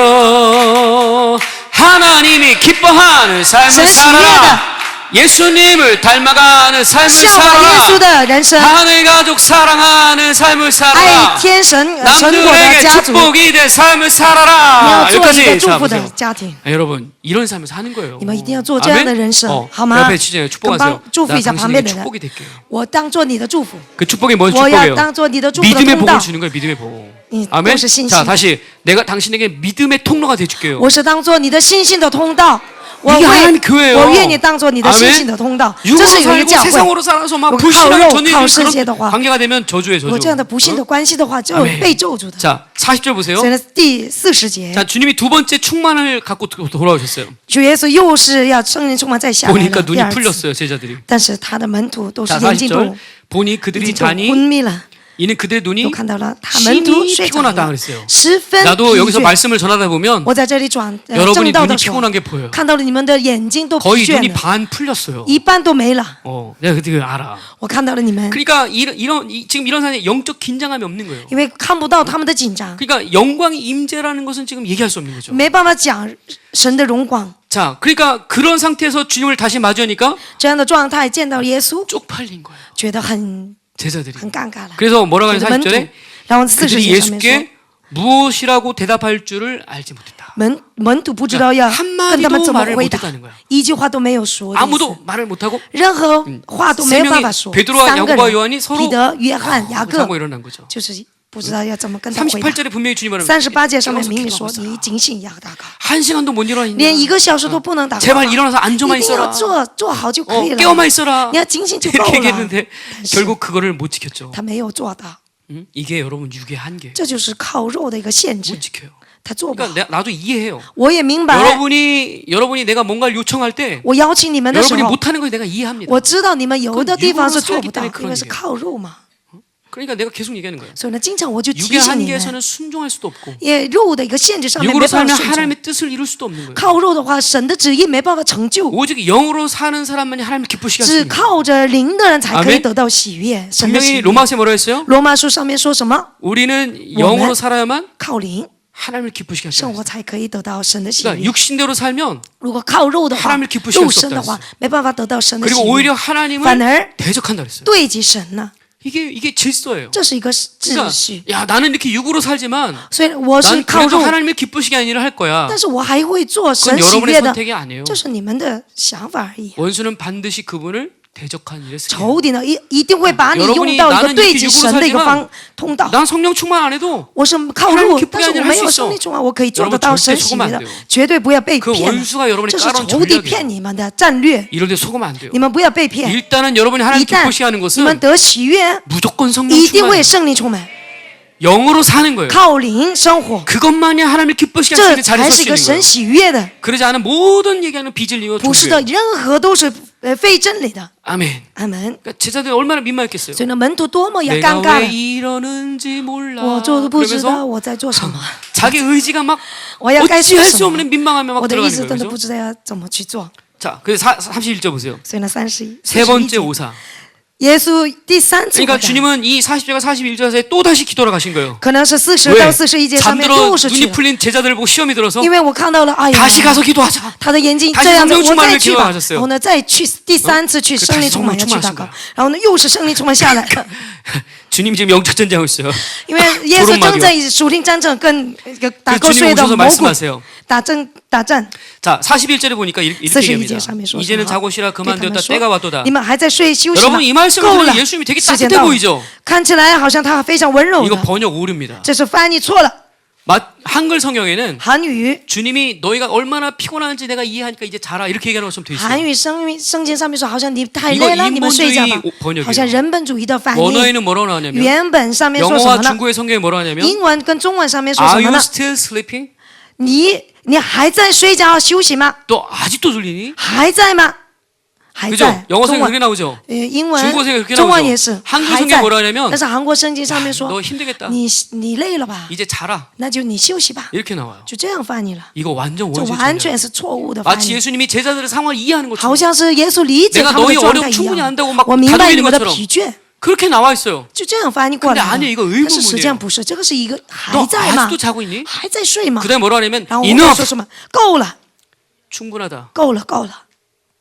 계세요. 하나님이 기뻐하는 삶을 神喜悦的 살아라. 예수님을 닮아가는 삶을 效法耶稣 살아라. 的人生， 하늘 가족 사랑하는 삶을 爱 살아라. 天神神国的 남들에게 家族，你 축복이 될 삶을 要 살아라. 做一个 여기까지 祝 자 福的 보세요. 家庭。 아, 여러분 이런 삶을 사는 거예요. 你们一定要做这样的人生， 아멘? 好吗？ 옆에 지지해요. 跟 축복하세요. 帮祝福 나 一下旁 당신에게 边的人， 축복이 될게요. 我当做你的祝福， 그 축복이 뭘 我要 축복이에요? 当做你的祝福的 믿음의 通道 복을 。 주는 거예요. 믿음의 복. 你 아멘. 都是信心 자 다시 내가 당신에게 믿음의 통로가 돼줄게요. 我是当做你的信心的通道，我 이게 会 하나님 교회예요. 我愿你当做你的信心的通道。这 육으로 是有一个 살고 教会。 세상으로 살아서 막 我靠 불신하고 肉 전쟁이 靠世界的 그런 话， 관계가 되면 저주예요 我 저주. 这样的不信的 어? 关系的话，就 아멘 被咒诅的。 자 40절 보세요. 所以呢，第40节， 자 주님이 두 번째 충만을 갖고 돌아오셨어요. 主耶稣又是要圣灵充满再下来 보니까 了第 눈이 二次， 풀렸어요 제자들이. 但是他的门徒都是 자 眼睛都 40절 보니 已 그들이 经都昏 자니 迷了， 이는 그들의 都 눈이 看到了他门徒 심히 睡着 피곤하다 了， 그랬어요. 十分 나도 疲 여기서 倦。 말씀을 전하다 보면 我在这里正 여러분이 道 눈이 的时候， 피곤한 게 보여요. 看到了你们的眼睛都疲 거의 倦 눈이 了， 반 풀렸어요. 一半都没了。 내가 그때 알아. 我看到了你们， 그러니까 지금 이런 사람이 영적 긴장감이 없는 거예요. 因为看不到他们的紧张， 그러니까 영광의 임재라는 것은 지금 얘기할 수 없는 거죠. 没办法讲神的荣光。 자, 그러니까 그런 상태에서 주님을 다시 마주하니까 这样的状态见到耶稣， 쪽팔린 거예요. 觉得很 제자들이. 尴尬了。 그래서 뭐라고 하냐 门徒 40절에 ，然后40 그들이 节上面说， 예수께 무엇이라고 대답할 줄을 알지 못했다. 门徒不知道要 한 跟他们 마디도 怎么 말을 回答， 못했다는 거야. 一句话都没有说的意思， 아무도 말을 못하고 任何话都没有办法说。 베드로와 三个 야고보와 人， 요한이 서로 彼得、约翰、雅各 하고 ， 일어난 거죠. 就是不知道要怎么跟他回答。 38절에 분명히 주님 말합니다. 38节上面明明 깨어서 说， 기도하고 你警醒要祷告， 한 시간도 못 일어나 있냐? 连1个小时都不能祷告 제발 ， 일어나서 앉아만 一定要 있어라. 做好就可以了。 깨어만 있어라. 你要警醒就够 이렇게 了。 얘기했는데 但是 결국 그거를 못 지켰죠. 他没有做到， 이게 여러분 육의 한계. 这就是靠肉的一个限 못 制， 지켜요. 他做不好。 그러니까 나도 이해해요. 我也明白， 여러분이 내가 뭔가를 요청할 때 我邀请你们的时 여러분이 候， 못하는 걸 내가 이해합니다. 我知道你们有的地方是做不到 그건 ， 육으로 因为是 살기 때문에 靠肉嘛。 그러니까 내가 계속 얘기하는 거예요. 所以呢，经常我就提 육의 醒你们， 한계에서는 순종할 수도 없고 也肉的一个限制上面 육으로 没办法 살면 顺从。 하나님의 뜻을 이룰 수도 없는 거예요. 靠肉的话，神的旨意没办法成就， 오직 영으로 사는 사람만이 하나님을 기쁘시게 只 하십니다. 靠着灵的人才可以 아멘 得到喜悦。神的喜 분명히 悦。 로마서에 뭐라 했어요? 罗马书上面说什么？ 우리는 영으로 살아야만 靠灵 하나님을 기쁘시게 生 하십니다. 活才可以得到神的喜 그러니까 悦。 육신대로 살면 如果靠肉的话 하나님을 기쁘시게 肉 할수 身的 없다 话，没办法得到神的喜 그리고 悦， 오히려 하나님을 反而 대적한다 그랬어요. 对击神呢。 이게 질서예요. 这是一个秩 그러니까 序。 야 나는 이렇게 육으로 살지만 所以我是 난 靠 그래도 肉， 하나님을 기쁘시게 하는 일을 할 거야. 但是我还会做 그건 神喜 여러분의 悦的， 선택이 아니에요. 这是你们的想法而已。 원수는 반드시 그분을 대적한 일에 쓰게. 仇敌呢，一定会把你 여러분이 用到一个 나는 对 이렇게 击 육으로 神的一个 살지만 方通道。 난 성령 충만 안 해도 我是靠 하나님 肉， 기쁘게 但是 하는 我 일을 没 할 有 수 圣 있어 灵充满，我可以做得到 여러분 神 절대 喜 속으면 悦的 안 돼요 ，绝对不要被 그 骗。 원수가 여러분의 这是 깔아놓은 仇敌 전략이에요. 骗你们的战略， 이럴 때 속으면 안 돼요. 你们不要被骗。 일단은 여러분이 一 하나님 旦 기쁘시게 하는 你们 것은 得喜悦， 무조건 성령 一定会 충만. 圣灵充满， 영으로 사는 거예요. 靠灵生活， 그것만이 하나님을 기쁘시게 할 수 这 있는 자리에 才 설 是 수 一个 있는 神 거예요. 喜悦的。 그러지 않은 모든 얘기하는 비질리고 不是的， 종교예요. 任何都是非真理的。 아멘. 阿门。 그러니까 제자들이 얼마나 민망했겠어요. 所以呢，门徒多么要 내가 尴尬 왜 了， 이러는지 몰라. 我就不知道 그러면서 我在做什么， 자기 의지가 막 我要该做 어찌할 什 수 么， 없는 민망함에 막 我的意 들어가는 思真的 거예요. 不 그죠? 知道要怎么去做。 자, 그래서 31절 보세요. 所以呢，31 세 번째 节 오사. 耶稣第三次 그러니까 回答， 주님은 이 40절과 41절에 또 다시 기도를 가신 거예요. 可能是40 왜? 到41节上面 잠들어 又是去 눈이 了， 풀린 제자들을 보고 시험이 들어서 因为我看到了，哎呀， 다시 가서 기도하자. 他的眼睛 다시 这样子， 성령 我 충만을 再去吧， 기도하셨어요. 然后呢，再去第三次去 그 圣灵 다시 充满 성령 要去祷 충만하신 告 거야 ，然后呢，又是圣灵充满下来了， 주님 지금 영적 전쟁하고 있어요. 因为耶稣正在属灵战争跟打 그 瞌 주님 睡的 오셔서 魔鬼 말씀하세요. 打战。 자, 41절에 보니까 이렇게 41 얘기합니다. 节上面说什么？ 이제는 자고 쉬라 对他们 그만되었다 说 때가 왔도다. 你们还在睡休息吗 여러분 이 말씀을 够了 들으면 예수님이 되게 时间 따뜻해 到了 보이죠? 看起来好像他非常温柔 이거 的， 번역 오류입니다. 这是翻译错了。 한글 성경에는 韩语 주님이 너희가 얼마나 피곤한지 내가 이해하니까 이제 자라 이렇게 얘기하는 것처럼 돼 韩 있어요. 语圣经上面说，好像你太 이거 累了，你们睡觉吧 인본주의 번역이에요 ，好像人本主义的翻译。 원어에는 뭐라고 나왔냐면 原本上面说什 영어와 么呢？ 중국의 성경에 뭐라고 하냐면 英文跟中文上面说 Are 什么 you 呢？ still sleeping? 你还在睡觉休息吗？ 너 아직도 졸리니? 还在吗？还 그죠? 在。 영어 中 성경 그렇게 文 나오죠. 英文 중국어성경그렇게 中文 나오죠 也是 한글 还 성경에 在 뭐라 하냐면 但是韩国圣经上面 너 说 힘들겠다. 你累了吧？ 이제 자라. 那就你休息吧， 이렇게 나와요. 就这样翻译了。 이거 완전 这 원죄 完 전이야. 全是错误的翻 마치 译， 예수님이 제자들의 상황을 이해하는 好 것처럼 像是耶稣理解 내가 他们 너희 的状 어려움 态一 충분히 样 안다고 막 。我明白 다독이는 你们的 것처럼 疲倦， 그렇게 나와 있어요. 就这样翻译过来 근데 아니에요. 이거 的。但是实际上 의문문이에요. 不是，这个是一个 너 还在吗 아직도 ？ 자고 있니? 还在睡吗？ 그다음에 뭐라 하냐면 然后我会 enough. 说什么？够了， 충분하다. 够了，够了。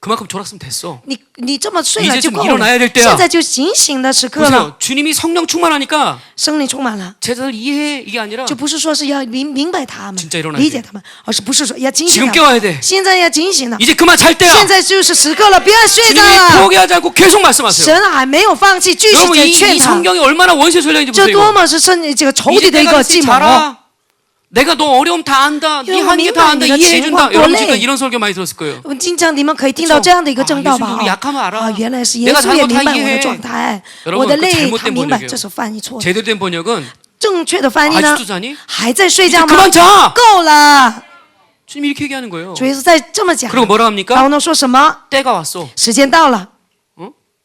그만큼 졸았으면 됐어. 你这么睡了 이제 就 좀 够 일어나야 了 될 ， 때야 现在就醒醒的时刻了， 보세요. 주님이 성령 충만하니까 圣灵充满了。 제자들 이해해 이게 아니라 就不是说是要明白他们 진짜일어나야 理解他们，而是不是说要警醒 지금 他 깨워야 们。 돼. 现在要警醒了， 이제 그만 잘 때야. 现在就是时刻了，不要睡着 주님이 了。 포기하지 않고 계속 말씀하세요. 神还没有放弃，继续 여러분 在 이 劝他。 성경이 얼마나 원수의 전략인지 这 보세요. 多 이거. 么是这个仇 이제 敌的一 때가 个 됐으니 计谋。 자라. 내가 너 어려움 다 안다. 네 여러분, 한계 다 안다. 민망한 이해해준다. 이거 여러분 진짜 지금 이런 설교 많이 들었을 거예요. 经常你们可以听到这样的一个正道吧？ 예수님 우리 약하면 알아. 啊，原来是耶 내가 稣也 잘못 明 다 白我的 이해해. 状态， 여러분 我的 그 累， 잘못된 他明白 번역이에요 这是翻译错的。 제대로 된 번역은 正确的翻译呢 아직도 ？ 자니? 还在睡 이제 觉吗？ 그만 자. 够了， 주님 이렇게 얘기하는 거예요. 主耶稣在这么讲。 그리고 뭐라 然 합니까? 后呢，说什么？ 때가 왔어. 时间到了，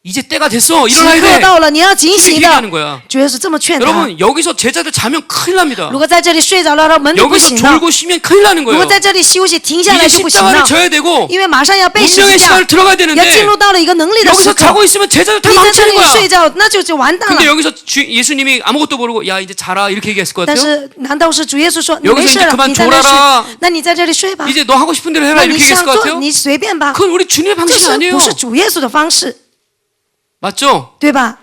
이제 때가 됐어. 时 일어나야 刻 돼. 到了，你要警 이렇게 醒 얘기하는 的。 거야. 主耶稣这么劝他。 여러분 여기서 제자들 자면 큰일 납니다. 如果在这里睡着了，门就不 여기서 行了。 졸고 쉬면 큰일 나는 如 거예요. 果在这里休息停下来 이제 就不行了 십자가를 ， 져야 되고 因为马上要被十字 운명의 架， 시간을 들어가야 要进 되는데 入到了一个能力的时 여기서 刻。 자고 있으면 제자들 다 你在这 망치는 里 거야. 睡觉，那就完蛋 근데 了。 여기서 예수님이 아무것도 모르고 야 이제 자라 이렇게 얘기했을 것 但 같아요. 是难道是主耶稣说你 여기서 没事 이제 了， 그만 你在这里 졸아라 睡？那你在这里睡吧。 이제 너 하고 싶은 대로 해라 那你 이렇게 얘기했을 想 것 做 같아요. 你随便吧。 그건 우리 주님의 这 방식이 是 아니에요. 不是主耶稣的方式， 맞죠? 对吧？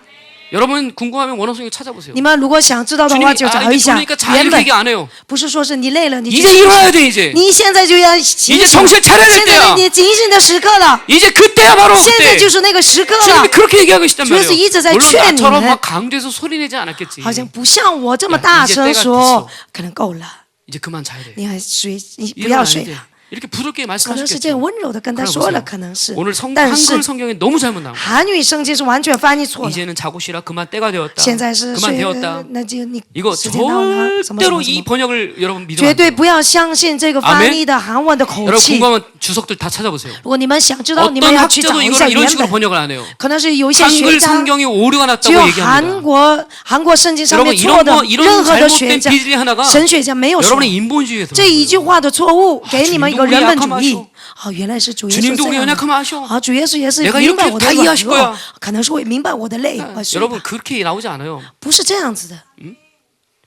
여러분 궁금하면 원어 성경 찾아보세요. 你们如果想知道的 주님이 话，就找 아 一 이제 下 그러니까 자 原 이렇게 本， 얘기 안 해요. 不是说是你累了你就 이제 일어나야 돼 이제. 你现在就要警 이제 醒， 정신 차려야 될 现在 때야. 你警醒的时刻了， 이제 그때야 바로 现在 그때. 就是那个时刻 주님이 了。 그렇게 얘기하고 있단 말이에요. 주에서 이제 잘 물론劝你 나처럼 们 막 강조해서 소리내지 않았겠지. 好像不像我这么 야 大 이제 声 때가 说 됐어 ，可能够了， 이제 그만 자야 돼. 你还睡，你不要 일어나야 睡 돼. 了。 이렇게 부드럽게 可能是这 말씀하셨겠죠. 样温柔的跟他 그러나 说了， 보세요. 可能是， 오늘 但是 한글 성경에 너무 잘못 나온 거예요. 韩语圣经是完全翻译错了。 이제는 자고 쉬라 그만 때가 되었다. 现在是 그만 睡， 되었다. 那就你 이거 时间到了，什么什 절대로 么什 이 么， 번역을 여러분 믿으면 绝 안 对 돼요. 不要相信这个翻译的韩文的口 여러분 气。 궁금하면 주석들 다 찾아보세요. 如果你们想知道，你们 어떤 要去找 학자도 一下 이거를 이런 原 식으로 本。 번역을 안 해요. 可能是有一些学 한글 家， 성경이 오류가 只有 났다고 얘기합니다. 韩国圣经上 여러분 面错的 이런 任何的学 잘못된 家、 비리 하나가 神学家没有说 여러분의 인본주의에 这一句 들어가요. 话的错误，给你们一个人本主 주님도 义 우리 。哦，原来是主耶稣 주님도 这 우리 样的。 연약하면 아셔. 啊，主耶稣也是 내가 明白 이렇게 我的 다 软 이해하실 弱 거야 ，可能是会明白我的累而睡吧 여러분 그렇게 나오지 않아요. 不是这样子的，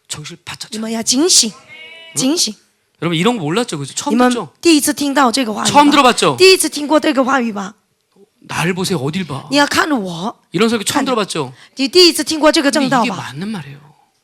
정신 바짝 你们要警醒，警醒。 여러분 이런 거 몰랐죠, 그죠? 你 처음 们 듣죠? 第一次听到这个话语 처음 吧， 들어봤죠? 第一次听过这个话语吧？ 날 보세요, 어딜 봐? 你要看着我， 이런 설교 처음 들어봤죠? 你第一次听过这个 근데 正道 이게 吧？ 맞는 말이에요.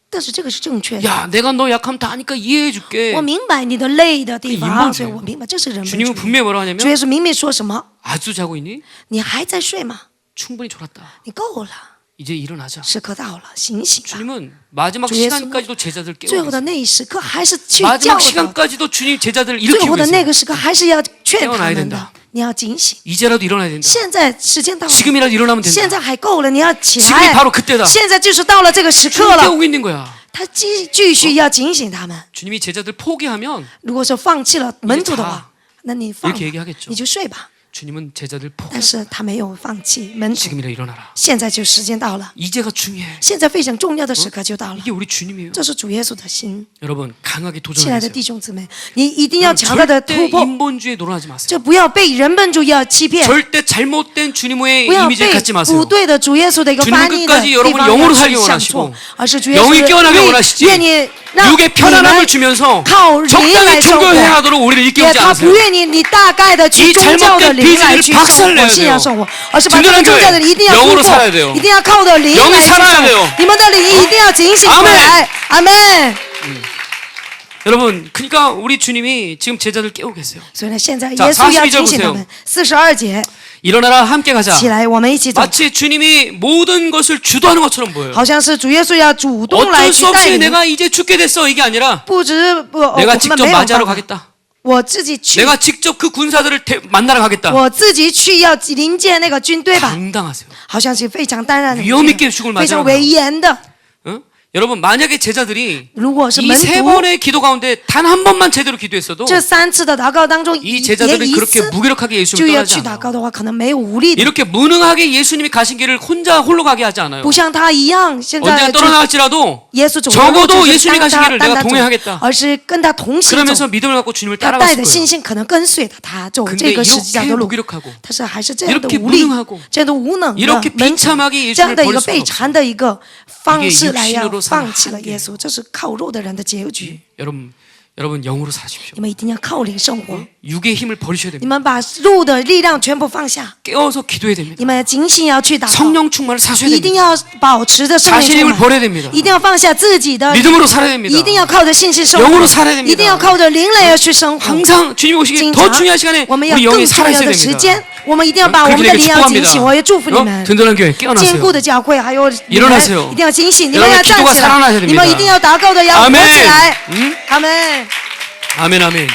但是这个是正确的。 야, 내가 너 약하면 다 아니까 이해해줄게. 我明白你的累的地 그 方， 인본주의 所以我明白这是人本主 주님은 义。 분명히 뭐라 主 하냐면 耶稣明明说什么？ 아주 자고 있니? 你还在睡吗？ 충분히 졸았다. 你够了， 이제 일어나자. 时刻到了，醒醒吧！ 주님은 마지막 주 예수는 시간까지도 제자들 最后 깨우고 的 있어요. 那一时刻还是去教 마지막 导， 시간까지도 주님 제자들을 最 일으키고 后的那 있어요. 个时刻还是要劝 깨어나야 他们 된다 的。你要警醒， 이제라도 일어나야 된다. 现在时间到了， 지금이라도 일어나면 现 된다. 在还够了，你要起 지금이 来。 바로 그때다. 现在就是到了这个时刻 주님 了， 깨우고 있는 거야. 他继续要警醒他们。 주님이 제자들 포기하면 如果说放弃了门徒的话，那你放 이렇게 吧， 얘기하겠죠. 你就睡吧。 주님은 제자들 但 포기. 是他没有放弃门徒。 지금이라 일어나라. 现在就时间到了， 이제가 중요해. 现在非常重要的时刻就到了， 이게 우리 주님이에요. 这是主耶稣的心。 여러분 강하게 亲爱的 도전하세요. 弟兄姊妹，你一定要强大的 절대 突破， 인본주의에 놀아나지 마세요. 就不要被人本主义要欺骗， 절대 잘못된 주님의 不要 이미지를 被 갖지 不 마세요. 对的主耶稣的一个 주님은 翻译的 끝까지 地 여러분을 方 영으로 要 살기 去想 원하시고 错，而是主耶稣 영이 깨어나게 원하시지. 愿你让 육의 你 편안함을 们 주면서 靠灵 적당히 来生活。 종교생활하도록 우리를 也 일깨우지 他不 않으세요. 愿你大概的去 이 宗教的 잘못된 灵来 비즈를 去生 박살내야 活、信仰 돼요. 生活，而是把这 든든한 个宗教的灵一定要突 영으로 破 살아야 돼요. ，一定要靠着灵 영이 来去 살아야 生 돼요. 活。你们的灵一定要警醒过来，阿门。 여러분, 그러니까 우리 주님이 지금 제자들 깨우고 계세요. 所以呢，现在 자 耶稣要 42 절 提醒他 보세요 们42节， 일어나라 함께 가자. 起来，我们一起走。 마치 주님이 모든 것을 주도하는 것처럼 보여요. 好像是主耶稣要主动来 어쩔 去 수 带 없이 领， 내가 이제 죽게 됐어 이게 아니라 不知不， 내가 我们 직접 没有 맞이하러 办法， 가겠다. 我自己去， 내가 직접 그 군사들을 만나러 가겠다. 我自己去要迎接那个军队吧， 당당하세요. 好像是非常当然的， 위험 있게 죽을 非常 맞이하러 威严的。 응? 여러분 만약에 제자들이 如果是 이 门 세 徒 번의 기도 가운데 단 한 번만 제대로 기도했어도 这3次的祷告当中， 이 也 제자들은 一 그렇게 次 무기력하게 就 예수님을 要 떠나지 去 않아요. 祷告的话，可能没有无力的， 이렇게 무능하게 예수님이 가신 길을 혼자 홀로 가게 하지 않아요. 不像他一样，现 언제가 在就 떠나갈지라도 耶稣走的 적어도 路就是 예수님이 单 가신 他 길을 单 내가 他走， 동행하겠다. 而是跟他同行走。 그러면서 믿음을 갖고 주님을 他带 따라갔을 着 거예요. 信心，可能跟随着他走 근데 这个十字架 이렇게 的路。 무기력하고 但是还是这样的 이렇게 无力 무능하고 ，这样的无能的 이렇게 门徒 비참하게 这样的一 예수님을 个 버릴 被 수는 缠的一个方式来要 이게육신으로사는 放弃了 한계예요 耶稣，这是靠肉的人的结局。 여러분 영으로 사십시오. 你们一定要靠灵生活， 육의 힘을 버리셔야 你 됩니다. 们把肉的力量全部放下， 깨어서 기도해야 됩니다. 你们警醒要去祷告， 성령 충만을 사셔야 一定 됩니다. 要保持着圣灵 자신의 充 힘을 满， 버려야 됩니다. 一定要放下自己的， 믿음으로 살아야 됩니다. 一定要靠着信心生 영으로 活， 살아야 됩니다. 一定要靠着灵来要去生活。 항상 주님 오시기 经 더 常 중요한 시간에 我们要 우리 更 영이 重 살아있어야 要的时 됩니다. 间，我们一定要把我们 그렇게 的 되길 灵要警 축복합니다. 醒。我也祝福你们。 든든한 교회 坚 깨어나세요. 固的教会，还有你们 일어나세요 一定要警醒，你们 여러분의 要站 기도가 起 살아나야 来， 됩니다. 你们一定要祷告的要活 아멘 起来。阿门。 아멘 아멘.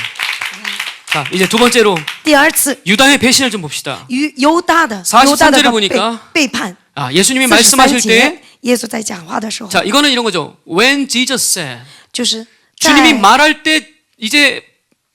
자 이제 두 번째로 第二次， 유다의 배신을 좀 봅시다. 犹大的 43절에 背 보니까 背叛。 아 예수님이 43 말씀하실 때 节，耶稣在讲话的时候， 자 이거는 이런 거죠. When Jesus said 就是在 주님이 말할 때 이제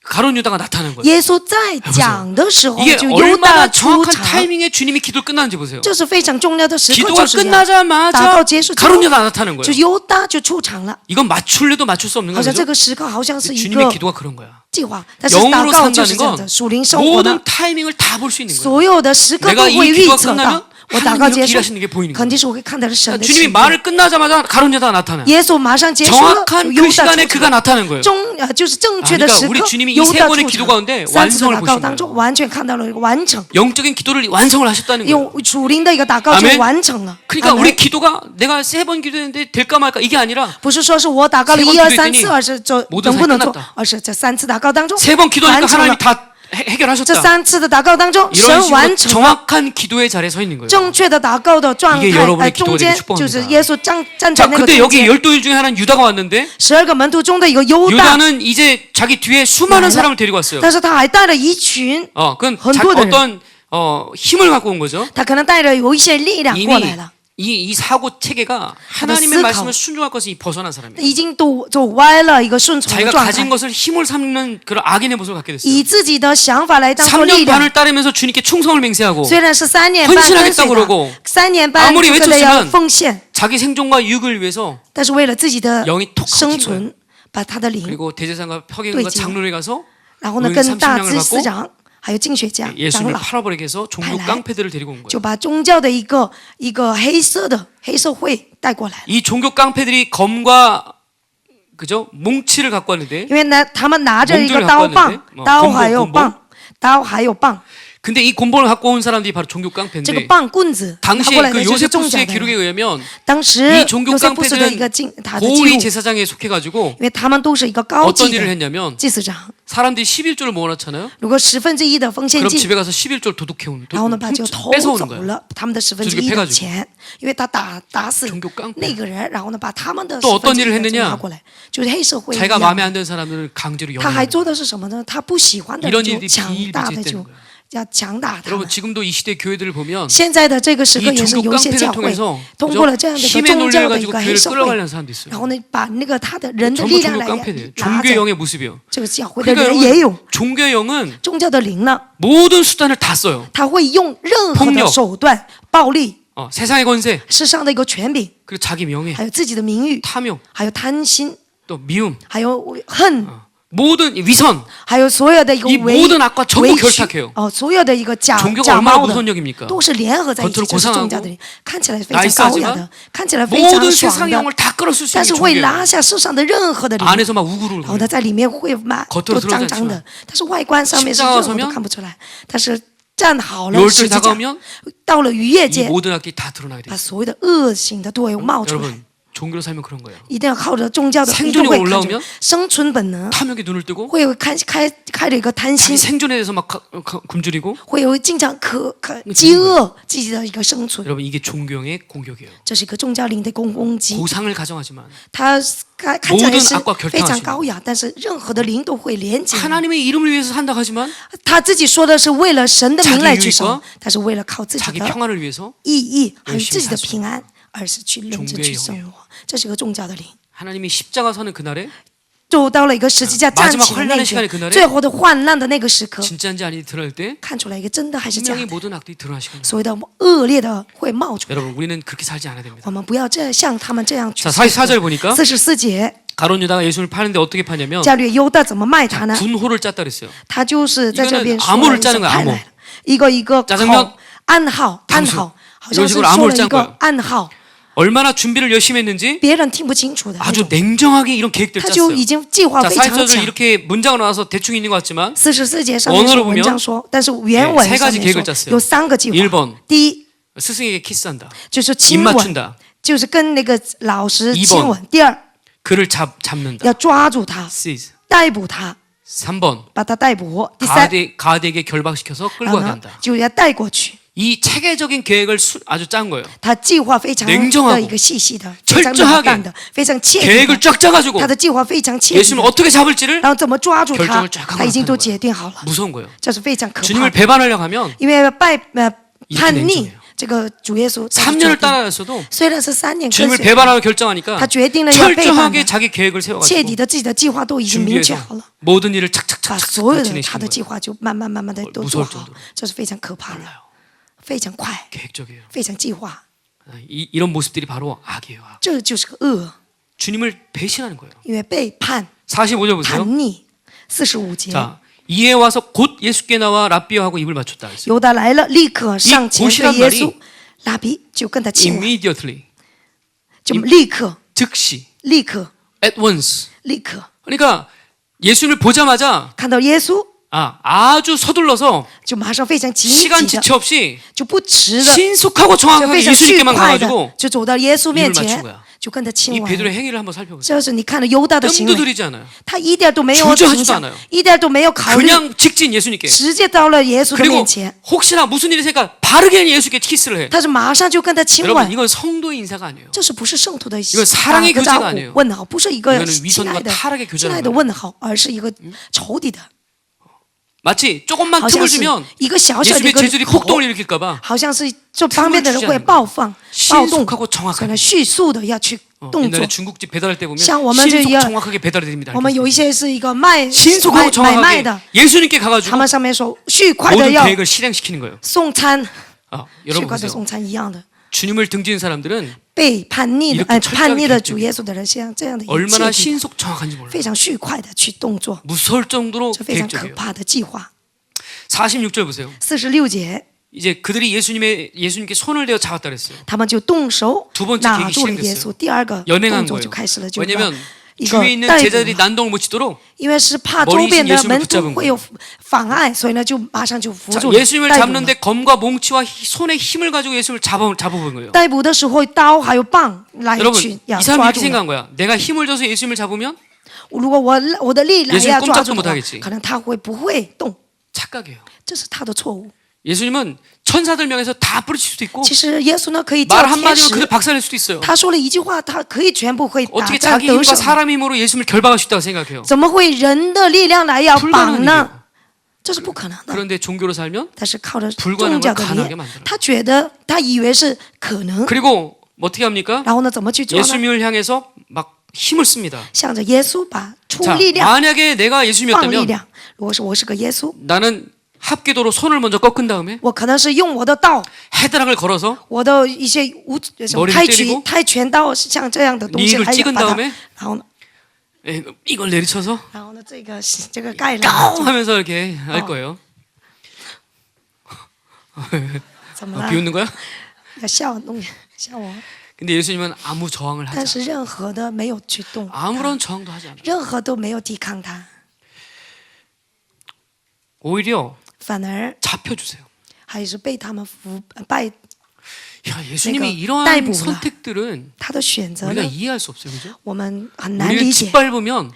가룟 유다가 나타나는 거예요. 耶稣在讲的时候， 이게 就犹 얼마나 大出 정확한 场， 타이밍에 주님이 기도를 끝나는지 보세요. 这是非常重要的时刻， 기도가 就是这样祷 끝나자마자 告结束之 가룟 后， 유다가 나타나는 就 거예요. 犹大就出场了。 이건 맞출래도 맞출 수 없는 好像这 거죠. 个时刻好像是一 주님의 个 기도가 그런 거야. 计划，但是祷 영으로 告就是 산다는 这样 건 的，属灵生活呢 모든 ， 타이밍을 다 볼 수 있는 거예요. 所有的时刻 내가 都 이 会预 기도가 测 끝나면 到。我祷告 하나님 结 이렇게 束 일하시는 게 보이는 肯 거예요. 定是我会看到是神的 주님이 心意。 말을 끝나자마자 가룟 유다가 나타나. 耶稣马上结束了， 정확한 犹 그 大 시간에 出 그가 场。 나타나는 거예요. 就是正确的 그러니까 时 우리 刻 주님이 ，이 犹 세 大 번의 出 기도 场。 가운데 3次的 완성을 祷告 보신 当中， 거예요. 完全看到了一个完成， 영적인 기도를 완성을 하셨다는 거예요. 用属灵的一个祷告就 아멘 完成了。 그러니까 阿门 우리 기도가 내가 3번 기도했는데 될까 말까 이게 아니라 不是说是我祷告了 세번 1、2、 기도했더니 3次，而是就 모든 能不能做 사이끝났다 ，而是这3次祷告当中 3번 기도하니까 完成 하나님이 了。 다 这 해결하셨다. 3次的祷告当中， 이런 神完 식으로 成了。 정확한 기도의 자리에 서 있는 거예요. 正确的祷告的状 이게 态， 여러분의 기도가 中 되기 间 축복합니다. 就是耶稣站在 자, 那个 근데 中 여기 间。 12일 중에 하나는 유다가 왔는데 12个门徒中的一个犹大， 유다는 이제 자기 뒤에 수많은 사람을 데리고 왔어요. 但是他还带了一群， 그건很多的人。 어떤 힘을 갖고 온 거죠. 他可能带着有一些力量过 이미 来了， 이 사고 체계가 하나님의 말씀을 순종할 것이 벗어난 사람이에요. 已经都走歪了一个顺从的 자기가 状 가진 态， 것을 힘을 삼는 그런 악인의 모습을 갖게 됐어요. 以自己的想法来当做力 3년 量。 반을 따르면서 주님께 충성을 맹세하고 虽然是3年半跟 헌신하겠다 随 그러고 他，3年半 아무리 这个要 외쳤지만 奉献， 자기 생존과 유익을 위해서 但是为了自己的 영이 톡 生 꺾인 거예요. 存，把他的灵， 그리고 대제사장과 평행과 네, 장로에 가서 然后呢 의인 跟大 30명을 祭司 받고 长还有经学家、长 예수님을 老。 팔아버리게 해서 종교 팔라. 깡패들을 데리고 온 거예요. 就把宗教的一个黑色的黑社会带过来， 이 종교 깡패들이 검과 그죠 뭉치를 갖고 왔는데 因为呢，他们拿着一个 몽둥이를 刀 갖고 棒 왔는데 ，刀还有 곰봉 棒，刀还有棒， 근데 이 곤봉을 갖고 온 사람들이 바로 종교 这个 깡패인데 棒棍子拿 당시에 过来 그 的就是宗教 요세푸스의 的 기록에 人。 의하면 当时 이 종교 有些不是的一个 깡패들은 他的记 고위 录， 제사장에 속해가지고 因为他们都是一个高 어떤 级 일을 的 했냐면 祭司长。 사람들이 11조를 모아놨잖아요. 如果1/10的奉献 그럼 金， 집에 가서 11조를 도둑해오는 然后呢把就偷 뺏어오는 走 거예요. 了他们的 저렇게 1/10 的 패가지고 钱，因为他打死 종교 깡패 那个人，然后呢把他们的 또 어떤 1/10 일을 的 했느냐 拿过来，就是黑社会一 자기가 样 마음에 안 드는 사람들을 강제로 他还 연애하는 做的是什么呢？他不喜欢的 이런 就 일들이 强大的 비일비재했다는 就 거예요. 要强打他 여러분 们。 지금도 이 시대 교회들을 보면 现在的这个时刻 이 也是 종교 有一些 깡패를 教会 통해서 通过了这样的一个 힘의 宗 논리를 教的一 가지고 个黑 교회를 社会， 끌어가려는 사람도 있어요. 然后呢，把那个他的人的 전부 力量 종교 来 깡패들, 拿 종교의 着 영의 모습이요. 这个教会的 그러니까 人也有 여러분 종교의 영은 宗教的灵呢， 모든 수단을 다 써요. 他会用任何 폭력 的手段、暴力、 세상의 권세, 世上的一个权柄， 그리고 자기 명예, 还有自己的名誉， 탐욕, 还有贪心， 또 미움, 还有恨， 모든 위선, 还有所有的一个 이 委 모든 악과 전부 委屈 결탁해요. 所有的一个假 종교가 假 얼마나 冒的 무선 역입니까? 都是联合在一起， 겉으로 这是宗 고상하고 教的灵，看起来非常高雅的 나이스하지만 ，看起来非常 모든 爽 세상의 的， 영을 다 끌어쓸 수 但 있는 是会 종교예요. 拿下世上的任何的灵， 안에서 막 우구르고 然后呢，在里面会都脏脏的，但是外观上面是任何都看不出来。但是站好了十 6월절이 字架， 다가오면 到了逾越 이 节， 모든 악이 다 드러나게 돼 把 있어요. 所有的恶行的都会冒出来。 여러분 종교로 살면 그런 거예요. 一定要靠着宗教的 생존이 一定会看 올라오면 着生存本能， 탐욕에 눈을 뜨고 会有开着一个贪 자기 心， 생존에 대해서 막 굶주리고 会有经常饥饿自己的一个生存。 여러분 이게 종교의 공격이에요. 这是一个宗教灵的攻击， 고상을 가정하지만 它看起来 모든 是 악과 결탁하시는 非常高雅，但是任何的灵都会连接。 하나님의 이름을 위해서 산다 하지만 他自己说的是为了神的名来去生 자기유익과 ，但是为了靠自己 자기 的 평안을 위해서 意义还有 열심히 自己的 살수 平安，而是去认真去生活。这是个宗教的灵。 하나님이 십자가 서는 그날에 就到了一个十字架站起的 마지막 那 환난의 一 시간에 天 그날에 ，最后的患难的那个时刻， 진짜인지 아닌지 드러날 때 看出来一个真的还是假 분명히 的， 모든 악들이 드러나실 겁니다. 所谓的恶劣的会冒出来。 여러분 우리는 그렇게 살지 않아야 됩니다. 我们不要这样像他们这样去 자 。 44절 보니까 44节， 가룟 유다가 예수를 파는데 어떻게 파냐면 加略犹大怎么卖他呢？ 분호를 짰다 그랬어요. 他就是在这边 이거는 说 암호를 了 짜는 거야, 派 암호 来了一个一个 짜장면 口暗号，暗 당수 号，好像 이런 是 식으로 说 암호를 了 짠 一个 거예요. 暗号， 얼마나 준비를 열심히 했는지 别人听不清楚的那 아주 种， 냉정하게 이런 계획들 他就 짰어요. 已经计划 자 非常 44절 强。 이렇게 문장으로 나와서 대충 있는 것 같지만 44节上面是 원어로 文章 보면 说，但是原文 세 上 가지 面 계획을 说 짰어요. 有3个计 1 划 번 。第一 스승에게 키스한다. 就是 입 亲吻， 맞춘다. 就是跟那个老师 2 亲吻。第二 그를 잡는다. 要抓住他， seize. 逮捕他， 3번 把他逮捕。第三， 가드에게 결박시켜서 然 끌고 后 가게 呢 한다. 就要带过去。 이 체계적인 계획을 아주 짠 거예요. 他计划非常 냉정하고 的一个细细的，非常 철저하게 了当的，非常切题 계획을 的。 쫙 짜가지고 他的计划非常切题 예수님을 的， 어떻게 잡을지를 然后怎么抓住他 결정을 쫙 하고 他已经都 나타낸 决定好了， 무서운 거예요. 这是非常可怕 주님을 的。 배반하려고 하면 因为叛逆 냉정해요 这个主耶稣，他是 3년을 决定 따라갔어도 虽然是3年跟 주님을 随， 배반하고 결정하니까 他决定了要背叛 철저하게 的， 자기 계획을 切 세워가지고 底的自己的计划都已经明确 준비해서 好了， 모든 일을 把 착착착착 所有 다 的他 진행시키는 的计 거예요. 划就慢慢的都 무서울 做好 정도로 ，这是非常可怕的， 빨라요. 非常快， 계획적이에요. 非常计划， 이런 모습들이 바로 악이에요. 악. 这就是个恶， 주님을 배신하는 거예요. 因为背叛、 45절 보세요. 叛逆。45节， 자, 이에 와서 곧 예수께 나와 라비어하고 입을 맞췄다 그랬어요. 犹大来了，立刻上前 곧이란 对耶 말이 稣，拉比就跟他亲吻， Immediately, 就立刻， 즉시, 立刻， at once. 立刻 그러니까 예수님을 보자마자 看到耶稣， 아주 서둘러서 就马上非常急 시간 急的， 지체 없이 就不迟的， 신속하고 就 정확하게 非常迅 예수님께만 快的 가가지고 就走到耶稣面 입을 맞춘 前 거야 ，就跟他 이 亲吻。 베드로의 행위를 한번 살펴보세요. 这是你看了犹大的行 뜸도 为， 들이지 않아요. 他一点都没有 주저하지도 停下 않아요 ，一点都没有考虑， 그냥 직진 예수님께. 直接到了耶稣的 그리고 面前， 혹시나 무슨 일이 생길까 바르게 예수께 키스를 해. 他是马上就跟他亲 여러분 吻。 이건 성도의 인사가 아니에요. 这是不是圣徒的 이건 사랑의 打个招 교제가 呼 아니에요 问好，不是一个 이거는 亲 위선과 爱的 타락의 교제라는 亲爱的 거예요 问好，而是一个仇敌的， 마치 조금만 好像 틈을 是 주면 一个小小的一 예수님의 个 재질이 口， 폭동을 일으킬까봐 好像是这方面的人会爆放、暴 신속하고 动，可 정확하게. 能迅速的要去动作 옛날에 。 중국집 배달할 때 보면 像我们这 신속 一样 정확하게 배달이 됩니다. 我们有一些是一个买 신속하고 买卖 정확하게 的， 예수님께 他 가가지고 们上面说迅快的 모든 要 계획을 실행시키는 거예요. 送餐， 여러분 迅快的 보세요. 送餐一样的。 주님을 등지는 사람들은 被叛逆的 이렇게 철저하게 叛逆的 계획적이에요 主耶稣的人，像这样的一个 얼마나 切题的 신속 정확한지 몰라요. 非常迅快的去动作， 무서울 정도로 这非常可 계획적이에요. 怕的计划。 46절 보세요. 46节， 이제 그들이 예수님께 손을 대어 잡았다 그랬어요. 他们就动手 두 번째 拿 계획이 住了耶 시행됐어요 稣。第二个 연행한 动作 거예요. 就开始了，就是 왜냐하면 一个 주위에 있는 逮捕 제자들이 嘛， 난동을 못 치도록 因为是怕 머리 周边 신 的 예수님을 门 붙잡은 徒会有妨碍，所以呢就马上就扶 자, 住 예수님을 逮捕了 잡는데 검과 몽치와 손에 힘을 가지고 예수님을 잡아본 거예요. 逮捕的时候，刀还有棒来 여러분 去 이 要 사람이 抓 이렇게 住了。 생각한 거야. 내가 힘을 줘서 예수님을 잡으면 如果我的力来 예수님 要抓 꼼짝도 住的 못 话 하겠지 ，可能他会不会动？ 착각이에요. 这是他的错误。 예수님은 천사들 명에서 다 뿌리칠 수도 있고 其实耶稣呢可以叫 말 天 한마디로 使 그들 ， 박살낼 수도 있어요. 他说了一句话，他可以全部会打 어떻게 仗 자기 得 힘과 胜。 사람 힘으로 예수님을 결박할 수 있다고 생각해요. 怎么会人的力量来要绑 불가능한 呢？这是不可能的。 그런데 종교로 살면 但是靠着 불가능을 宗教的 가능하게 力， 만들어요. 他觉得他以为是可能， 그리고 어떻게 합니까? 然后呢怎么去做呢？ 예수님을 향해서 막 힘을 씁니다. 向着耶稣把出 자, 力量， 만약에 내가 放力 예수님이었다면 量。如果是我是个耶稣， 나는 합기도로 손을 먼저 꺾은 다음에 我可能是用我的刀， 헤드락을 걸어서 我的一些什么 머리를 跆 때리고 拳道像这样的东西 니 来 입을 찍은 把它， 다음에 然后呢， 이걸 내리쳐서 这个盖了， 하면서 이렇게 할 거예요. 怎么了？ 비웃는 거야? 要笑我， 근데 예수님은 아무 저항을 但 하지 是任何的没有去动 않아요. ， 아무런 저항도 하지 않아요. 任何都没有抵抗他， 오히려 反而 잡혀주세요. 还是被他们拜 야, 예수님이 내가 이러한逮捕了。 선택들은 他的选择 우리가 呢， 이해할 수 없어요, 그죠? 我们很难 우리를 理解。 짓밟으면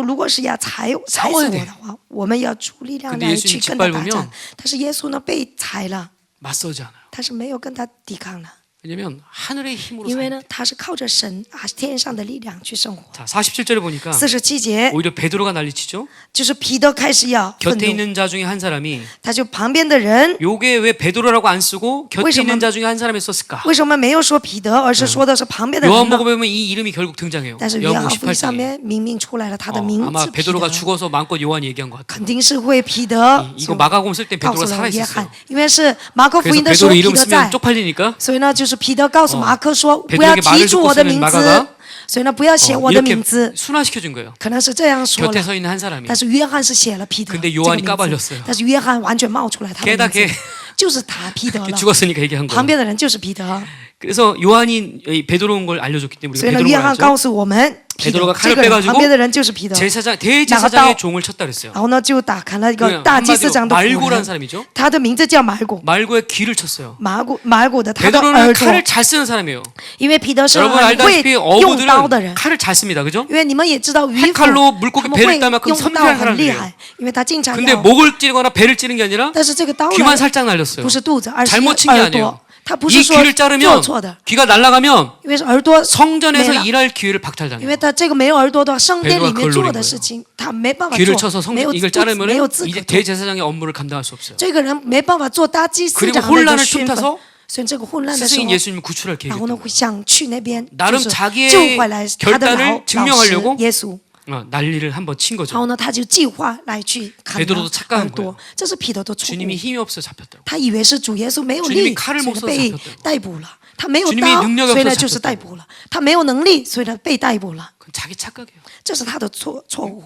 如果是要踩死 싸워야 我 돼 的话，我们要出力量 근데 来 예수님 去跟他打 짓밟으면 仗。但是耶稣呢，被踩了， 맞서지 않아요. 他是没有跟他抵抗的， 왜냐면 하늘의 힘으로 因为 살아요. 呢，他是靠着神天上的力量去生活。 자, 47절에 보니까 47节 오히려 베드로가 난리치죠. 就是彼得开始要愤 곁에 怒， 있는 자 중에 한 사람이 他就旁边的人 요게 왜 베드로라고 안 쓰고 곁에 为什么- 있는 자 중에 한 사람이 썼을까? 为什么没有说彼得，而是说的是旁边的人呢？ 요한복음에 보면 이 이름이 결국 등장해요. 但是约 요한복음 翰福音上 18장에 面明明出来了他的名 아마 字彼 베드로가 得， 죽어서 마음껏 요한이 얘기한 것 같아요. 肯定是会彼得 이거 마가복음 쓸 때 告 베드로가 诉了 살아 约 있었어요. 翰，因为是马可福 그래서 音的时候 베드로 彼 이름 得 쓰면 在， 쪽팔리니까 所以呢，就是彼得告诉马可说，不 베드로에게 要 말을 提出 듣고 我的 쓰는 名 마가가 字，所以呢，不要写我的名 이렇게 字， 순화시켜 준 거예요. 可能是这样说 곁에 了。 서 있는 한 사람이 但是约翰是写了彼得 근데 这个 요한이 名字 까발렸어요 ，但是约翰完全冒出来他的 걔다 名 걔 字，就是他彼得了。 죽었으니까 얘기한 旁 거예요. 边的人就是彼得， 그래서 요한이 이 베드로인 걸 알려줬기 때문에 所以 우리가 呢，约翰 베드로가 告 알죠. 诉我们，彼 베드로가 得 칼을 这个人 빼가지고 旁边的人就是彼得。 제사장 대제사장의 종을 쳤다 그랬어요. 然后呢，就打开了一个 그냥 大祭司 한마디로 长的仆 말고라는 人， 사람이죠. 他的名字叫马古， 말고의 귀를 쳤어요. 马古的他的 베드로는 耳朵， 칼을 잘 쓰는 사람이에요. 因为彼得是 여러분 很会 알다시피 用刀的 어부들은 人。 칼을 잘 씁니다. 그죠? 因为你们也知道渔夫 칼로 물고기 他们 배를 会 따만큼 用刀 섬세한 很厉 사람들이에요. 害，因为他经常 근데 要， 목을 찌르거나 배를 찌르는 게 아니라 但是这个刀 귀만 呢 살짝 날렸어요. 不是肚子，而是 잘못 친 게 耳朵 아니에요. ，他不 이 是说 귀를 做 자르면 错的， 귀가 날아가면 因为是耳朵 성전에서 没了 일할 기회를 因 박탈당해요. 为他这个没有耳朵的话，圣殿里 베드로가 面 그걸 做 노린 的 거예요. 事情，他没办法 귀를 做， 쳐서 没有 이걸 没 자르면 有资 이제 格做。 대제사장의 업무를 감당할 수 없어요. 这个人没办法做大祭司 그리고 长的这个 혼란을 身份， 틈타서 所以这个混乱的时 스승인 候， 예수님을 구출할 然后呢 계획이었던 会想去那边， 나름 就是 자기의 救回来他的 결단을 老师 증명하려고 耶稣。 난리를 한번 친 然 거죠. 后呢，他就计划来去砍 베드로도 了 착각한 耳朵 거예요 ，这是彼得的错误。 주님이 힘이 없어 잡혔다고. 他以为是主耶稣没有 주님이 力， 칼을 所 못 以 써서 被 잡혔다고 逮捕了。他没有 주님이 刀， 능력이 所以 없어서 呢就是 잡혔다고 逮捕了。他没有能力，所以呢被逮捕了。 그건 자기 착각이에요. 这是他的错误。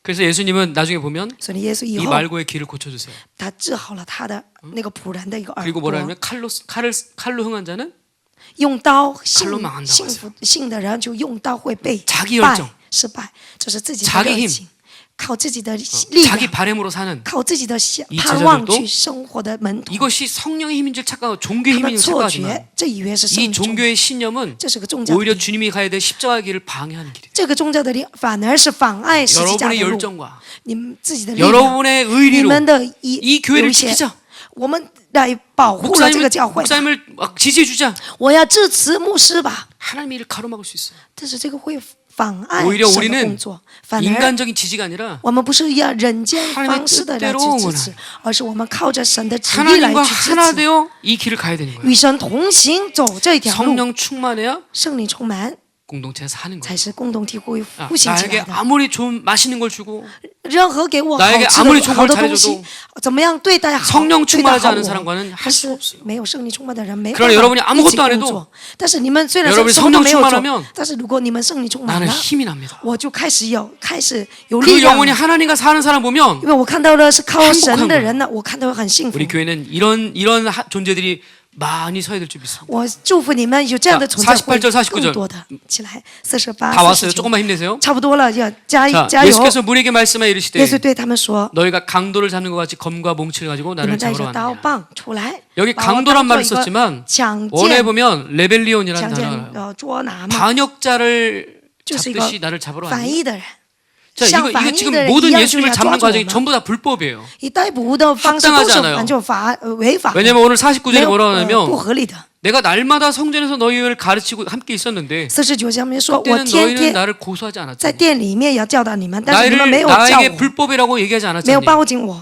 그래서 예수님은 나중에 보면 所以耶稣以 이 后 말고의 귀를 고쳐주세요. 他治好了他的那个仆人的一个耳 그리고 뭐라 朵。 하면 칼로 흥한 자는 用刀 칼로 망한다고 信的人就用刀会被 자기 败 열정 失败，这是自己的 자기 热 힘 情，靠自己的力 자기 量， 바램으로 사는 靠自己的이 盼望 제자들도 去生活的门徒。 이것이 성령의 힘인 줄 착각하고 종교의 他 힘인 们 줄 错 착각하지만 觉，这以为是圣 이 宗， 종교의 신념은 这是个宗教的 오히려 力。 주님이 가야 될 십자가의 길을 방해하는 길이에요. 这个宗教的力反而是妨碍十字架的 여러분의 路。 열정과 你们自己的力量， 여러분의 你 의리로 们的 이 有 교회를 一些， 지키자. 我们来保护了这个教会吧。 목사님을 막 지지해주자. 我要支持牧师吧， 하나님의 일을 가로막을 수 있어요. 但是这个会妨碍 오히려 神的 우리는 工作，反而 인간적인 지지가 아니라 我们不是要人间 하나님의 方式的来去 뜻대로 支持，而是我们靠着神的旨意来 하나님과 去支 하나 持， 되어 이 길을 가야 되는 거예요. 与神同行，走这条路。 성령 충만해야 圣灵充满， 공동체가 사는 거예요. 才是共同体会 아, 复兴起 나에게 来的。 아무리 좋은 맛있는 걸 주고 任何给我好 나에게 吃 아무리 的 좋은 好 걸 的东 잘해줘도 西，怎么样对待好 성령 对待 충만하지 好 않은 我， 사람과는 할 但 수 是 없어요. 没有圣灵充满的人没 그러나 办 여러분이 法 아무것도 一起 안 工 해도 作。但是你们虽然 여러분이 什么都没有 성령 做 충만하면 ，但是如果你们圣灵充满 나는 了， 힘이 납니다. 我就开始有力 그 量 영혼이 了。 하나님과 사는 사람 보면 因为我看到的是靠 행복한 神的 거예요 人呢，我看到很幸福 우리 。 교회는 이런 존재들이 많이 서야 될 줄 믿습니다. 我祝福你们有这样的存在 48절 49절 更多的起来。48、 다 왔어요. 49 조금만 힘내세요. 差不多了，要加 자, 加油。 예수께서 무리에게 말씀하여 耶 이르시되 稣对他们说 너희가 강도를 잡는 것 같이 검과 몽치를 가지고 ：“你 나를 们带 잡으러 着刀 왔느냐. 棒出来。” 여기 把我 강도란 当 말을 做一个 썼지만 抢 원에 劫、 보면 레벨리온이라는 抢劫 단어가 捉拿嘛， 반역자를 就是一个 잡듯이 나를 잡으러 反 왔느냐. 义的人。 자, 像 이거 反义 지금 的人一 모든 样，就 예수님을 要 잡는 抓住我 과정이 们。 전부 다 불법이에요. 以逮捕的方式都 합당하지 是 않아요 完全违法的， 왜냐면 오늘 没 49절에 有 뭐라고 不 하냐면 合理的。 내가 날마다 성전에서 너희를 가르치고 함께 있었는데 49上面说：“我 그때는 天 너희는 天 나를 고소하지 在 않았잖니. 店里面要教导你们，但是你们没有教 나에게 我， 불법이라고 얘기하지 没有 않았잖니. 报警我。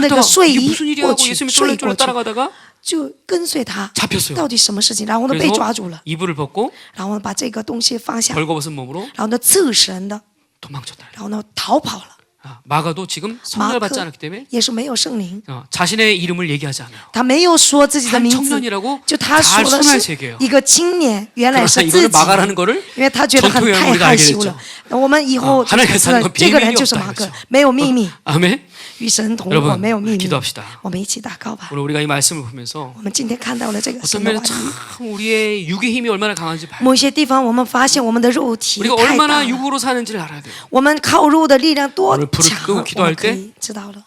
那个 그러다가 睡 이게 衣 무슨 일이야 过 하고 去， 예수님이 睡 쫄래쫄래 过去。 따라가다가 就跟随他， 잡혔어요. 到底什么事情？然后呢被抓住 그래서 了， 이불을 벗고 然后呢把这个东西放下， 벌거벗은 몸으로 然后呢自神的， 도망쳤다. 然后呢逃跑了。 마가도 지금 马 성령을 可 받지 않았기 때문에 也是没有圣灵， 자신의 이름을 얘기하지 않아요. 他没有说自己的 한 名字， 청년이라고 就他 잘 说的 손을 是 새겨요. 一个青年，原来 그러나 是自 이거를 己， 마가라는 거를 因为他觉得很 전통에 太 우리가 害 알게 羞 됐죠. 了。我们以后就 하나님께 知道 사는 건 这个人 비밀이 就是 없다 马可 이거죠. ，没有秘密， 아멘. 与神同 여러분 活，没有秘密。 기도합시다. 我们一起祷告吧。 오늘 우리가 이 말씀을 보면서 我们今天看到了这个 어떤 神的 면에 话语， 참 우리의 육의 힘이 얼마나 강한지 봐요. 某些地方我们发现我们的肉体 우리가 太大 얼마나 了， 육으로 사는지를 알아야 돼요. 我们靠肉的力量多 오늘 불을 强， 끄고 我 기도할 们可 때 以知道了。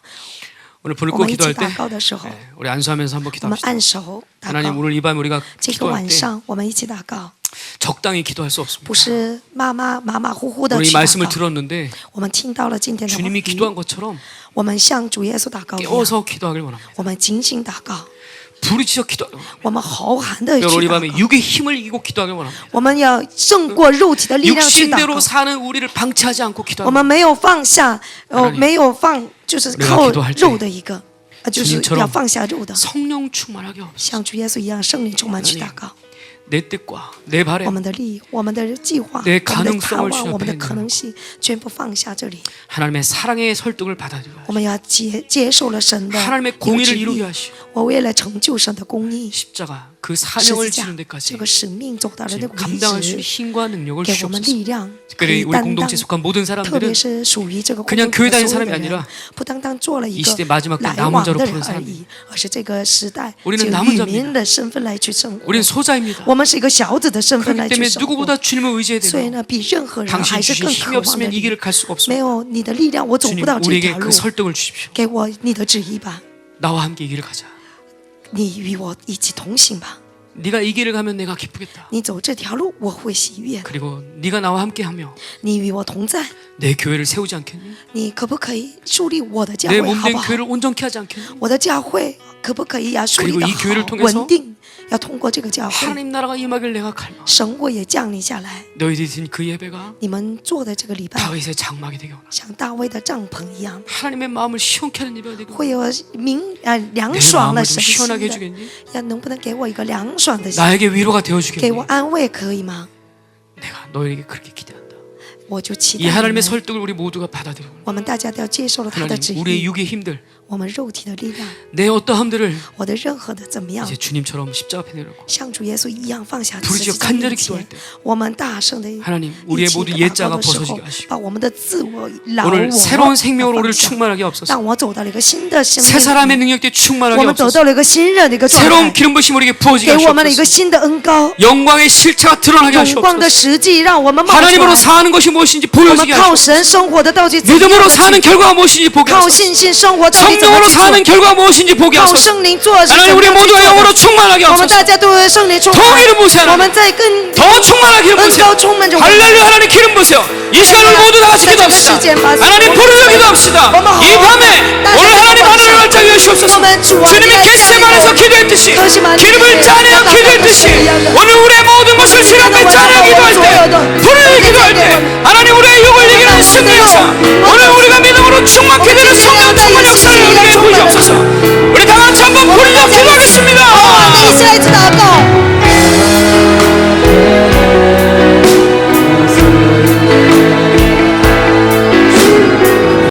오늘 불을 我 끄고 们一起 기도할 때 祷告的时候， 우리 안수하면서 한번 我们 기도합시다. 按手祷 하나님 告。 오늘 이 밤 우리가 这个 기도할 晚 때 上我们一起祷告， 적당히 기도할 수 없습니다. 不是马马虎虎的 우리 이 去祷 말씀을 告。 들었는데 我们听到了今天的话 주님이 语， 기도한 것처럼 我们向主耶稣祷告一样， 깨워서 기도하길 원합니다. 我们精心祷告， 부르짖어 기도하길 원합니다. 我们豪喊的去 여러분 이 祷 밤에 告。 육의 힘을 이기고 기도하길 원합니다. 我们要胜过肉体的力量去祷 육신대로 告。 사는 우리를 방치하지 않고 我 기도하길 们没有放下， 하나님 没有放，就是靠 우리가 기도할 때 肉的一个，就是 주님처럼 要放下肉的， 성령 충만하게 없어. 像主耶稣一样，圣灵充满去祷告。 내 뜻과 내 我 바램 们的力，我们的计划， 내 我们的 가능성을 盼望， 주님 我们的 앞에 可能性，全部放下这里。 하나님의 사랑의 설득을 받아들여야 我们要接受了神的 하나님의 一个 공의를 旨 이루게 意。 하시오. 我为了成就神的公义， 십자가 그 十 사명을 字架 지는 这 데까지 个使命走到了这 주님 个 감당할 수 있는 位置， 힘과 능력을 给我们 주시옵소서. 力量，可 특별히 以 우리 担当 공동체에 。 속한 모든 特别 사람들은 是属于这个 그냥 公 교회 的 다니는 所有 사람이 的人 아니라 ，不单单做了一 이 个 시대 마지막 때 来 남은 往 자로 的 부른 人而 사람입니다. 已，而是这个时代 우리는 就 남은 渔 자입니다. 民的身份来去生活。 우리는 소자입니다. 我们是一个小子的身份来 그렇기 去 때문에 生活。 누구보다 주님을 의지해야 所以 되고 呢，比任何人 당신 还是 주신 更 힘이 渴望的 없으면 이 你。 길을 갈 수가 没 없습니다. 有你的力量，我走 주님 不到这 우리에게 条 그 路。 설득을 주십시오. 给我你的旨意吧， 나와 함께 이 길을 가자. 你与我一起同行吧。 네가 이 길을 가면 내가 기쁘겠다. 你走这条路，我会喜悦。 그리고 네가 나와 함께하며 你与我同在， 내 교회를 세우지 않겠니? 你可不可以树立我的教 내 会，好 몸된 不好？ 교회를 온전케 하지 않겠니? 我的教会可不可以要树立 그리고 的 이 교회를 好 통해서 稳定？要通过这个教会， 하나님 나라가 임하길 내가 갈망. 神国也降临下来。 너희들이 드린 그 예배가 你们做的这个礼拜， 다윗의 장막이 되게 원합니다. 像大卫的帐篷一样， 하나님의 마음을 시원케 하는 예배가 되게 会有凉 내 爽的 마음을 좀 神心 시원하게 的。 해주겠니? 要能不能给我一个凉爽的心， 나에게 위로가 给 되어주겠니? 我安慰，可以吗？ 내가 너희에게 그렇게 기대한다. 我就期 이 待你 하나님의 们 설득을 우리 모두가 받아들여. 我们大家都要接受了他的 하나님 旨 우리의 意， 육의 힘들, 我们肉体的力量， 내 어떠함들을 我的任何的怎么样 이제 ， 주님처럼 십자가 앞에 내려고 像主耶稣一样放下 부르짖어 自己在 간절히 面 기도할 前 때 ，我们大声的 하나님 一 우리의 起 모든 祷 옛자가 告的时候 벗어지게 하시고 把我们的自我、老 오늘 我 새로운 생명으로 要 우리를 放下 충만하게 없어서 让我走到了一个新的生 새 命 사람의 里， 능력대 我 충만하게 们走 없어서 到了一个新人的一个状 새로운 态， 기름 부심 우리에게 부어지게 给我们了一个 하시옵소서. 新的恩膏， 영광의 실체가 드러나게 荣光的 하시옵소서. 实际让我们冒出 하나님으로 来。 사는 것이 무엇인지 我们 보여지게 靠 하시옵소서. 神生活的到底怎样 믿음으로 的 사는 去 결과가 무엇인지 보게 靠 하소서. 信心生活到底怎么 성령으로 去做 사는 결과가 무엇인지 보게 靠 하소서. 圣灵做是怎 하나님 么 우리 样去 모두가 做 영으로 的。 충만하게 我们 하소서. 大家都有圣灵充 더 满， 기름 부으세요. 我们在更 더 충만하게 기름 부으세요. 은가로 충만해. 할렐루야. 하나님 기름 부으세요. 이 시간을 모두 다 같이 기도합시다. 하나님 부르짖어 기도합시다. 이 밤에 오늘 하나님 하늘을 활짝 여시옵소서. 주님이 겟세마네에서 기도했듯이 기름을 짜내어 기도했듯이 오늘 우리의 모든 것을 주님 앞에 짜내어 기도할 때 부르짖어 기도할 때 하나님 우리의 육을 이기는 승리 역사 오늘 우리가 믿음으로 충만케